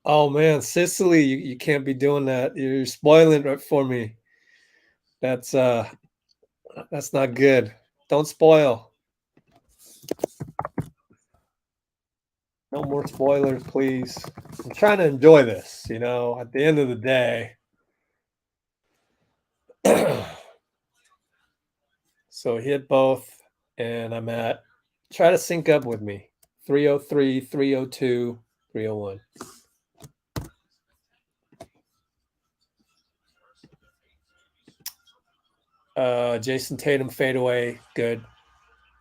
Oh, man, Sicily, you can't be doing that. You're spoiling it for me. That's not good. Don't spoil. No more spoilers, please. I'm trying to enjoy this, you know, at the end of the day. So hit both, and I'm at, try to sync up with me. 303, 302, 301. Jason Tatum fadeaway, good.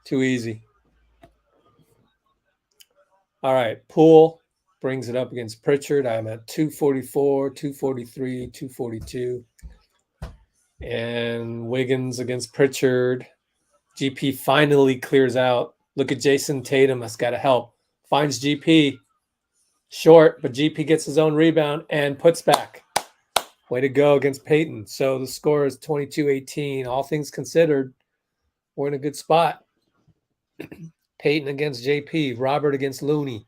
Too easy. All right, Poole brings it up against Pritchard. I'm at 244, 243, 242. And Wiggins against Pritchard. GP finally clears out. Look at Jason Tatum. That's got to help. Finds GP. Short, but GP gets his own rebound and puts back. Way to go against Peyton. So the score is 22-18. All things considered, we're in a good spot. Peyton against JP. Robert against Looney.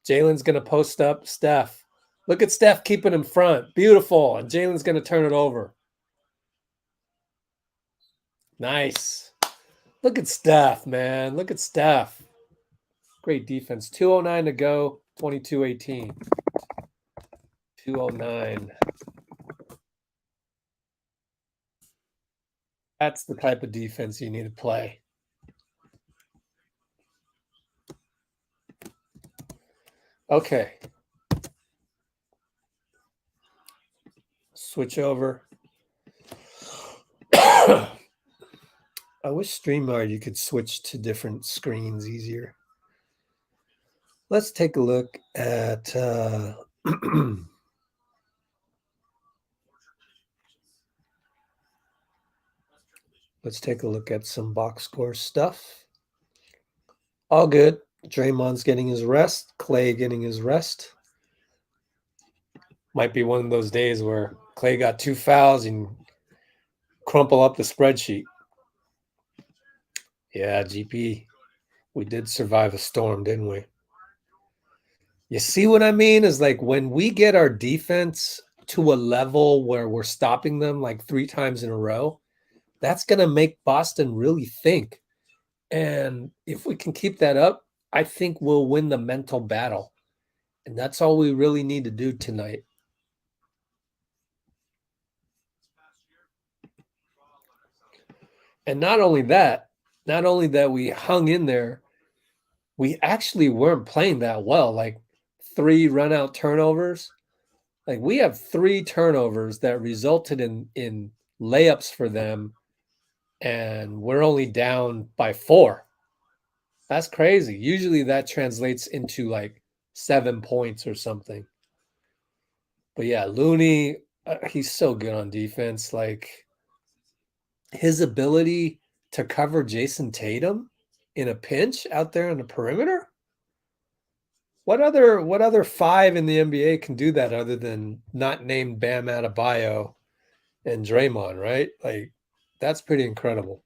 Jalen's going to post up Steph. Look at Steph keeping him front. Beautiful. And Jalen's going to turn it over. Nice. Look at Steph, man. Look at Steph. Great defense. 2:09 to go. 22-18. 2:09. That's the type of defense you need to play. Okay. Switch over. I wish StreamYard you could switch to different screens easier. Let's take a look at let's take a look at some box score stuff. All good. Draymond's getting his rest. Klay getting his rest. Might be one of those days where Klay got 2 fouls and crumple up the spreadsheet. Yeah, GP. We did survive a storm, didn't we? You see what I mean? Is like when we get our defense to a level where we're stopping them like 3 times in a row, that's going to make Boston really think. And if we can keep that up, I think we'll win the mental battle. And that's all we really need to do tonight. And not only that we hung in there, we actually weren't playing that well. Like 3 run out turnovers. Like we have 3 turnovers that resulted in layups for them, and we're only down by 4. That's crazy. Usually that translates into like 7 points or something. But yeah, Looney, he's so good on defense. Like his ability to cover Jason Tatum in a pinch out there on the perimeter. What other 5 in the NBA can do that other than not named Bam Adebayo and Draymond, right? Like that's pretty incredible.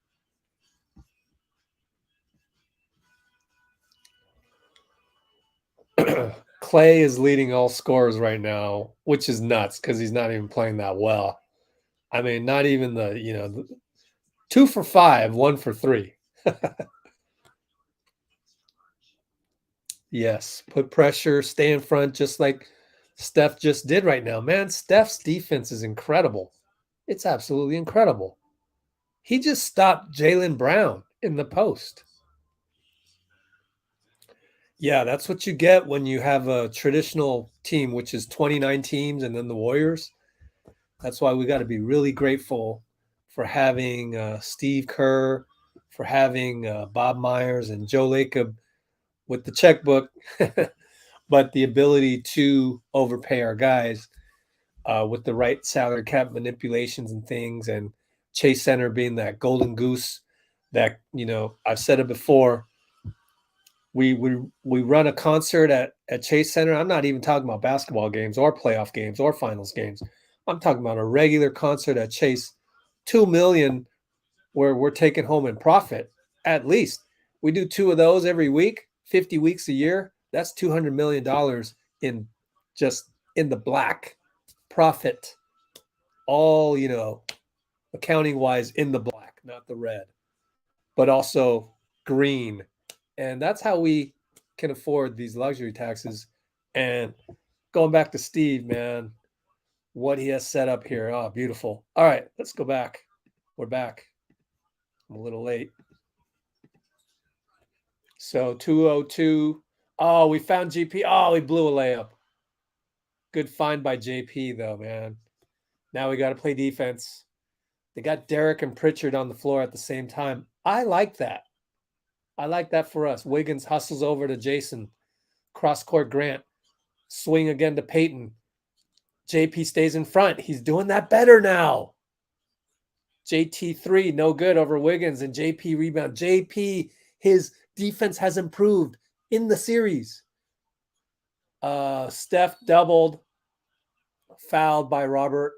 Klay is leading all scorers right now, which is nuts because he's not even playing that well. I mean, not even the 2 for 5, 1 for 3. Yes, put pressure, stay in front, just like Steph just did right now. Man, Steph's defense is incredible. It's absolutely incredible. He just stopped Jaylen Brown in the post. Yeah, that's what you get when you have a traditional team, which is 29 teams and then the Warriors. That's why we got to be really grateful for having Steve Kerr, for having Bob Myers and Joe Lacob with the checkbook, but the ability to overpay our guys with the right salary cap manipulations and things, and Chase Center being that golden goose that, I've said it before. We run a concert at Chase Center. I'm not even talking about basketball games or playoff games or finals games. I'm talking about a regular concert at Chase, $2 million, where we're taking home in profit. At least we do 2 of those every week, 50 weeks a year. That's $200 million in the black profit. All, accounting wise in the black, not the red, but also green. And that's how we can afford these luxury taxes. And going back to Steve, man, what he has set up here. Oh, beautiful. All right, let's go back. We're back. I'm a little late. So 202. Oh, we found GP. Oh, we blew a layup. Good find by JP, though, man. Now we got to play defense. They got Derek and Pritchard on the floor at the same time. I like that. I like that for us. Wiggins hustles over to Jason. Cross-court Grant. Swing again to Peyton. JP stays in front. He's doing that better now. JT3, no good over Wiggins, and JP rebound. JP, his defense has improved in the series. Steph doubled. Fouled by Robert.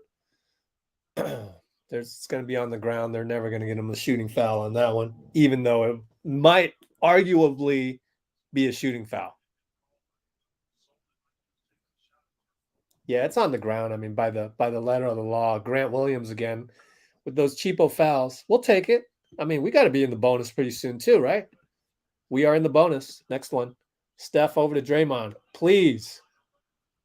It's going to be on the ground. They're never going to get him a shooting foul on that one, even though it might arguably be a shooting foul. Yeah, it's on the ground. I mean, by the letter of the law. Grant Williams again with those cheapo fouls. We'll take it. I mean, we got to be in the bonus pretty soon too, right? We are in the bonus. Next one. Steph over to Draymond. Please.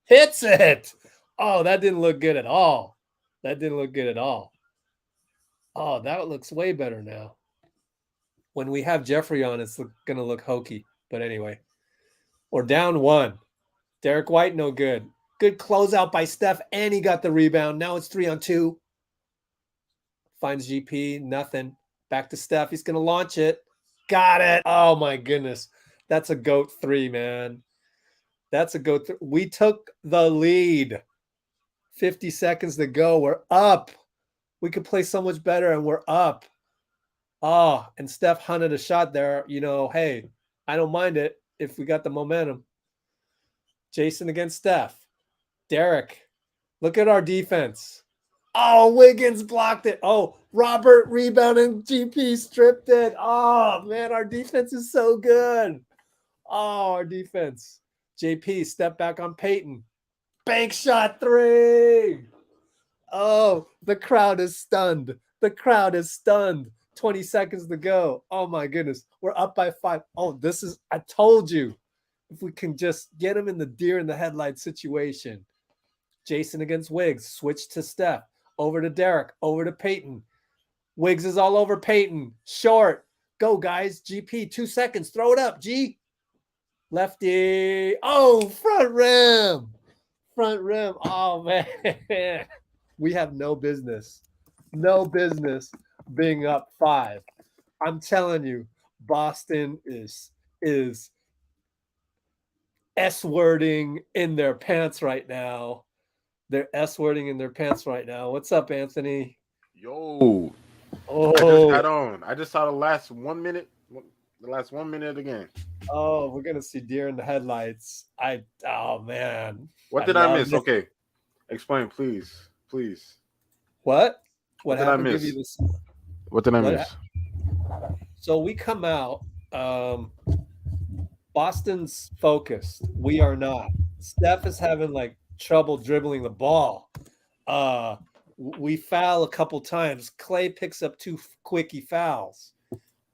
Hits it. Oh, that didn't look good at all. That didn't look good at all. Oh, that looks way better now. When we have Jeffrey on, it's going to look hokey. But anyway, we're down 1. Derek White, no good. Good closeout by Steph, and he got the rebound. Now it's 3-on-2. Finds GP, nothing. Back to Steph. He's going to launch it. Got it. Oh, my goodness. That's a GOAT 3, man. That's a GOAT 3. We took the lead. 50 seconds to go. We're up. We could play so much better, and we're up. Oh, and Steph hunted a shot there. Hey, I don't mind it if we got the momentum. Jason against Steph. Derek, look at our defense. Oh, Wiggins blocked it. Oh, Robert rebounded. GP stripped it. Oh, man, our defense is so good. Oh, our defense. JP, step back on Peyton. Bank shot 3. Oh, the crowd is stunned. The crowd is stunned. 20 seconds to go. Oh, my goodness. We're up by 5. Oh, I told you. If we can just get him in the deer in the headlight situation. Jason against Wiggs. Switch to Steph. Over to Derek. Over to Peyton. Wiggs is all over Peyton. Short. Go, guys. GP, 2 seconds. Throw it up, G. Lefty. Oh, front rim. Front rim. Oh, man. We have no business being up 5. I'm telling you, Boston is S-wording in their pants right now. They're S-wording in their pants right now. What's up, Anthony? Yo. Oh. I just got on. I just saw the last 1 minute. The last 1 minute of the game. Oh, we're gonna see deer in the headlights. Oh man. What did I miss? Okay. Explain, please. Please. What? What did I happened? miss? Give you this. What did I miss? So we come out. Boston's focused. We are not. Steph is having like trouble dribbling the ball. We foul a couple times. Klay picks up 2 quickie fouls.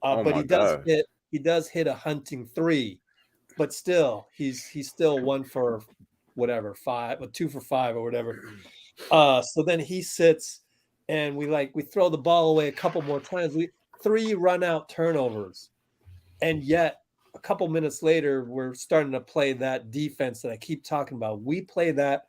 But he does hit a hunting 3. But still, he's still 1 for whatever, 5, or 2 for 5 or whatever. So then he sits and we throw the ball away a couple more times. 3 run out turnovers. And yet a couple minutes later, we're starting to play that defense that I keep talking about. We play that,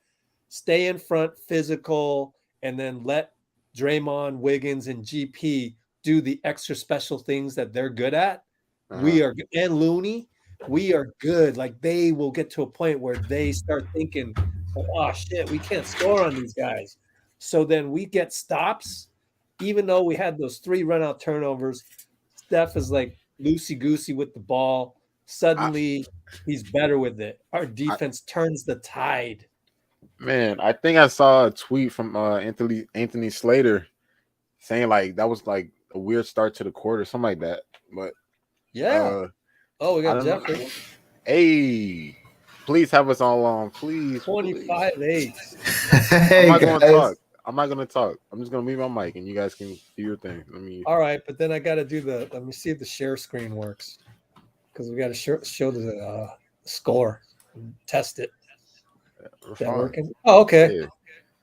stay in front, physical, and then let Draymond, Wiggins, and GP do the extra special things that they're good at. We are, and Looney, we are good. Like they will get to a point where they start thinking, oh shit, we can't score on these guys. So then we get stops, even though we had those 3 run out turnovers. Steph is like loosey-goosey with the ball. Suddenly he's better with it. Our defense turns the tide. Man, I think I saw a tweet from Anthony Slater saying like that was like a weird start to the quarter, something like that. But yeah. We got Jeffrey. Hey, please have us all on, please. 25-8. I'm not going to talk. I'm not going to talk. I'm just going to mute my mic and you guys can do your thing. All right, but then I got to do let me see if the share screen works because we got to show the score and test it. Is that working? Oh, okay. Yeah.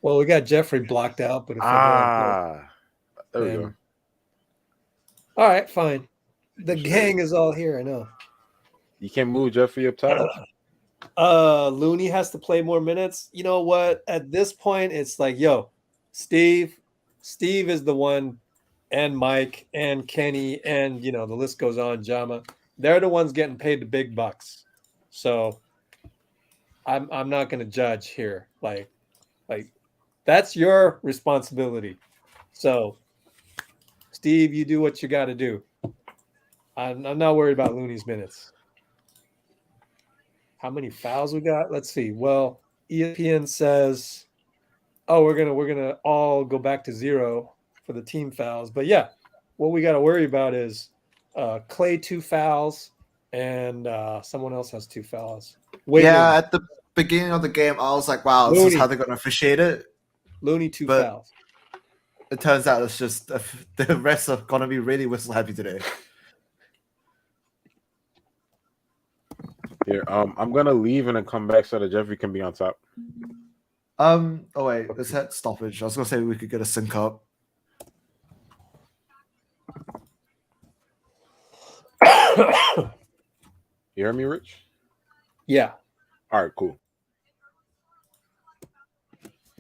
Well, we got Jeffrey blocked out, but if there we go. All right, fine. The gang is all here. I know. You can't move Jeffrey up top. Looney has to play more minutes. You know what? At this point, it's like, yo, Steve is the one, and Mike and Kenny, and the list goes on. Jama, they're the ones getting paid the big bucks. So I'm not going to judge here. Like that's your responsibility. So Steve, you do what you got to do. I'm not worried about Looney's minutes. How many fouls we got? Let's see. Well, ESPN says, we're gonna all go back to 0 for the team fouls. But yeah, what we got to worry about is Klay 2 fouls and someone else has 2 fouls. Wiggins. Yeah, at the beginning of the game, I was like, wow, this is how they're going to officiate it. Looney 2 fouls. It turns out it's just the refs are going to be really whistle happy today. Here, I'm gonna leave and then come back so that Jeffrey can be on top. Oh wait, is that stoppage? I was gonna say we could get a sync up. You hear me, Rich? Yeah. All right, cool.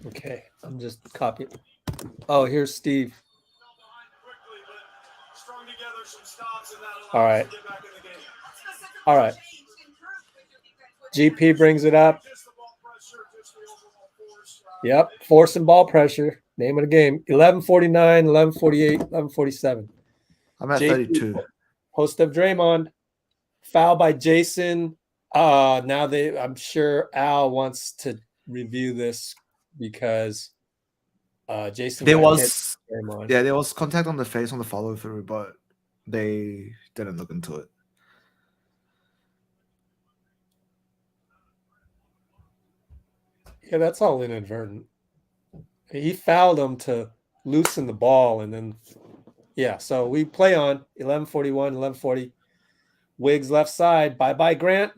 Okay, I'm just copying. Oh, here's Steve. All right. All right. GP brings it up. Yep, forcing ball pressure. Name of the game. 11:49, 11:48, 11:47. I'm at 32. Host of Draymond. Foul by Jason. Now I'm sure Al wants to review this because Jason. There was contact on the face on the follow through, but they didn't look into it. Yeah, that's all inadvertent. He fouled him to loosen the ball, and then so we play on 11:41, 11:40. Wiggs left side. Bye Grant.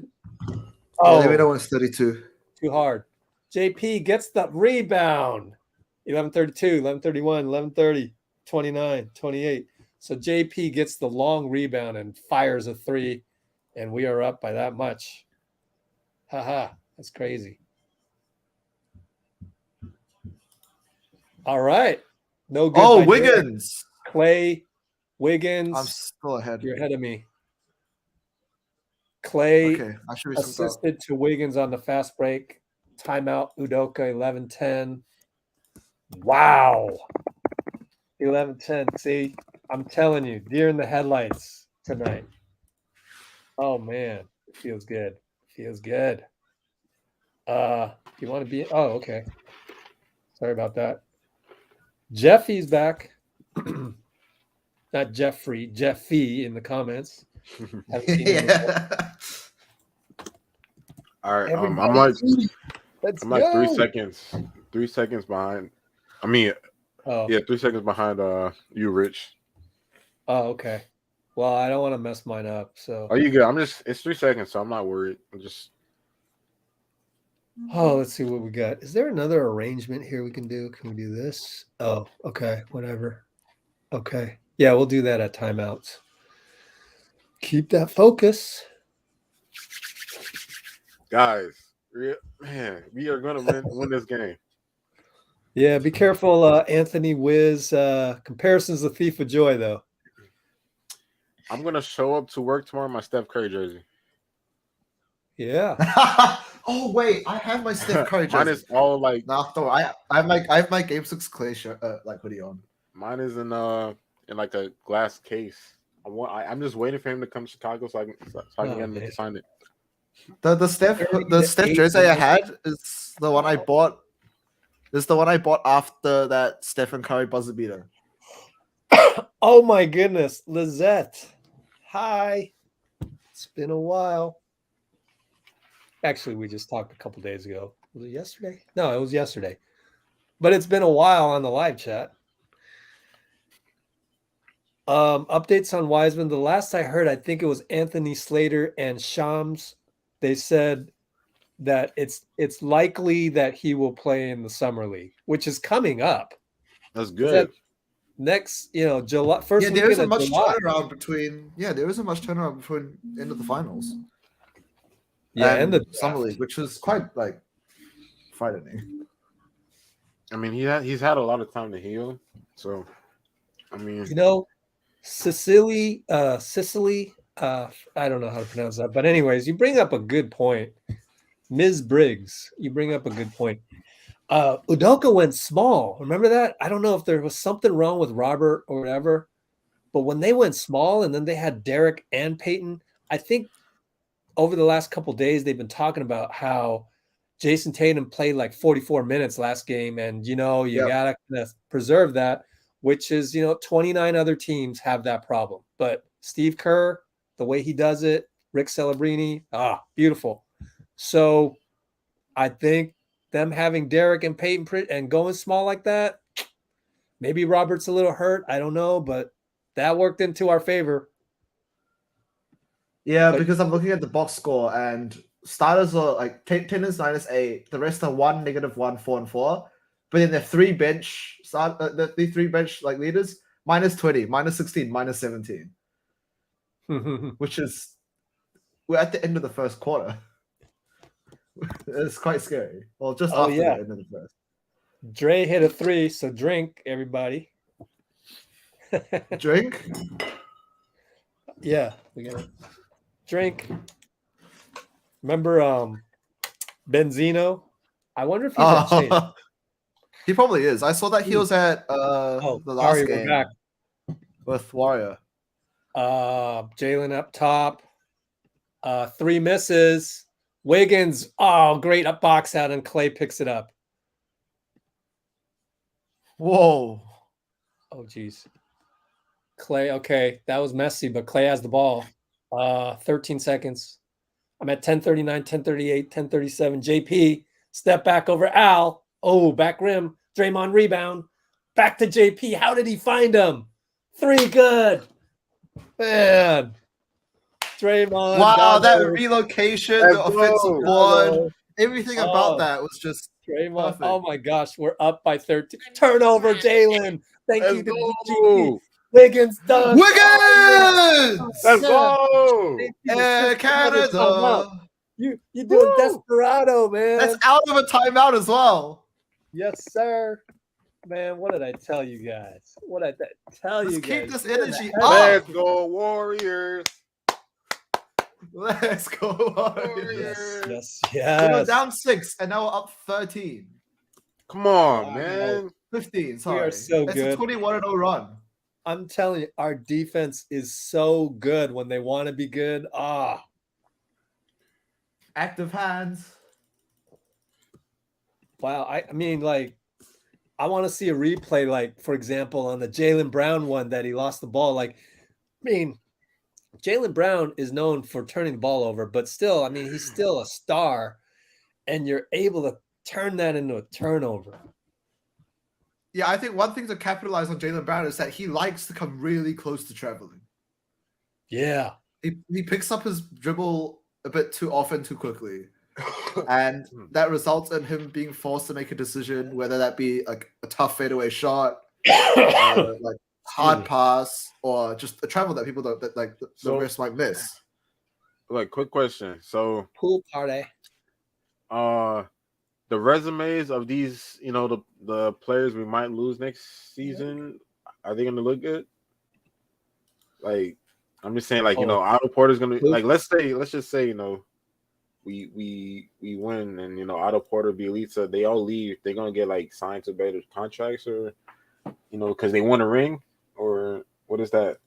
Oh, they was 32. Too hard. JP gets the rebound. 11:32, 11:31, 11:30. 29, 28. So JP gets the long rebound and fires a 3, and we are up by that much. Haha, that's crazy. All right. No good. Oh, by Derek. Wiggins. Klay, Wiggins. I'm still ahead. You're ahead of me. Klay Okay, I should be some thought. assisted to Wiggins on the fast break. Timeout, Udoka, 11-10. Wow. 11-10. See, I'm telling you, deer in the headlights tonight. Oh, man. It feels good. Feels good. You want to be? Oh, okay. Sorry about that. Jeffy's back. Not Jeffrey, Jeffy in the comments. Haven't seen him before. All right. I'm Everybody, like, let's I'm like go. 3 seconds behind. I mean, yeah, 3 seconds behind you, Rich. Oh, okay. Well, I don't want to mess mine up. So. Are you good? It's 3 seconds, so I'm not worried. I'm just. Oh, let's see what we got. Is there another arrangement here we can do? Can we do this? Oh, okay. Whatever. Okay. Yeah, we'll do that at timeouts. Keep that focus. Guys, man, we are going to win this game. Yeah, be careful, Anthony Wiz. Comparison's the thief of joy, though. I'm going to show up to work tomorrow in my Steph Curry jersey. Yeah. Oh wait, I have my Steph Curry jersey. Mine is all like. No, I have my Game 6 Klay shirt, like hoodie on. Mine is in like a glass case. I'm just waiting for him to come to Chicago so I can get him to sign it. The Steph jersey I had is the one I bought. Is the one I bought after that Stephen Curry buzzer beater. Oh my goodness, Lizette. Hi. It's been a while. Actually, we just talked a couple days ago. Was it yesterday? No, it was yesterday. But it's been a while on the live chat. Updates on Wiseman. The last I heard, I think it was Anthony Slater and Shams. They said that it's likely that he will play in the summer league, which is coming up. That's good. Next, July first. Yeah, there isn't much turnaround between. Yeah, there isn't much turnaround between end of the finals. Yeah, and the summer league, which was quite like frightening. I mean, he's had a lot of time to heal, so I mean, Sicily. I don't know how to pronounce that, but anyways, you bring up a good point, Ms. Briggs. You bring up a good point. Udoka went small. Remember that? I don't know if there was something wrong with Robert or whatever, but when they went small and then they had Derek and Peyton, I think over the last couple of days they've been talking about how Jason Tatum played like 44 minutes last game, and you gotta kind of preserve that, which is 29 other teams have that problem, but Steve Kerr, the way he does it, Rick Celebrini, beautiful. So I think them having Derek and Peyton and going small like that, maybe Robert's a little hurt. I don't know, but that worked into our favor. Yeah, because I'm looking at the box score and starters are like Tatum's -8, the rest are 1, -1, 4, and 4. But then the three bench the three bench like leaders -20, -16, -17. Which is we're at the end of the first quarter. It's quite scary. Well, just after the end of the first. Dre hit a 3, so drink, everybody. Drink? Yeah, we gotta drink. Remember Benzino? I wonder if he's at Chase. He probably is. I saw that he was at the last game back with Warrior. Jalen up top. 3 misses. Wiggins. Oh, great up box out, and Klay picks it up. Whoa. Oh, geez. Klay, okay. That was messy, but Klay has the ball. 13 seconds. I'm at 10:39, 10:38, 10:37. JP, step back over Al. Oh, back rim. Draymond rebound. Back to JP. How did he find him? 3, good. Man. Draymond. Wow, that relocation, the offensive board, everything about that was just Draymond. Perfect. Oh my gosh, we're up by 13. Turnover, Jalen. Thank you to GP. go. Wiggins done. Wiggins! Let's go. Canada. You doing Woo! desperado, man. That's out of a timeout as well. Yes, sir. Man, what did I tell you guys? What did I tell Let's you keep guys? this energy Let's up. go, Warriors. Let's go, Warriors. Yes, We were yes. down 6 and now we're up 13. Come on, Wow. man. 15, We sorry. are so It's good. a 21-0 run. I'm telling you, our defense is so good when they want to be good. Active hands. Wow. I mean, like, I want to see a replay, like, for example, on the Jaylen Brown one that he lost the ball. Like, I mean, Jaylen Brown is known for turning the ball over, but still, I mean, he's still a star, and you're able to turn that into a turnover. Yeah, I think one thing to capitalize on Jaylen Brown is that he likes to come really close to traveling. Yeah. He picks up his dribble a bit too often, too quickly. And that results in him being forced to make a decision, whether that be like a tough fadeaway shot, like hard pass, or just a travel that people don't, that like the wrist might miss. Like, quick question. So, pool party. The resumes of these, the players we might lose next season, are they going to look good? Like, I'm just saying, like, Otto Porter's going to, like, let's just say, we win and, Otto Porter, Bielitsa, they all leave. They're going to get, like, signed to better contracts or, because they won a ring, or what is that?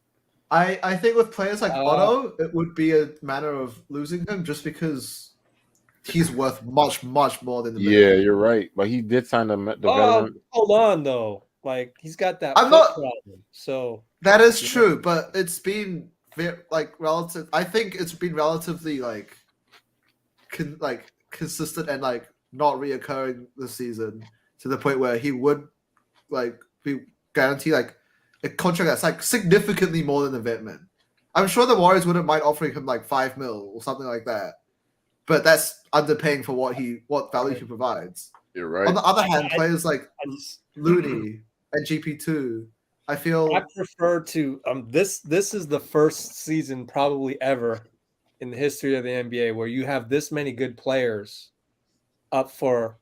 I think with players like Otto, it would be a matter of losing him just because he's worth much, much more than the minimum. Yeah, you're right. But he did sign the veteran. Hold on, though. Like, he's got that I'm foot not- problem. So That is true, but it's been relative. I think it's been relatively consistent and like not reoccurring this season to the point where he would be guaranteed like a contract that's like significantly more than the Vetman. I'm sure the Warriors wouldn't mind offering him like $5 million or something like that, but that's underpaying for what value he provides. You're right. On the other hand, players like Looney and GP2, I feel I prefer to this is the first season probably ever in the history of the NBA where you have this many good players up for,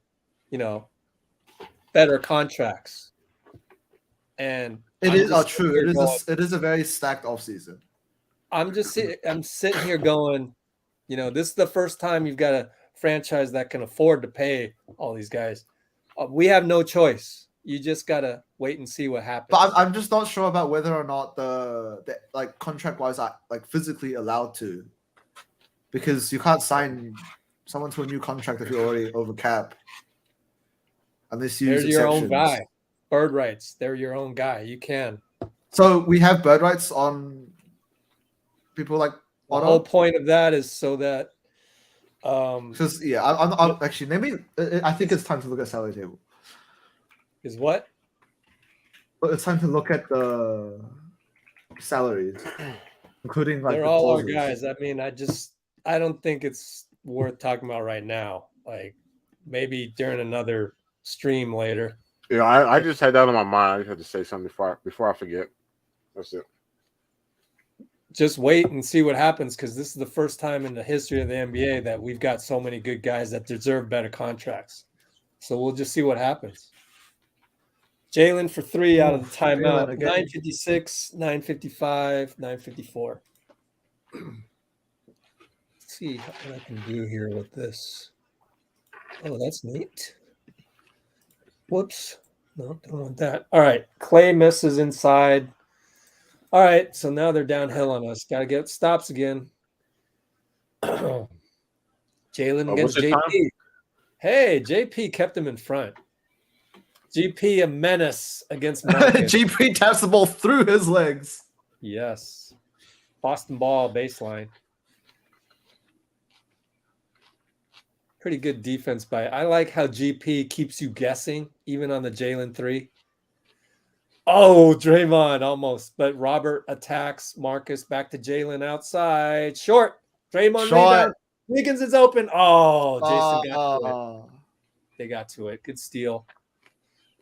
better contracts. And it I'm is just true. sitting here going- It is a very stacked offseason. I'm sitting here going, this is the first time you've got a franchise that can afford to pay all these guys. We have no choice. You just gotta wait and see what happens. But I'm just not sure about whether or not the like contract wise are like physically allowed to, because you can't sign someone to a new contract if you're already over cap. Unless you They're use your own exceptions. guy. Bird rights. They're your own guy. You can. So we have bird rights on people like The Otto. whole point of that is so that Because I'm actually maybe I think it's time to look at salary table. is what? But it's time to look at the salaries, including like They're the all our clauses. guys. I mean, I don't think it's worth talking about right now. Like maybe during another stream later. Yeah, I just had that on my mind. I just had to say something before I forget. That's it. Just wait and see what happens, because this is the first time in the history of the NBA that we've got so many good guys that deserve better contracts. So we'll just see what happens. Jalen for 3 out of the Jalen timeout. again. 9:56, 9:55, 9:54. Let's see what I can do here with this. Oh, that's neat. Whoops. No, don't want that. All right. Klay misses inside. All right. So now they're downhill on us. Got to get stops again. Jalen against what's the JP. time? Hey, JP kept him in front. GP a menace against Marcus. GP taps the ball through his legs. Yes. Boston ball baseline. Pretty good defense by. I like how GP keeps you guessing, even on the Jalen 3. Oh, Draymond almost. But Robert attacks Marcus back to Jalen outside. Short. Draymond Short. rebound. Wiggins is open. Oh, Jason got to it. They got to it. Good steal.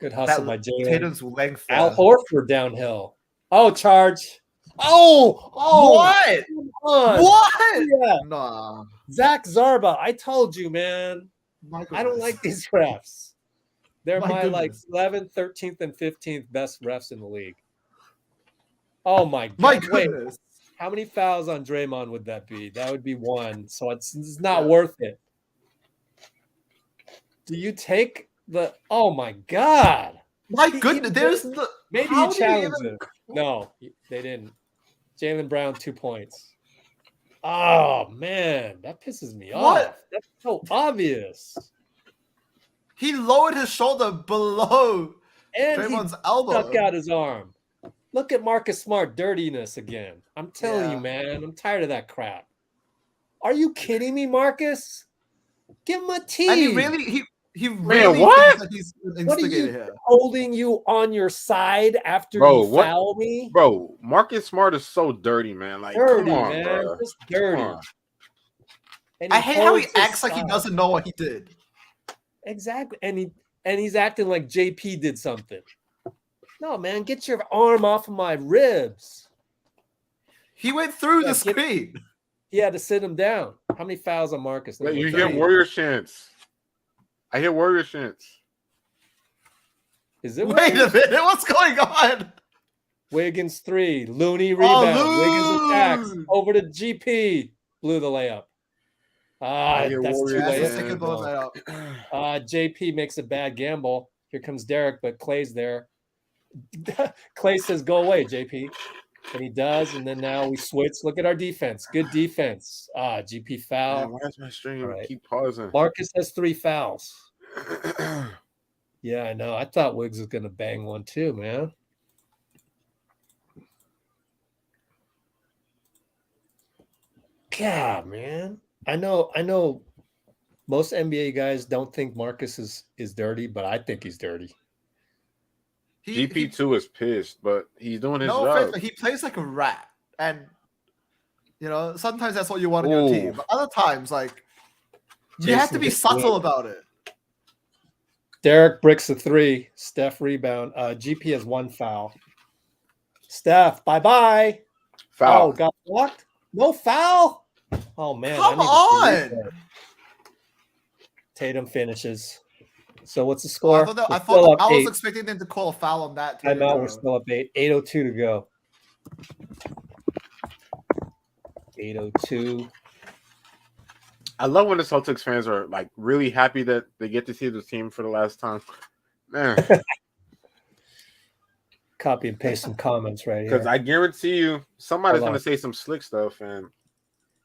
Good hustle by Jalen. Tatum's length. Al Horford downhill. Oh, charge. Oh, What? Come on. What? Yeah. Nah. Zach Zarba. I told you, man. My I don't like these refs. They're My my like goodness. 11th, 13th, and 15th best refs in the league. Oh my god. My Wait, goodness. how many fouls on Draymond would that be? That would be 1. So it's not worth it. Do you take the oh my god. My goodness. There's the Maybe how you do you challenge even- it. No, they didn't. Jaylen Brown 2 points. Oh man, that pisses me What? off. That's so obvious. He lowered his shoulder below And Draymond's he elbow. stuck out his arm. Look at Marcus Smart dirtiness again. I'm telling Yeah. you, man. I'm tired of that crap. Are you kidding me, Marcus? Give him a tee. And he really what? thinks that he's an What are instigator you here. holding you on your side after Bro, you what? foul me? Bro, Marcus Smart is so dirty, man. Like, Dirty, come on, man. bro. Just dirty. Come on. And I hate how he holds his acts like he side. doesn't know what he did. Exactly. And he's acting like JP did something. No, man, get your arm off of my ribs. He went through Yeah, the screen. He had to sit him down. How many fouls on Marcus? Wait, you 30. hear Warrior chants. I hear Warrior chants. Is it Wait a Wiggins? minute, what's going on? Wiggins 3, Looney rebound, Wiggins attacks Loon. over to GP, blew the layup. I hear That's too Warrior late. That's the chants. second ball layup. JP makes a bad gamble. Here comes Derek, but Clay's there. Clay says, "Go away, JP," and he does. And then now we switch. Look at our defense. Good defense. GP foul. Man, why is my stream All right. keep pausing? Marcus has 3 fouls. Yeah, I know. I thought Wiggs was gonna bang one too, man. God, man. I know most NBA guys don't think Marcus is dirty, but I think he's dirty. GP2 is pissed, but he's doing his No job. offense, but he plays like a rat. And, you know, sometimes that's what you want in your team. Ooh. But other times, like, you have to Jason be gets subtle lit. about it. Derek bricks a 3. Steph rebound. GP has 1 foul. Steph, bye-bye. Foul. Oh, got blocked? No foul? Oh, man. Come I need to see on. replay. Tatum finishes. So what's the Oh, score? I thought, We're I, still thought up I was 8. expecting them to call a foul on that. too, Timeout. bro. We're still up 8. 8:02 to go. 8:02. I love when the Celtics fans are like really happy that they get to see the team for the last time. Man, Copy and paste some comments right here. because I guarantee you somebody's Hold gonna on. say some slick stuff, and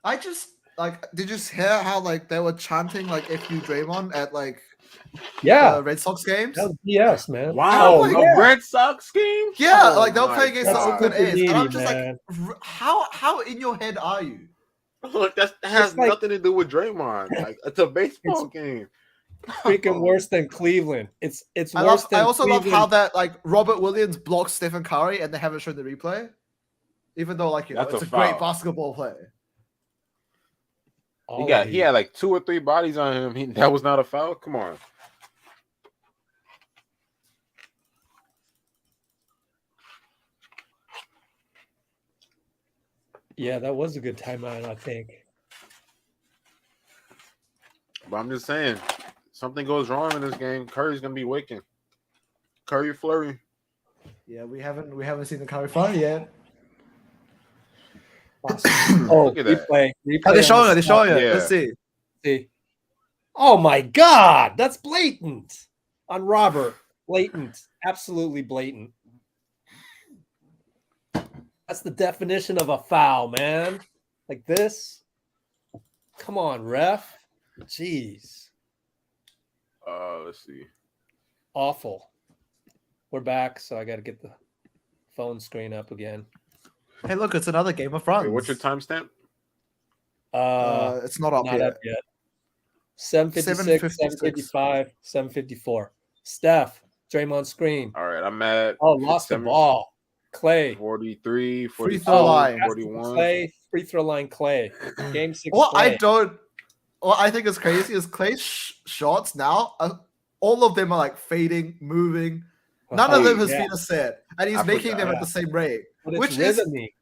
I just, like, did you hear how, like, they were chanting, like, F you Draymond at, like, Yeah. Red Sox games? That was BS, man. wow, like, a yeah. Red Sox game? Yeah, Oh like, they'll my play against the God. Oakland Super A's. And I'm needy, just man. like, how in your head are you? Look, that has like- nothing to do with Draymond. Like, it's a baseball game. Freaking worse than Cleveland. It's I worse than also love Cleveland. how that, like, Robert Williams blocked Stephen Curry and they haven't shown the replay, even though, like, you know, That's it's a a great foul. basketball play. All He of had like 2 or 3 bodies on him. That was not a foul. Come on. Yeah, that was a good timeout, I think. But I'm just saying, something goes wrong in this game. Curry's gonna be waking. Curry flurry. Yeah, we haven't seen the Curry Flurry yet. Oh, Look at that. replay. Oh, they're showing it. on the They're showing it. Yeah. Let's see. See. Oh my God, that's blatant on Robert. Blatant, absolutely blatant. That's the definition of a foul, man. Like this. Come on, ref. Jeez, Let's see. awful. We're back, so I got to get the phone screen up again. Hey, look, it's another Game of Thrones. Wait, what's your timestamp? It's not up Not yet. up yet. 7:56, 7:56. 7:55, 7:54. Steph, Draymond screen. All right, I'm at Oh, lost the ball. Clay. 43, Free 42, throw line. 41. Clay, free throw line Clay. Game 6. What Clay. I think is crazy is Clay's shots now are all of them are like fading, moving. None of them has yeah. been a set, and he's I making forgot. them at Yeah. the same rate. But it's Which is rhythmy.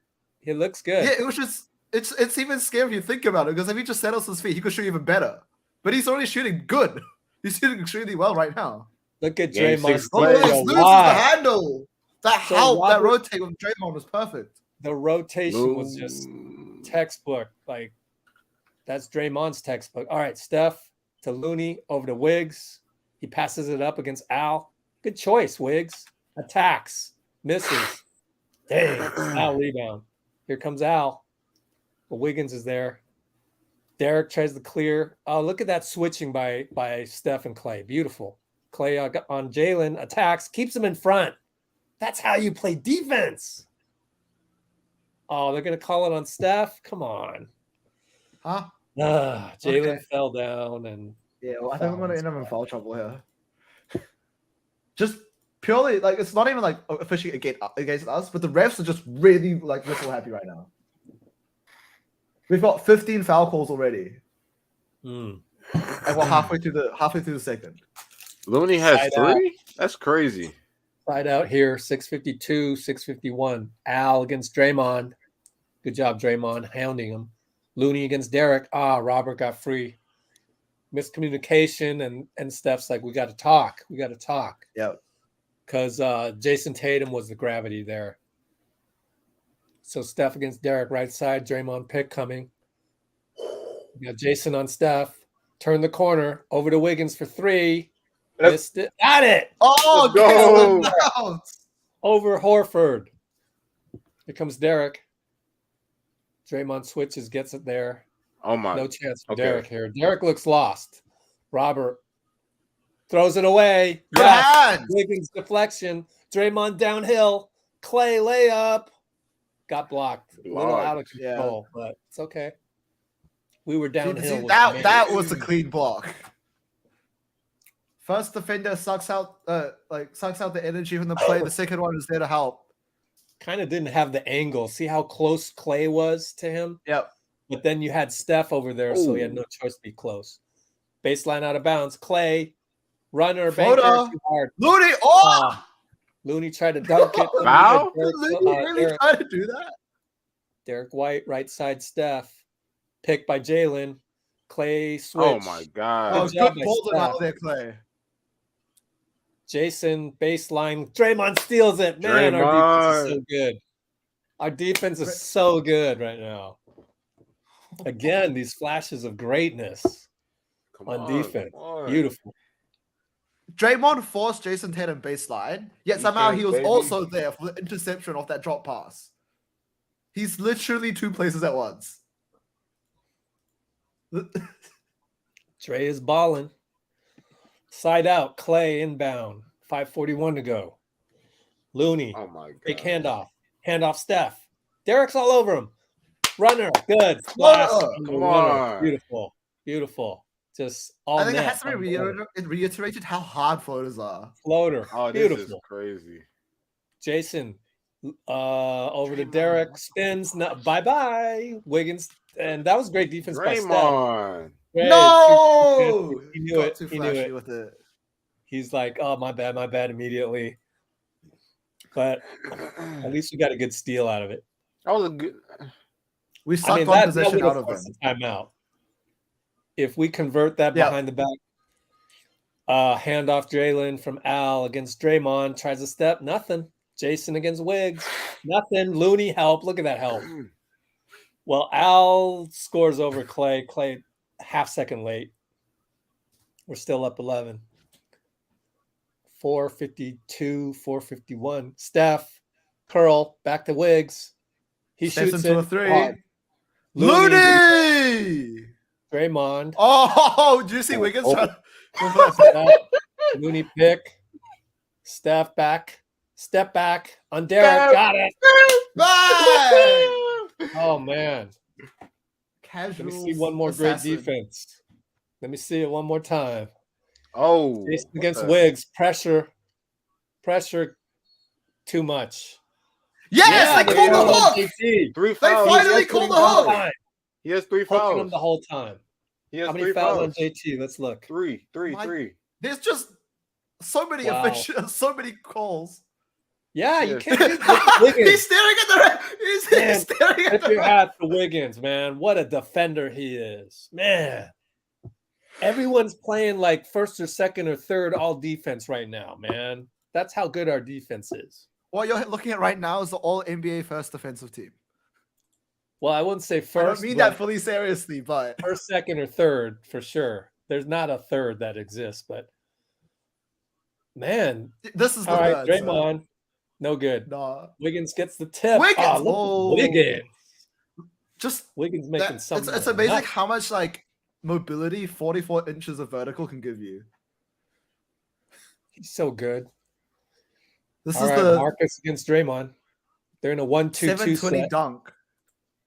He looks good. yeah, which is it's even scary if you think about it, because if he just settles his feet, he could shoot even better. But he's already shooting good. He's shooting extremely well right now. Look at Game Draymond's 6 Oh, play. he yo, loses the why? handle. That So help, that Robert- rotate with Draymond was perfect. The rotation was just textbook. Like, that's Draymond's textbook. All right, Steph to Looney, over to Wiggs. He passes it up against Al. Good choice, Wiggs. Attacks. Misses. Dang. Al rebound. Here comes Al. But Wiggins is there. Derek tries to clear. Oh, look at that switching by Steph and Klay. Beautiful. Klay on Jalen. Attacks. Keeps him in front. That's how you play defense. Oh, they're going to call it on Steph? Come on. Huh? Jalen Okay. fell down and Yeah, well, I think I'm going to end up in foul trouble here. Just purely, like, it's not even like officially against us, but the refs are just really like whistle happy right now. We've got 15 foul calls already, and we're halfway through the second. Looney has Side 3? That's crazy. side out here, 652, 651. Al against Draymond. Good job, Draymond, hounding him. Looney against Derek. Robert got free. Miscommunication, and Steph's like, we got to talk. We got to talk. Yeah. Because Jason Tatum was the gravity there. So Steph against Derek, right side. Draymond pick coming. We got Jason on Steph. Turn the corner. Over to Wiggins for 3. Missed it. Got it. Oh, go. go. Over Horford. Here comes Derek. Draymond switches, gets it there. Oh my. No chance for Okay. Derek here. Derek looks lost. Robert throws it away. Good hands. Wiggins deflection. Draymond downhill. Klay layup. Got blocked. A little out of control, but it's okay. We were downhill. See, with that was a clean block. First defender sucks out the energy from the play. The second one is there to help. Kind of didn't have the angle. See how close Klay was to him? Yep. But then you had Steph over there, so he had no choice to be close. Baseline out of bounds. Klay, runner, banker, too hard. Looney, Looney tried to dunk it. Foul? Looney really tried to do that? Derek White, right side Steph. Picked by Jalen. Klay switch. Oh my God. Oh, Good job good by ball Steph. out there, Klay. Jason, baseline. Draymond steals it. Man, our defense is so good. Our defense is so good right now. Again, these flashes of greatness on defense. Beautiful. Draymond forced Jason Tatum baseline, yet somehow he was baby. also there for the interception of that drop pass. He's literally 2 places at once. Dre is balling. Side out. Klay inbound. 5:41 to go. Looney. Oh my God. Big handoff. Handoff Steph. Derek's all over him. Runner. Good. Splash. Come on. Beautiful. Beautiful. Just all I think it net has to be on floater. reiterated how hard floaters are. Floater. Oh, this Beautiful. is crazy. Jason. Over to Derek. Spins. Bye-bye. Wiggins. And that was great defense by Steph. Draymond. Great. No! He knew Got it. too He knew flashy it. with it. He's like, oh, my bad immediately. But at least we got a good steal out of it. That was a good. We I sucked mean, on that possession would out have of them. forced a timeout. If we convert that Yeah. behind the back, handoff Jalen from Al against Draymond, tries to step, nothing. Jason against Wiggs, nothing. Looney help. Look at that help. Well, Al scores over Klay. Klay half second late. We're still up 11. 4:52, 4:51. Steph, curl, back to Wiggs. He Steps shoots into it. a 3. Hard. Looney! Draymond. Oh, did you see Wiggins? Looney pick. Steph back. Step back on Derek. Got it. Bye! Oh, man. Casual Let me see one more assassin. great defense. Let me see it one more time. Oh. Jason against the- Wiggs. Pressure. Too much. Yes, they called the hook. 3 They fouls. finally called the hook. He has 3 Hooking him fouls. the whole time. He has How many 3 fouls on fouls. JT? Let's look. 3. There's just So many Wow. officials, so many calls. Yeah, you Yes. can't beat Wiggins. He's staring at the he's Man, staring at tip the your hat for Wiggins, man. What a defender he is. Man. Everyone's playing like first or second or third all defense right now, man. That's how good our defense is. What you're looking at right now is the all NBA first defensive team. Well, I wouldn't say I first. don't mean but that fully seriously, but first, second, or third for sure. There's not a third that exists, but man, this is the all right. third. Draymond, no good. Nah. Wiggins gets the tip. Wiggins! Oh, look Oh. at Wiggins. Just Wiggins making it's something. amazing nuts. how much like mobility 44 inches of vertical can give you. He's so good. This All is right, the Marcus against Draymond. They're in a 1-2-2 720 set. dunk.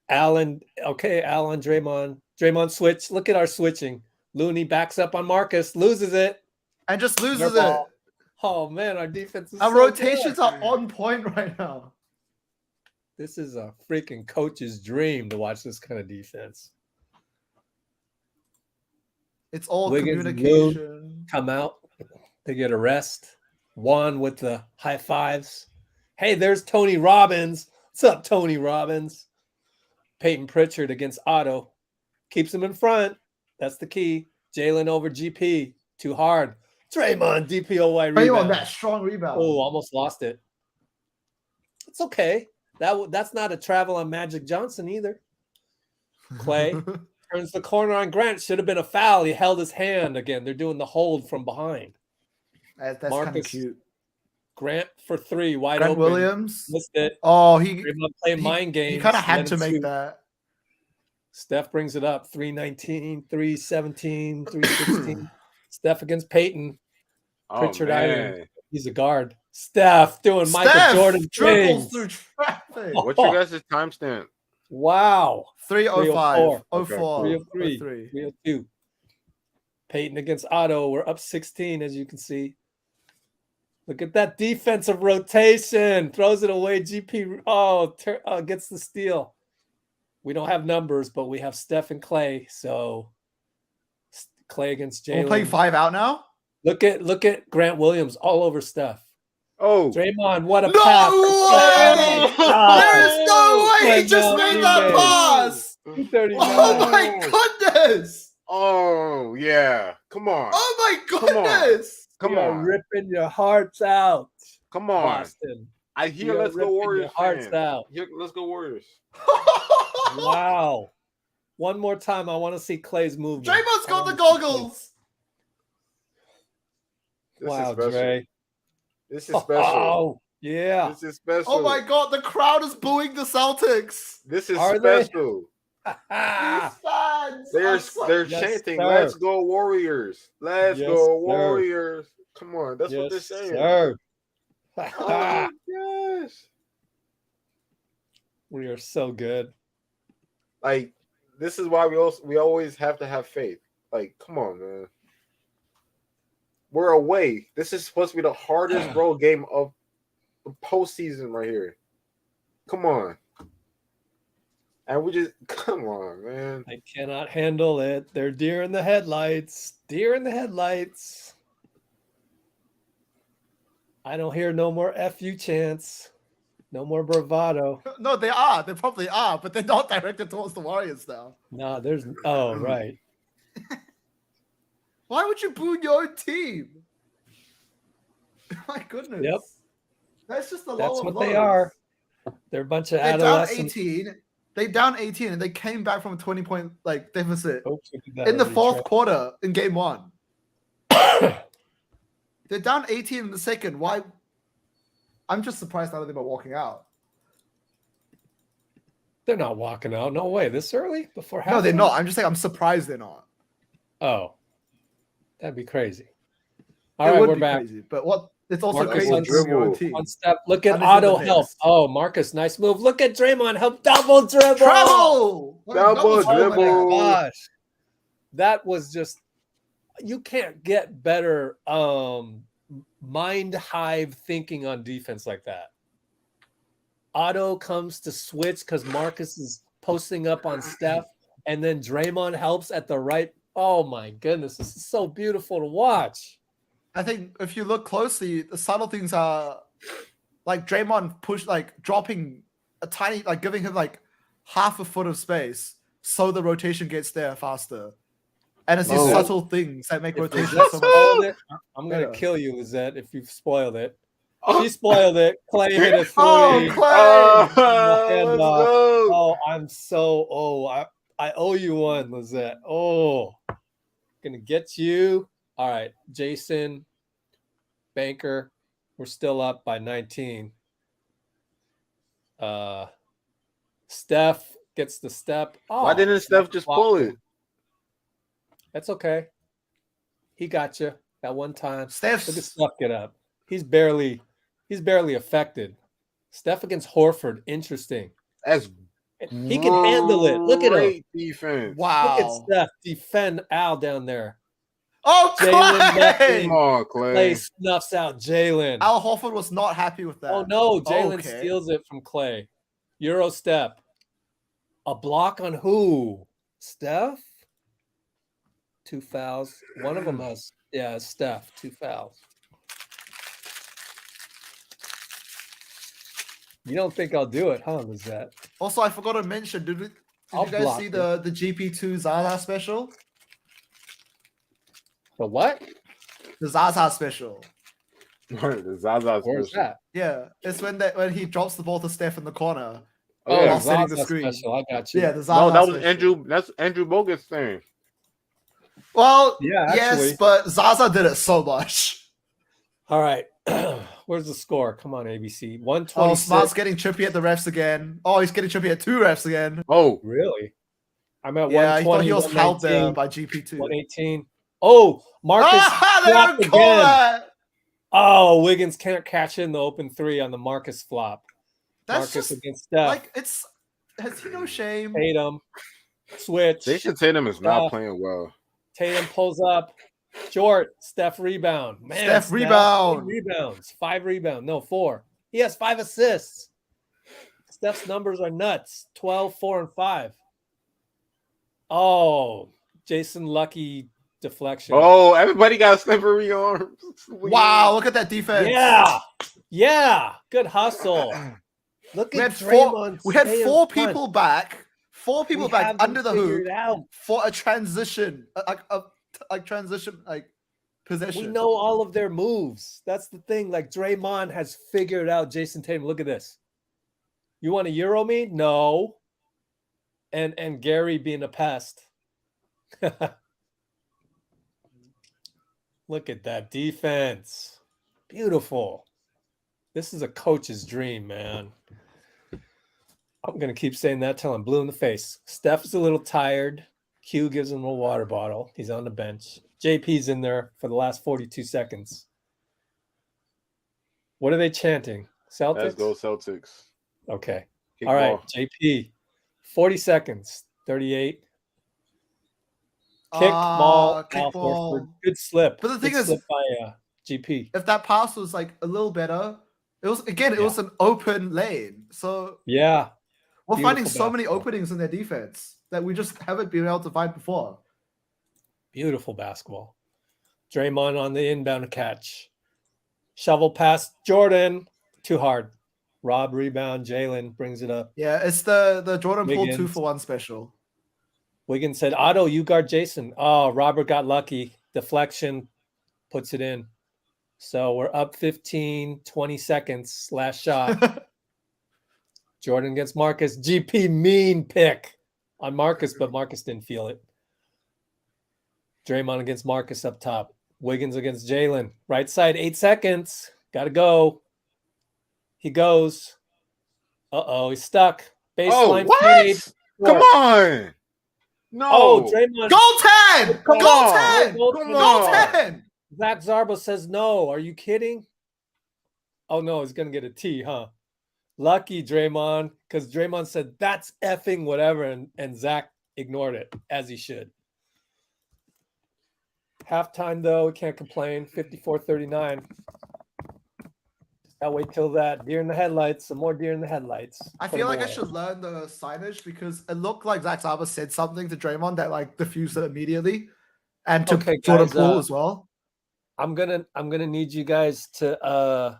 Allen, okay, Allen, Draymond. Draymond switch. Look at our switching. Looney backs up on Marcus, loses it. And just loses Their it. ball. Oh man, our defense is Our so rotations good. are on point right now. This is a freaking coach's dream to watch this kind of defense. It's all Wiggins and communication. Loon come out. They get a rest. Juan with the high fives. Hey, there's Tony Robbins. What's up, Tony Robbins? Peyton Pritchard against Otto. Keeps him in front. That's the key. Jalen over GP. Too hard. Draymond, DPOY Draymond, rebound. that strong rebound. Oh, almost lost it. It's okay. That's not a travel on Magic Johnson either. Klay turns the corner on Grant. Should have been a foul. He held his hand again. They're doing the hold from behind. That's kind of Marcus cute. Grant for three, wide Grant open. Williams Missed it. Oh, he Draymond playing mind games. He kind of had let to him make shoot. that. Steph brings it up. 319, 317, 316. Steph against Peyton. Oh, Pritchard man. Island. He's a guard. Steph doing Michael Steph Jordan dribbles things. through traffic. What's your guys' timestamp? Wow. 305, 304. 04, 303, 03. 302. Peyton against Otto. We're up 16, as you can see. Look at that defensive rotation. Throws it away. GP. Gets the steal. We don't have numbers, but we have Steph and Klay. So Klay against Jalen. We're playing 5 out now? Look at Grant Williams all over Steph. Oh, Draymond, what a No pass. way! There is no way he just made that pass! 239. Oh my goodness! Oh, yeah. Come on. Oh my Come on. goodness! Come You are on. ripping your hearts out. Come on. Boston. I hear You are Let's Go ripping your Warriors hearts fans. out. Here, let's go Warriors. Wow. One more time. I want to see Klay's movement. Draymond's got the goggles! This Wow, is special. Dre. This is special. Oh, yeah. This is special. Oh my god, the crowd is booing the Celtics! This is Are they? special. These fans They're are so- they're Yes, chanting, sir. "Let's go Warriors! Let's Yes, go sir. Warriors!" Come on, that's what they're Yes, saying. sir. Oh my gosh! We are so good. Like, this is why we always have to have faith. Like, come on, man. We're away. This is supposed to be the hardest road game of the postseason right here. Come on. And we just come on, man. I cannot handle it. They're deer in the headlights. Deer in the headlights. I don't hear no more FU chants. No more bravado. No, they are. They probably are, but they're not directed towards the Warriors now. No, there's right. Why would you boo your own team? My goodness. Yep. That's just the low That's of what lows. they are. They're a bunch of They're down adolescents. 18. They down 18 and they came back from a 20-point deficit Oops, we did that in the already, fourth Trey. quarter in game 1. They're down 18 in the second. Why? I'm just surprised none of them are walking out. They're not walking out. No way. This early? Before half? No, they're not. I'm just saying I'm surprised they're not. Oh. That'd be crazy. All It right, would we're be back. crazy, but what? It's also Marcus crazy on to boo your own dribble. team. One step. Look at And this is Otto the help. next. Oh, Marcus, nice move. Look at Draymond help. Double dribble. Travel! Double dribble. Oh my gosh. That was just, you can't get better mind hive thinking on defense like that. Otto comes to switch because Marcus is posting up on Steph, and then Draymond helps at the right. Oh my goodness, this is so beautiful to watch. I think if you look closely, the subtle things are like Draymond dropping a tiny, like giving him like half a foot of space so the rotation gets there faster. And it's these Oh. subtle things that make If rotation Lizette so spoiled much. it, I'm gonna better. kill you, Lizette, if you've spoiled it. She spoiled it. Clay hit a three. Oh, Clay! Let's go. Oh, I owe you one, Lizette. Oh, gonna get you. All right, Jason, Banker, we're still up by 19. Steph gets the step. Oh, Why didn't Steph just pull it? That's okay. He got you that one time. Steph's Look at Steph get up. He's barely affected. Steph against Horford, interesting. That's He can handle it. Look at him. great defense. Wow. Look at Steph defend Al down there. Oh, Jalen Clay! Come on, Clay Clay. snuffs out Jalen. Al Horford was not happy with that. Oh no, Jalen Okay. steals it from Clay. Euro step. A block on who? Steph? 2 fouls. One of them has, Steph, 2 fouls. You don't think I'll do it, huh, Lizette? Also, I forgot to mention, did I'll you guys block see it. the GP2 Zaza special? The what? The Zaza special. The Zaza Where's special. that? Yeah, it's when he drops the ball to Steph in the corner. Oh, Yeah. while setting the Zaza screen. special. I got you. Yeah, the Zaza No, that was special. That's Andrew Bogut's thing. Well, Yeah, yes, actually. but Zaza did it so much. All right. Where's the score? Come on, ABC. 126. Oh, Smart's getting trippy at the refs again. Oh, he's getting trippy at 2 refs again. Oh, Really? I'm at Yeah, he thought 120. he was held there 119, by GP2. 118. Oh, Marcus They flopped don't call again. that. Oh, Wiggins can't catch in the open 3 on the Marcus flop. That's Marcus just against Steph. like has he no shame? Tatum. Switch. Jason Tatum is not Steph. playing well. Tatum pulls up. Short. Steph rebound. Man, Steph rebound. 8 rebounds. 5 rebounds. No, 4. He has 5 assists. Steph's numbers are nuts. 12, 4, and 5. Oh, Jason Lucky deflection. Oh, everybody got slippery arms. Wow, look at that defense. Yeah. Yeah. Good hustle. Look We at had Draymond. we had stay in 4 front. people back. 4 people We back have them under the hoop figured out. for a transition, like transition, like possession. We know all of their moves. That's the thing. Like Draymond has figured out Jason Tatum. Look at this. You want to Euro me? No. And Gary being a pest. Look at that defense. Beautiful. This is a coach's dream, man. I'm going to keep saying that till I'm blue in the face. Steph's a little tired. Q gives him a water bottle. He's on the bench. JP's in there for the last 42 seconds. What are they chanting? Celtics? Let's go Celtics. Okay. Kick All right, ball. JP. 40 seconds. 38. Kick ball. Kick Al ball. Horford. Good slip. But the thing Good is- slip by GP. If that pass was like a little better, it was an open lane. So Yeah. we're finding Beautiful so many basketball. openings in their defense that we just haven't been able to find before. Beautiful basketball. Draymond on the inbound catch. Shovel pass. Jordan. Too hard. Rob rebound. Jalen brings it up. Yeah, it's the Jordan Poole Wiggins. 2-for-1 special. Wiggins said, Otto, you guard Jason. Oh, Robert got lucky. Deflection. Puts it in. So we're up 15, 20 seconds. Last shot. Jordan against Marcus. GP mean pick on Marcus, but Marcus didn't feel it. Draymond against Marcus up top. Wiggins against Jalen. Right side, 8 seconds. Got to go. He goes. Uh-oh, he's stuck. Baseline fade. Come on. No. Oh, Draymond. Goaltend! Come Goaltend! on. Come on. Goaltend! Zach Zarbo says no. Are you kidding? Oh, no, he's going to get a T, huh? Lucky Draymond, because Draymond said, that's effing whatever, and Zach ignored it, as he should. Halftime, though, we can't complain. 54-39. I'll wait till that. Deer in the headlights. Some more deer in the headlights. I Put feel 'em like I away. should learn the signage because it looked like Zach Zarba said something to Draymond that like diffused it immediately, and to Okay, Jordan guys, Poole as well. I'm gonna need you guys to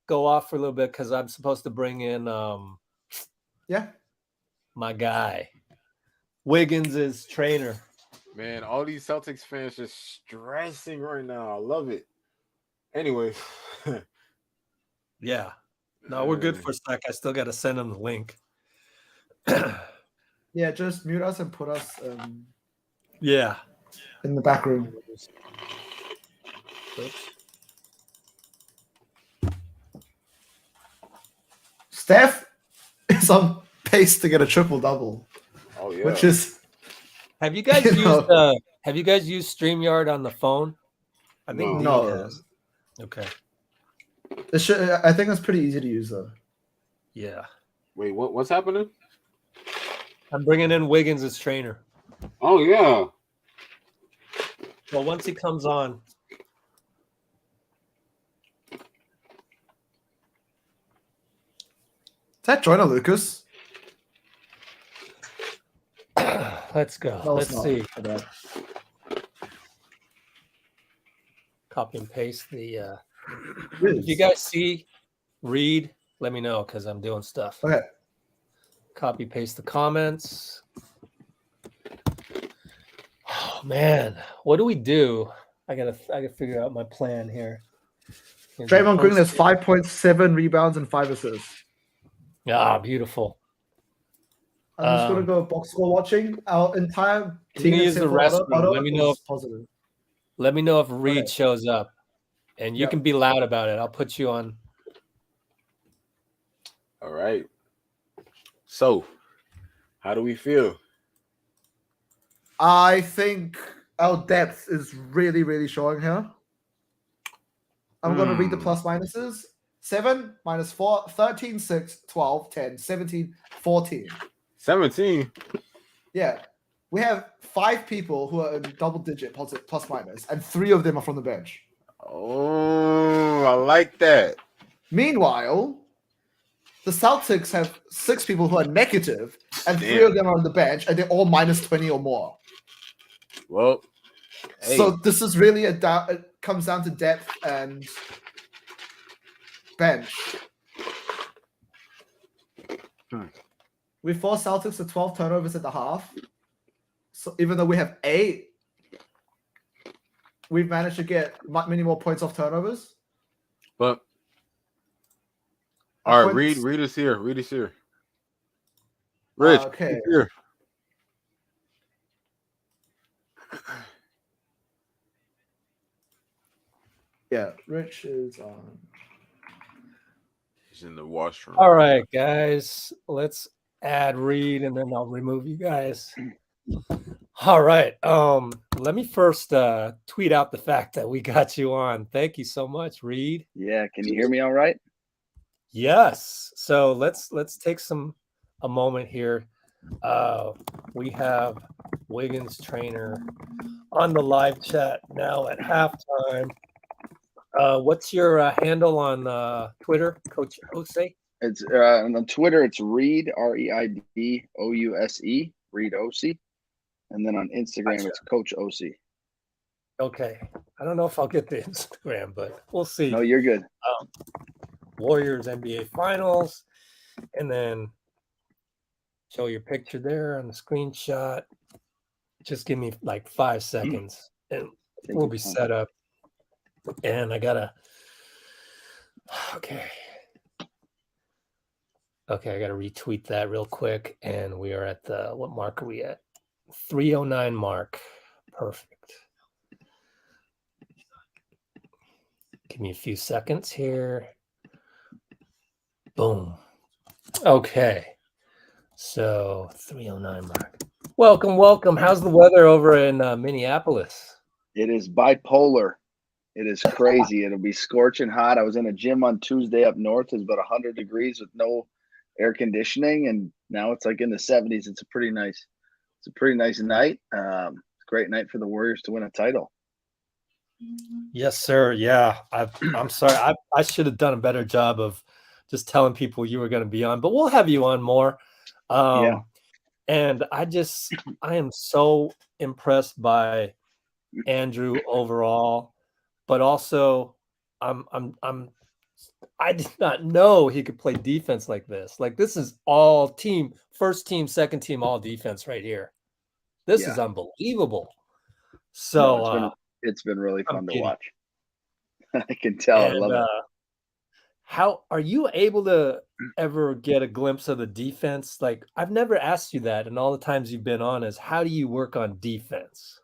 go off for a little bit because I'm supposed to bring in Yeah. my guy, Wiggins' trainer. Man, all these Celtics fans just stressing right now. I love it. Anyway. Yeah. No, we're good for a sec. I still got to send him the link. Yeah, just mute us and put us Yeah. in the back room. Oops. Steph is on pace to get a triple double. Oh yeah. Which is Have you guys used StreamYard on the phone? I think Dean No. has. Okay. I think it's pretty easy to use though. Yeah. Wait, what's happening? I'm bringing in Wiggins as trainer. Oh yeah. Well, once he comes on. Is that Joyner Lucas? Let's go. No, it's Let's not. see. Okay. Copy and paste the. Yes. If you guys see Reed, let me know because I'm doing stuff. Okay. Copy paste the comments. Oh man, what do we do? I gotta figure out my plan here. Draymond Green has 5.7 rebounds and 5 assists. Ah, beautiful. I'm just gonna go box score watching. Our entire team use the restroom. Let me know if positive. Let me know if Reed Okay. shows up, and you Yep. can be loud about it. I'll put you on. All right. So, how do we feel? I think our depth is really, really showing here. I'm going to read the plus minuses. 7 minus 4, 13, 6, 12, 10, 17, 14. 17. Yeah. We have 5 people who are in double digit plus minus, and 3 of them are from the bench. Oh, I like that. Meanwhile, the Celtics have 6 people who are negative, and 3 Damn. of them are on the bench, and they're all minus 20 or more. Well, hey. So this is really it comes down to depth and bench. We forced Celtics to 12 turnovers at the half. So even though we have 8, we've managed to get many more points off turnovers. But all right, Reed is here. Reed is here. Rich, okay. he's here. Yeah, Rich is on. He's in the washroom. All right, guys, let's add Reed, and then I'll remove you guys. All right. Let me first tweet out the fact that we got you on. Thank you so much, Reed. Yeah, can you hear me all right? Yes. So let's take a moment here. We have Wiggins trainer on the live chat now at halftime. What's your handle on Twitter, Coach Ose? It's on Twitter. It's Reid REIDOUSE, Reid OC, and then on Instagram Gotcha. it's Coach OC. Okay, I don't know if I'll get the Instagram, but we'll see. No, you're good. Warriors NBA Finals, and then show your picture there on the screenshot. Just give me like 5 seconds, and we'll be set up. And I gotta. Okay, I gotta retweet that real quick, and we are at the what mark are we at? 309 mark. Perfect. Give me a few seconds here. Boom. Okay. So 309 mark. Welcome. How's the weather over in Minneapolis? It is bipolar. It is crazy. It'll be scorching hot. I was in a gym on Tuesday up north. It's about 100 degrees with no air conditioning, and now it's like in the 70s. It's a pretty nice night. Great night for the Warriors to win a title. Yes, sir. Yeah, I'm sorry. I should have done a better job of just telling people you were going to be on, but we'll have you on more. Yeah. And I am so impressed by Andrew overall. but also I did not know he could play defense like this. Like this is all team, first team, second team, all defense right here. This is Yeah. unbelievable. No, So it's been really I'm fun to giddy. watch. I can tell. I And love it. how are you able to ever get a glimpse of the defense? Like I've never asked you that, and all the times you've been on is how do you work on defense?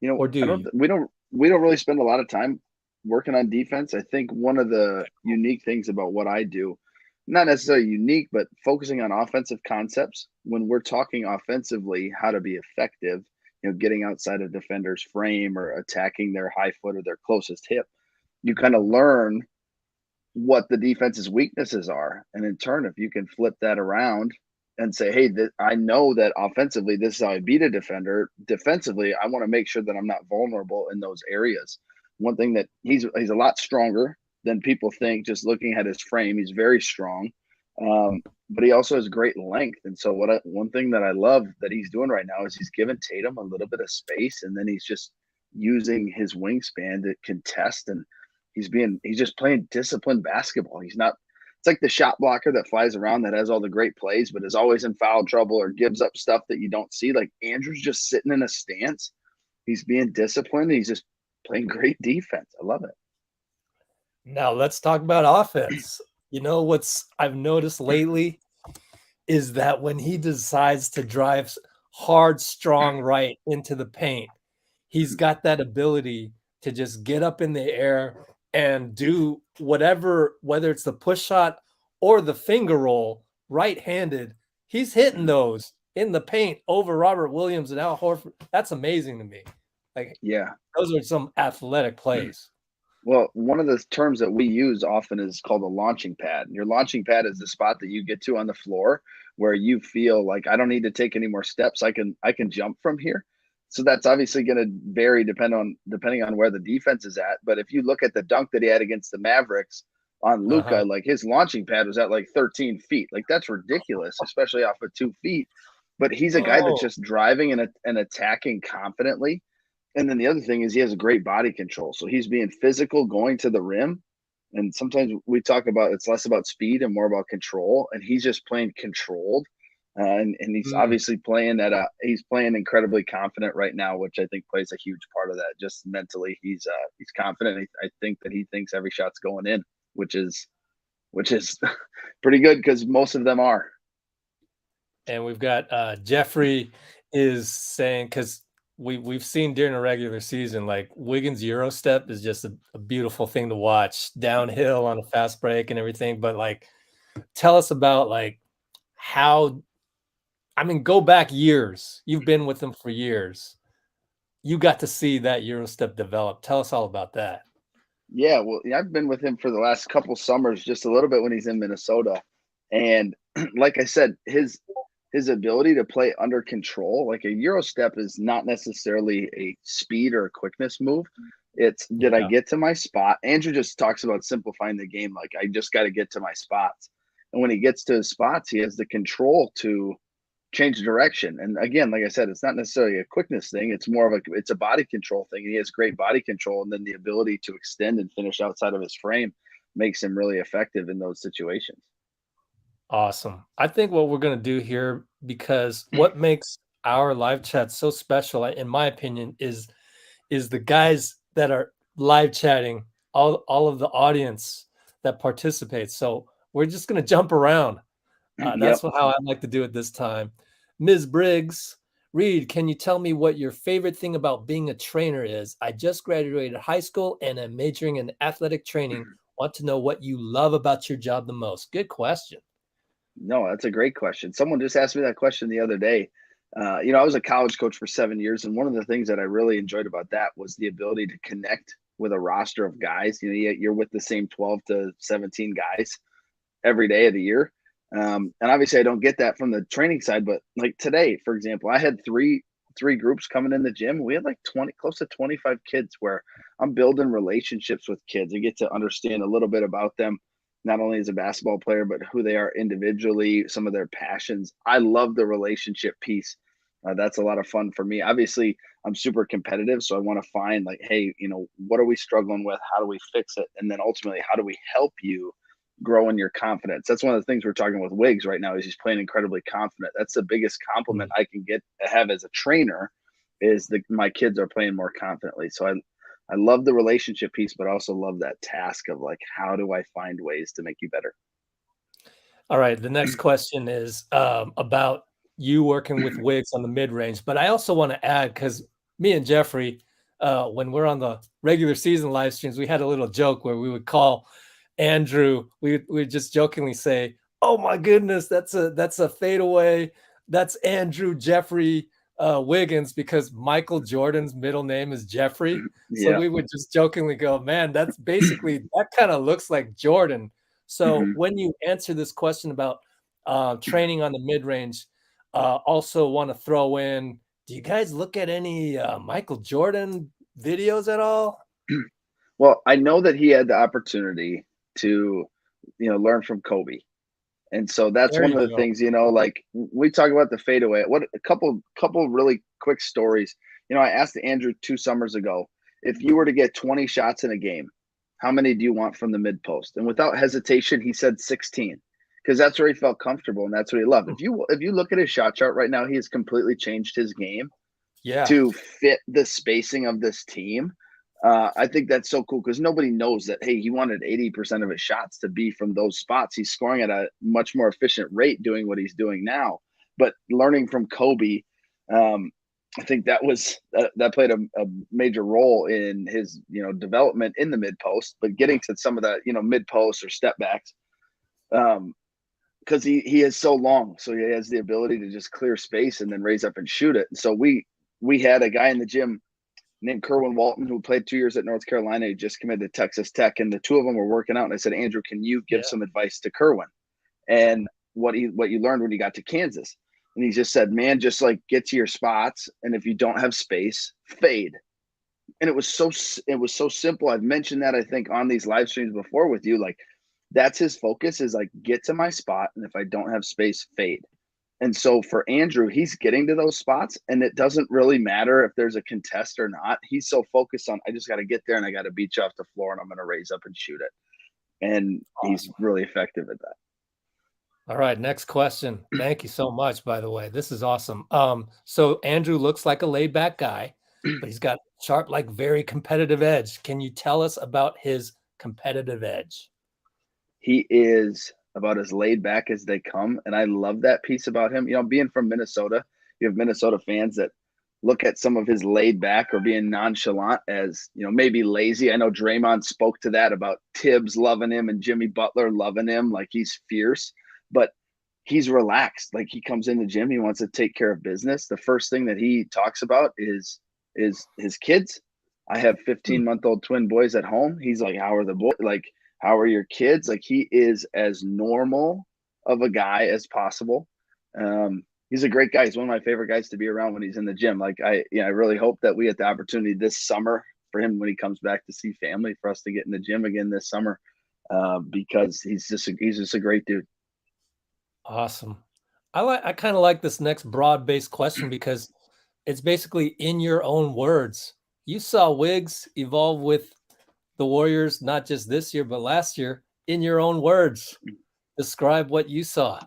You know, Or do you? we don't really spend a lot of time working on defense. I think one of the unique things about what I do, not necessarily unique, but focusing on offensive concepts. When we're talking offensively, how to be effective, you know, getting outside a defender's frame or attacking their high foot or their closest hip, you kind of learn what the defense's weaknesses are. And in turn, if you can flip that around and say, hey, I know that offensively, this is how I beat a defender. Defensively, I want to make sure that I'm not vulnerable in those areas. One thing that he's a lot stronger than people think, just looking at his frame. He's very strong, but he also has great length. And so one thing that I love that he's doing right now is he's giving Tatum a little bit of space, and then he's just using his wingspan to contest, and he's just playing disciplined basketball. He's not, it's like the shot blocker that flies around that has all the great plays, but is always in foul trouble or gives up stuff that you don't see. Like Andrew's just sitting in a stance. He's being disciplined. He's just playing great defense. I love it. Now let's talk about offense. You know what's I've noticed lately is that when he decides to drive hard, strong right into the paint, he's got that ability to just get up in the air and do whatever, whether it's the push shot or the finger roll, right-handed. He's hitting those in the paint over Robert Williams and Al Horford. That's amazing to me. Like, yeah, those are some athletic plays. Well, one of the terms that we use often is called a launching pad. Your launching pad is the spot that you get to on the floor where you feel like I don't need to take any more steps. I can jump from here. So that's obviously going to vary depending on where the defense is at. But if you look at the dunk that he had against the Mavericks on Luka, like his launching pad was at like 13 feet. Like that's ridiculous, especially off of 2 feet. But he's a guy that's just driving and attacking confidently. And then the other thing is he has a great body control. So he's being physical going to the rim. And sometimes we talk about it's less about speed and more about control. And he's just playing controlled. And he's obviously playing he's playing incredibly confident right now, which I think plays a huge part of that. Just mentally, he's confident. I think that he thinks every shot's going in, which is pretty good because most of them are. And we've got Jeffrey is saying, because we've seen during a regular season, like Wiggins Euro step is just a beautiful thing to watch downhill on a fast break and everything. But like, tell us about like how, I mean, go back years. You've been with him for years. You got to see that Euro step develop. Tell us all about that. Yeah, well, I've been with him for the last couple summers, just a little bit when he's in Minnesota. And like I said, his ability to play under control, like a Euro step is not necessarily a speed or a quickness move. It's did I get to my spot? Andrew just talks about simplifying the game. Like I just got to get to my spots. And when he gets to his spots, he has the control to change direction. And again, like I said, it's not necessarily a quickness thing. It's more of it's a body control thing. He has great body control. And then the ability to extend and finish outside of his frame makes him really effective in those situations. Awesome. I think what we're going to do here, because what makes our live chat so special, in my opinion, is the guys that are live chatting, all of the audience that participates. So we're just going to jump around. That's how I like to do it this time. Ms. Briggs, Reed, can you tell me what your favorite thing about being a trainer is? I just graduated high school and I'm majoring in athletic training. Want to know what you love about your job the most. Good question. No, that's a great question. Someone just asked me that question the other day. I was a college coach for 7 years, and one of the things that I really enjoyed about that was the ability to connect with a roster of guys. You're with the same 12 to 17 guys every day of the year. And obviously I don't get that from the training side, but like today, for example, I had three groups coming in the gym. We had like close to 25 kids where I'm building relationships with kids. I get to understand a little bit about them, not only as a basketball player, but who they are individually, some of their passions. I love the relationship piece. That's a lot of fun for me. Obviously, I'm super competitive, so I want to find like, hey, what are we struggling with? How do we fix it? And then ultimately, how do we help you grow in your confidence? That's one of the things we're talking with Wiggs right now is he's playing incredibly confident. That's the biggest compliment I can have as a trainer is that my kids are playing more confidently. So I love the relationship piece, but I also love that task of like, how do I find ways to make you better? All right. The next question is about you working with Wiggs on the mid-range. But I also want to add, because me and Jeffrey, when we're on the regular season live streams, we had a little joke where we would call Andrew, we would just jokingly say, "Oh my goodness, that's a fadeaway. That's Andrew Jeffrey Wiggins," because Michael Jordan's middle name is Jeffrey. So Yeah. we would just jokingly go, "Man, that's basically that kind of looks like Jordan." So when you answer this question about training on the mid-range, also want to throw in, do you guys look at any Michael Jordan videos at all? Well, I know that he had the opportunity to, learn from Kobe. And so that's There one you of the go. things, like we talk about the fadeaway. What a couple really quick stories. I asked Andrew 2 summers ago, if you were to get 20 shots in a game, how many do you want from the mid post? And without hesitation, he said 16, because that's where he felt comfortable and that's what he loved. If you look at his shot chart right now, he has completely changed his game to fit the spacing of this team. I think that's so cool because nobody knows that, hey, he wanted 80% of his shots to be from those spots. He's scoring at a much more efficient rate doing what he's doing now. But learning from Kobe, I think that played a major role in his, development in the mid post, but getting to some of that, mid post or step backs, because he is so long. So he has the ability to just clear space and then raise up and shoot it. And so we had a guy in the gym named Kerwin Walton, who played 2 years at North Carolina. He just committed to Texas Tech, and the two of them were working out. And I said, Andrew, can you give some advice to Kerwin? And what you learned when he got to Kansas? And he just said, man, just like get to your spots, and if you don't have space, fade. And it was so simple. I've mentioned that I think on these live streams before with you. Like that's his focus is like get to my spot, and if I don't have space, fade. And so for Andrew, he's getting to those spots, and it doesn't really matter if there's a contest or not. He's so focused on, I just got to get there and I got to beat you off the floor and I'm going to raise up and shoot it. And he's really effective at that. All right, next question. Thank you so much, by the way. This is awesome. So Andrew looks like a laid-back guy, but he's got sharp, like very competitive edge. Can you tell us about his competitive edge? He is about as laid back as they come. And I love that piece about him. Being from Minnesota, you have Minnesota fans that look at some of his laid back or being nonchalant as, maybe lazy. I know Draymond spoke to that about Tibbs loving him and Jimmy Butler loving him. Like he's fierce, but he's relaxed. Like he comes in the gym, he wants to take care of business. The first thing that he talks about is his kids. I have 15-month-old twin boys at home. He's like, how are the boys? Like, how are your kids? Like he is as normal of a guy as possible. He's a great guy. He's one of my favorite guys to be around when he's in the gym. Like I really hope that we get the opportunity this summer for him when he comes back to see family, for us to get in the gym again this summer, because he's just a great dude. Awesome. I kind of like this next broad-based question because it's basically in your own words. You saw Wiggs evolve with the Warriors, not just this year, but last year. In your own words, describe what you saw.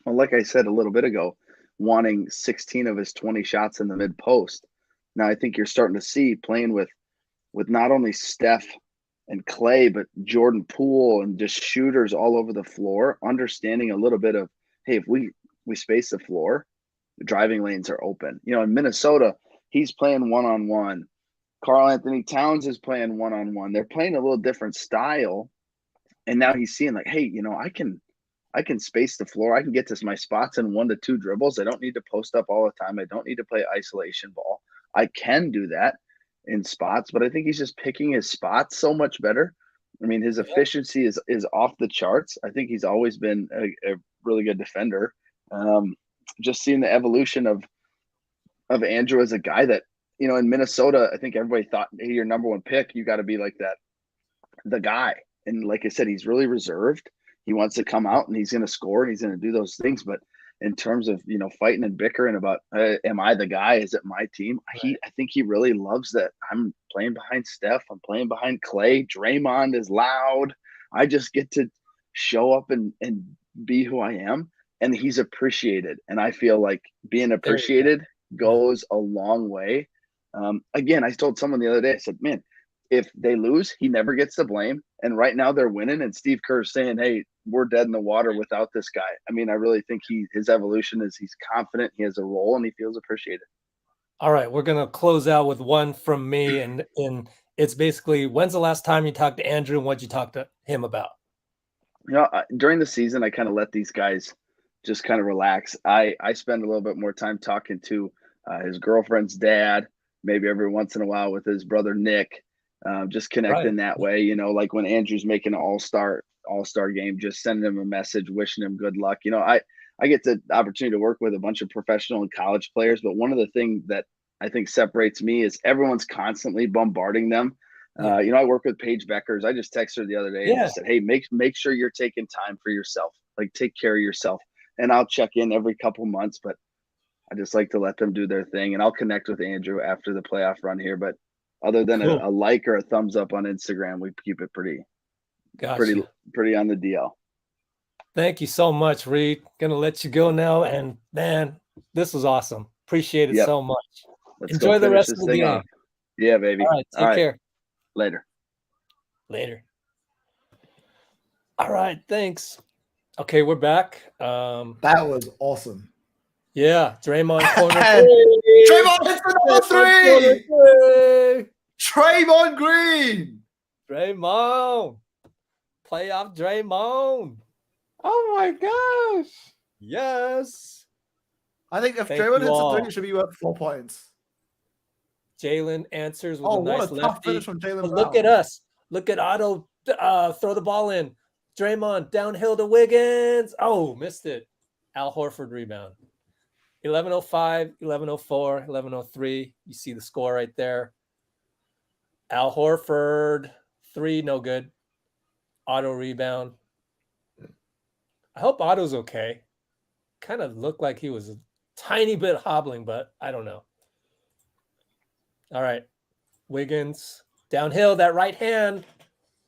Well, like I said a little bit ago, wanting 16 of his 20 shots in the mid post. Now I think you're starting to see playing with not only Steph and Klay, but Jordan Poole and just shooters all over the floor, understanding a little bit of, hey, if we space the floor, the driving lanes are open. In Minnesota, he's playing one-on-one. Karl Anthony Towns is playing one-on-one. They're playing a little different style. And now he's seeing like, hey, I can space the floor. I can get to my spots in 1 to 2 dribbles. I don't need to post up all the time. I don't need to play isolation ball. I can do that in spots, but I think he's just picking his spots so much better. I mean, his efficiency is off the charts. I think he's always been a really good defender. Just seeing the evolution of Andrew as a guy that, in Minnesota, I think everybody thought, hey, your number 1 pick, you got to be like that, the guy. And like I said, he's really reserved. He wants to come out and he's going to score and he's going to do those things. But in terms of, fighting and bickering about, am I the guy? Is it my team? I think he really loves that I'm playing behind Steph. I'm playing behind Klay. Draymond is loud. I just get to show up and be who I am. And he's appreciated. And I feel like being appreciated goes a long way. Again, I told someone the other day, I said, man, if they lose, he never gets the blame. And right now they're winning. And Steve Kerr's saying, hey, we're dead in the water without this guy. I mean, I really think his evolution is he's confident, he has a role, and he feels appreciated. All right, we're going to close out with one from me. And it's basically, when's the last time you talked to Andrew and what'd you talk to him about? During the season, I kind of let these guys just kind of relax. I spend a little bit more time talking to his girlfriend's dad, maybe every once in a while with his brother Nick, just connecting that way. Like when Andrew's making an all-star game, just sending him a message, wishing him good luck. I get the opportunity to work with a bunch of professional and college players, but one of the things that I think separates me is everyone's constantly bombarding them. I work with Paige Beckers. I just texted her the other day and just said, hey, make sure you're taking time for yourself. Like, take care of yourself. And I'll check in every couple months, but I just like to let them do their thing. And I'll connect with Andrew after the playoff run here. But other than a like or a thumbs up on Instagram, we keep it pretty on the DL. Thank you so much, Reed. Gonna let you go now. And man, this was awesome. Appreciate it so much. Enjoy the rest of the game. Off. Yeah, baby. All right, take care. Later. All right, thanks. Okay, we're back. That was awesome. Yeah, Draymond corner. Draymond hits the number 3. Draymond Green. Draymond. Playoff Draymond. Oh my gosh. Yes. I think if Draymond hits a 3, it should be worth 4 points. Jalen answers with a nice what a tough lefty. finish from Jalen Brown. Look at us. Look at Otto throw the ball in. Draymond downhill to Wiggins. Oh, missed it. Al Horford rebound. 11:05, 11:04, 11:03. You see the score right there. Al Horford, 3, no good. Otto rebound. I hope Otto's okay. Kind of looked like he was a tiny bit hobbling, but I don't know. All right. Wiggins downhill, that right hand.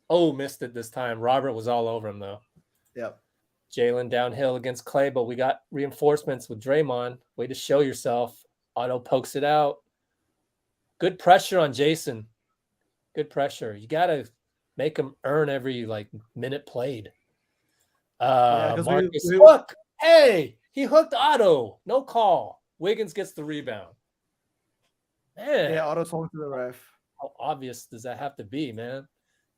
Oh, missed it this time. Robert was all over him, though. Yep. Jalen downhill against Klay, but we got reinforcements with Draymond. Way to show yourself. Otto pokes it out. Good pressure on Jason. Good pressure. You got to make him earn every minute played. Marcus hook. Hey, he hooked Otto. No call. Wiggins gets the rebound. Man. Yeah, Otto's holding to the ref. How obvious does that have to be, man?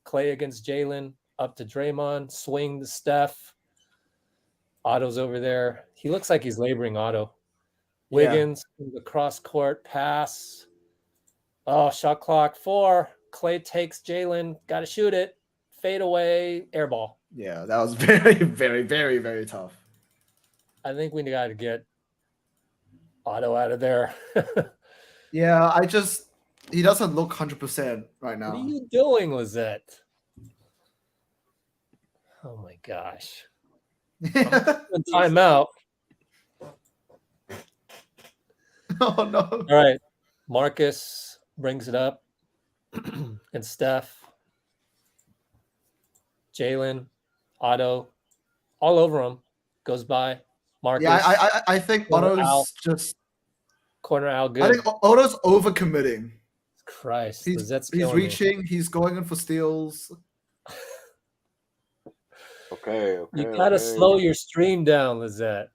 Klay against Jalen, up to Draymond, swing to Steph. Otto's over there. He looks like he's laboring Otto. Wiggins, the cross court pass. Oh, shot clock 4. Klay takes Jalen. Got to shoot it. Fade away. Air ball. Yeah, that was very, very, very, very tough. I think we got to get Otto out of there. Yeah, he doesn't look 100% right now. What are you doing, Lizette? Oh my gosh. Timeout. Oh no. All right. Marcus brings it up. And Steph. Jalen. Otto. All over him. Goes by. Marcus. Yeah, I think Otto's just corner Al good. I think Otto's overcommitting. Christ. He's reaching, he's going in for steals. Okay. You got to slow your stream down, Lizette.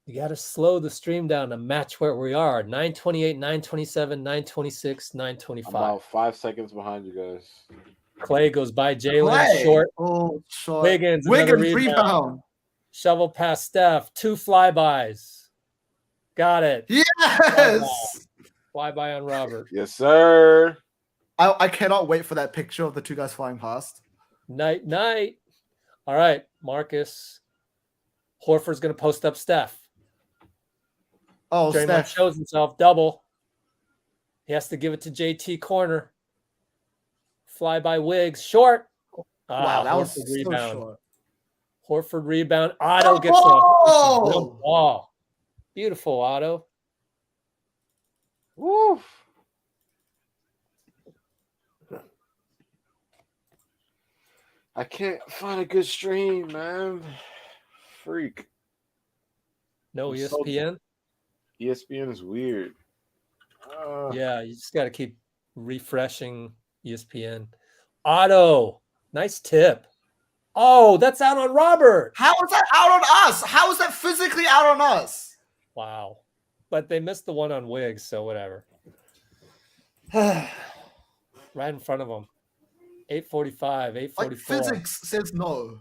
You got to slow the stream down to match where we are. 9:28, 9:27, 9:26, 9:25. About 5 seconds behind you guys. Klay goes by Jalen. Short. Oh, short. Wiggins rebound. Shovel past Steph. 2 flybys. Got it. Yes. Flyby on Robert. Yes, sir. I cannot wait for that picture of the 2 guys flying past. Night. All right, Marcus. Horford's going to post up Steph. Oh, Draymond Steph shows himself double. He has to give it to JT corner. Fly by Wiggs. Short. Wow, that was rebound. so short. Horford rebound. Otto gets a ball. Beautiful, Otto. Woo. I can't find a good stream, man. Freak. No I'm so- ESPN? ESPN is weird. Yeah, you just got to keep refreshing ESPN. Otto, nice tip. Oh, that's out on Robert. How is that out on us? How is that physically out on us? Wow. But they missed the one on Wiggs, so whatever. Right in front of them. 8:45, 8:44. Like physics says no.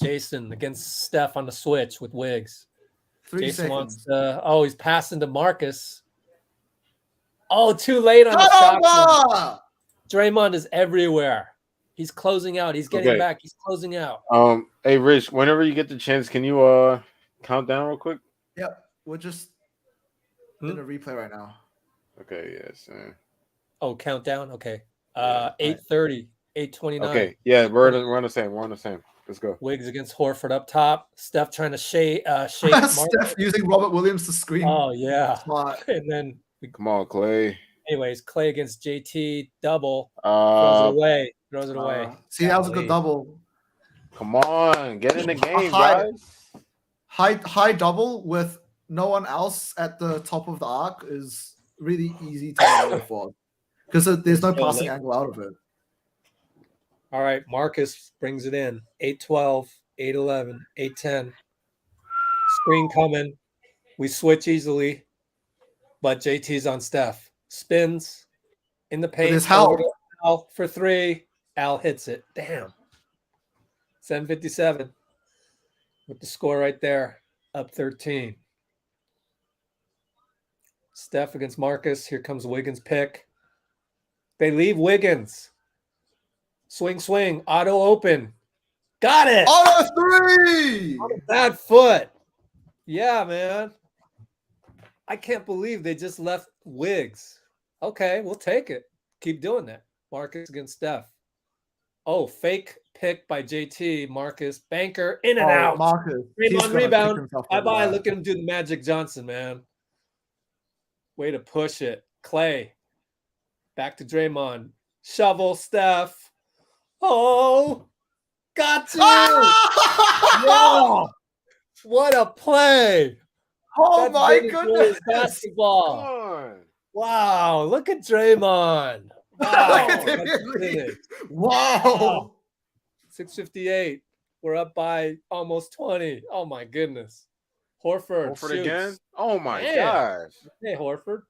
Jason against Steph on the switch with Wiggs. 3 Jason seconds. wants he's passing to Marcus. Oh, too late on the shot clock. Draymond is everywhere. He's closing out. He's getting back. He's closing out. Hey Rich, whenever you get the chance, can you count down real quick? Yep. We're just in a replay right now. Okay, yes. Oh, countdown. Okay. 8:30, 8:29. Okay, yeah, we're on the same. We're on the same. Let's go. Wiggs against Horford up top. Steph trying to shake Steph using Robert Williams to screen. Oh yeah. Smart. And then Come on, Klay. anyways, Klay against JT double. Throws it away. Throws it away. See, that was a good double. Come on, get in the game, high, guys. High double with no one else at the top of the arc is really easy to go for because there's no passing angle out of it. All right, Marcus brings it in. 8-12, 8-11, 8-10. Screen coming. We switch easily, but JT's on Steph. Spins in the paint. There's Hal. Al for 3. Al hits it. Damn. 7:57 with the score right there. Up 13. Steph against Marcus. Here comes Wiggins' pick. They leave Wiggins. Swing. Auto open. Got it. Auto 3. On a bad foot. Yeah, man. I can't believe they just left Wiggs. Okay, we'll take it. Keep doing that. Marcus against Steph. Oh, fake pick by JT. Marcus. Banker. In and out. Marcus. Draymond rebound. Bye-bye. Look at him do the Magic Johnson, man. Way to push it. Klay. Back to Draymond. Shovel, Steph. Oh, got you. Wow. What a play. Oh, That's my Venezuela's goodness. Basketball. Wow. Look at Draymond. Wow. Look at him. That's finished. Wow. 6:58. We're up by almost 20. Oh, my goodness. Horford shoots. again? Oh, my Man. gosh. Hey, Horford.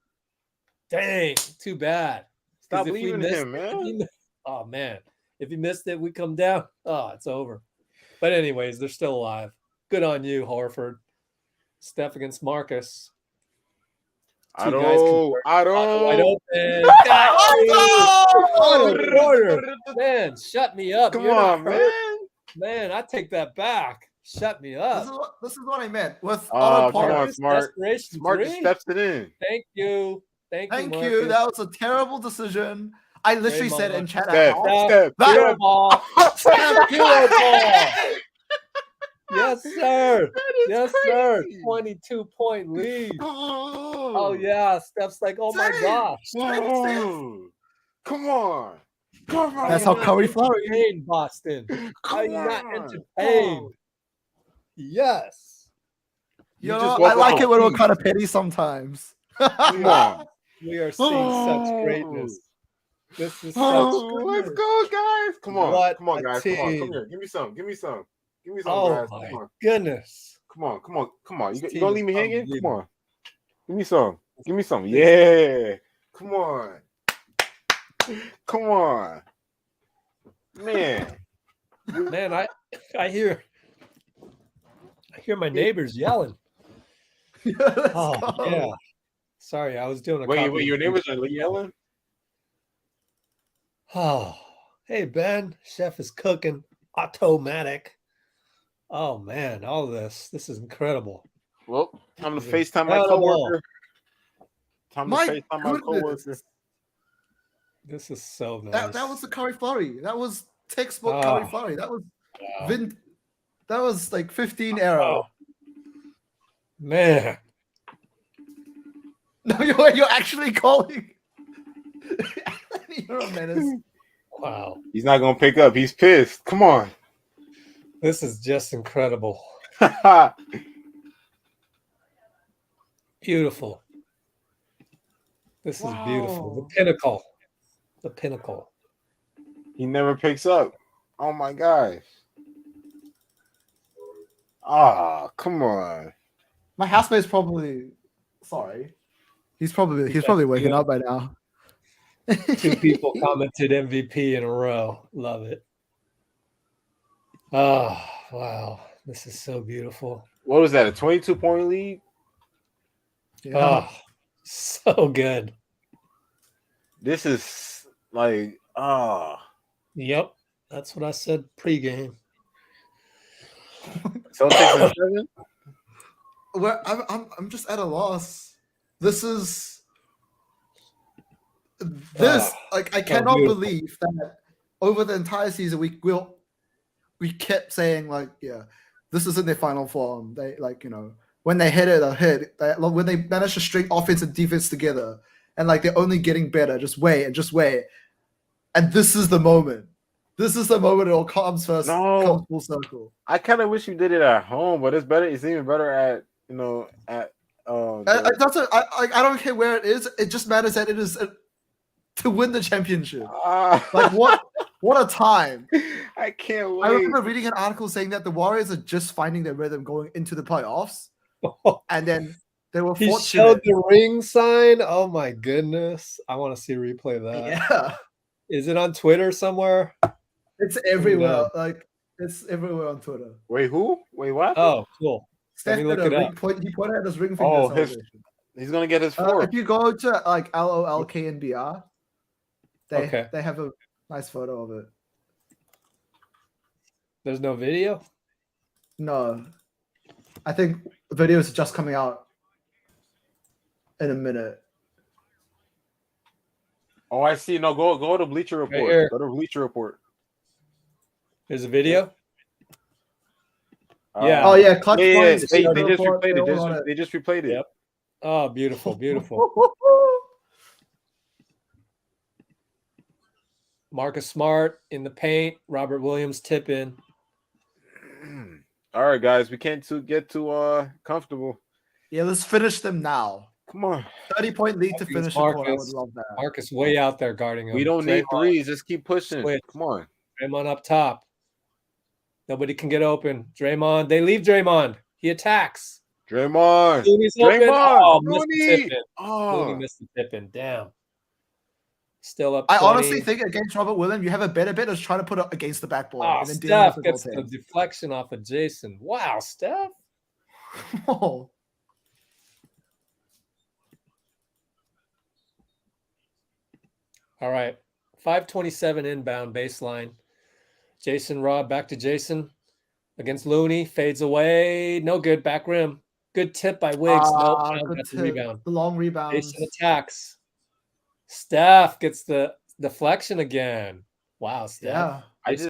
Dang. Too bad. Stop 'Cause if we leaving missed him, man. Oh, man. If you missed it, we come down. Oh, it's over. But anyways, they're still alive. Good on you, Horford. Steph against Marcus. Two guys convert. Otto. Wide open. Got you. What a quarter. Man, shut me up. Come You're not on, hurt. man. Man, I take that back. Shut me up. This is what I meant with Oh, auto come on, park. Smart. Desperation Smart just 3. steps it in. Thank you. Thank Thank you, you. Marcus. That was a terrible decision. I literally said in chat. Steph, Steph, hero ball. Steph, hero ball. Yes, sir. Yes, sir. 22-point lead. Oh, yeah. Steph's like, oh, my gosh. Whoa. Come on. Come on. That's how Curry Flurry. Entertained, Boston. Are you not entertained? Yes. You just know, woke I like up. it when we're kind of petty sometimes. Come on. We are seeing such greatness. This is such Let's go, guys. Come on. What Come on, a guys. Come on. team. Come here. Give me some. Give me some. Give me some, Oh, guys. my Come on. goodness. Come on. Come on. Come on. You This gonna leave team me is hanging? Come unbelievable. on. Give me some. Give me some. Yeah. Come on. Come on. Man. Man, I hear my neighbors yelling. Oh, yeah. Sorry, I was doing a Wait, copy. your neighbors are yelling? Oh, hey, Ben. Chef is cooking. Automatic. Oh, man. All this. This is incredible. Well, time to This is FaceTime my incredible. coworker. Time to My FaceTime my coworker. goodness. This is so nice. That was the Curry Flurry. That was textbook Oh. Curry Flurry. That was like 15 arrow. Man. No, you're actually calling. You're a menace. Wow. He's not gonna pick up. He's pissed. Come on. This is just incredible. Beautiful. This is beautiful. The pinnacle. The pinnacle. He never picks up. Oh my gosh. Ah, come on. My housemate's probably sorry. He's probably waking up by now. 2 people commented MVP in a row. Love it. Oh, wow. This is so beautiful. What was that? A 22-point lead? Yeah. Oh, so good. This is like, Yep. That's what I said pregame. Celtics in 7? Well, I'm just at a loss. This is like I cannot believe that over the entire season we kept saying like, yeah, this isn't their final form. They when they hit it, when they manage to string offense and defense together, and like they're only getting better. Just wait. And this is the moment. This is the moment it all comes first. Comes full circle. I kind of wish you did it at home, but it's better. It's even better at I don't care where it is. It just matters that it is to win the championship. Like what a time! I can't wait. I remember reading an article saying that the Warriors are just finding their rhythm going into the playoffs, and then they were He fortunate. showed the ring sign. Oh my goodness! I want to see a replay of that. Yeah, is it on Twitter somewhere? It's everywhere. Like it's everywhere on Twitter. Wait, who? Wait, what? Oh, cool. Steph Let me look did it a up. he pointed at his ring finger celebration. He's gonna get his fourth. If you go to like LOLKNBR, Okay. they have a nice photo of it. There's no video? No. I think the video is just coming out in a minute. Oh, I see. No, go to Bleacher Report. here. Go to Bleacher Report. There's a video? Yeah. Oh yeah, Clutch Yeah, Points, they Bleacher just Report, replayed they're it. all on it. They just replayed it. Yep. Oh, beautiful, beautiful. Marcus Smart in the paint. Robert Williams tip in. All right, guys, we can't get too comfortable. Yeah, let's finish them now. Come on. 30-point lead to finish the quarter. I would love that. Marcus way out there guarding him. We don't need Draymond, threes. Just keep pushing. switch. Come on. Draymond up top. Nobody can get open. Draymond. They leave Draymond. He attacks. Draymond. Looney's open. Draymond. Oh, missed the Looney. tip in. Oh. Looney missed the tip in. Damn. Still up 20. I honestly think against Robert Williams, you have a better bet of trying to put it against the backboard. Oh, and then dealing Steph with the gets the goaltend. deflection off of Jason. Wow, Steph. Oh. All right. 5:27 inbound baseline. Jason Robb back to Jason against Looney. Fades away. No good. Back rim. Good tip by Wiggs. Nope. Good Got the tip. rebound. The long rebound. Jason attacks. Steph gets the deflection again. Wow, Steph. Yeah. I just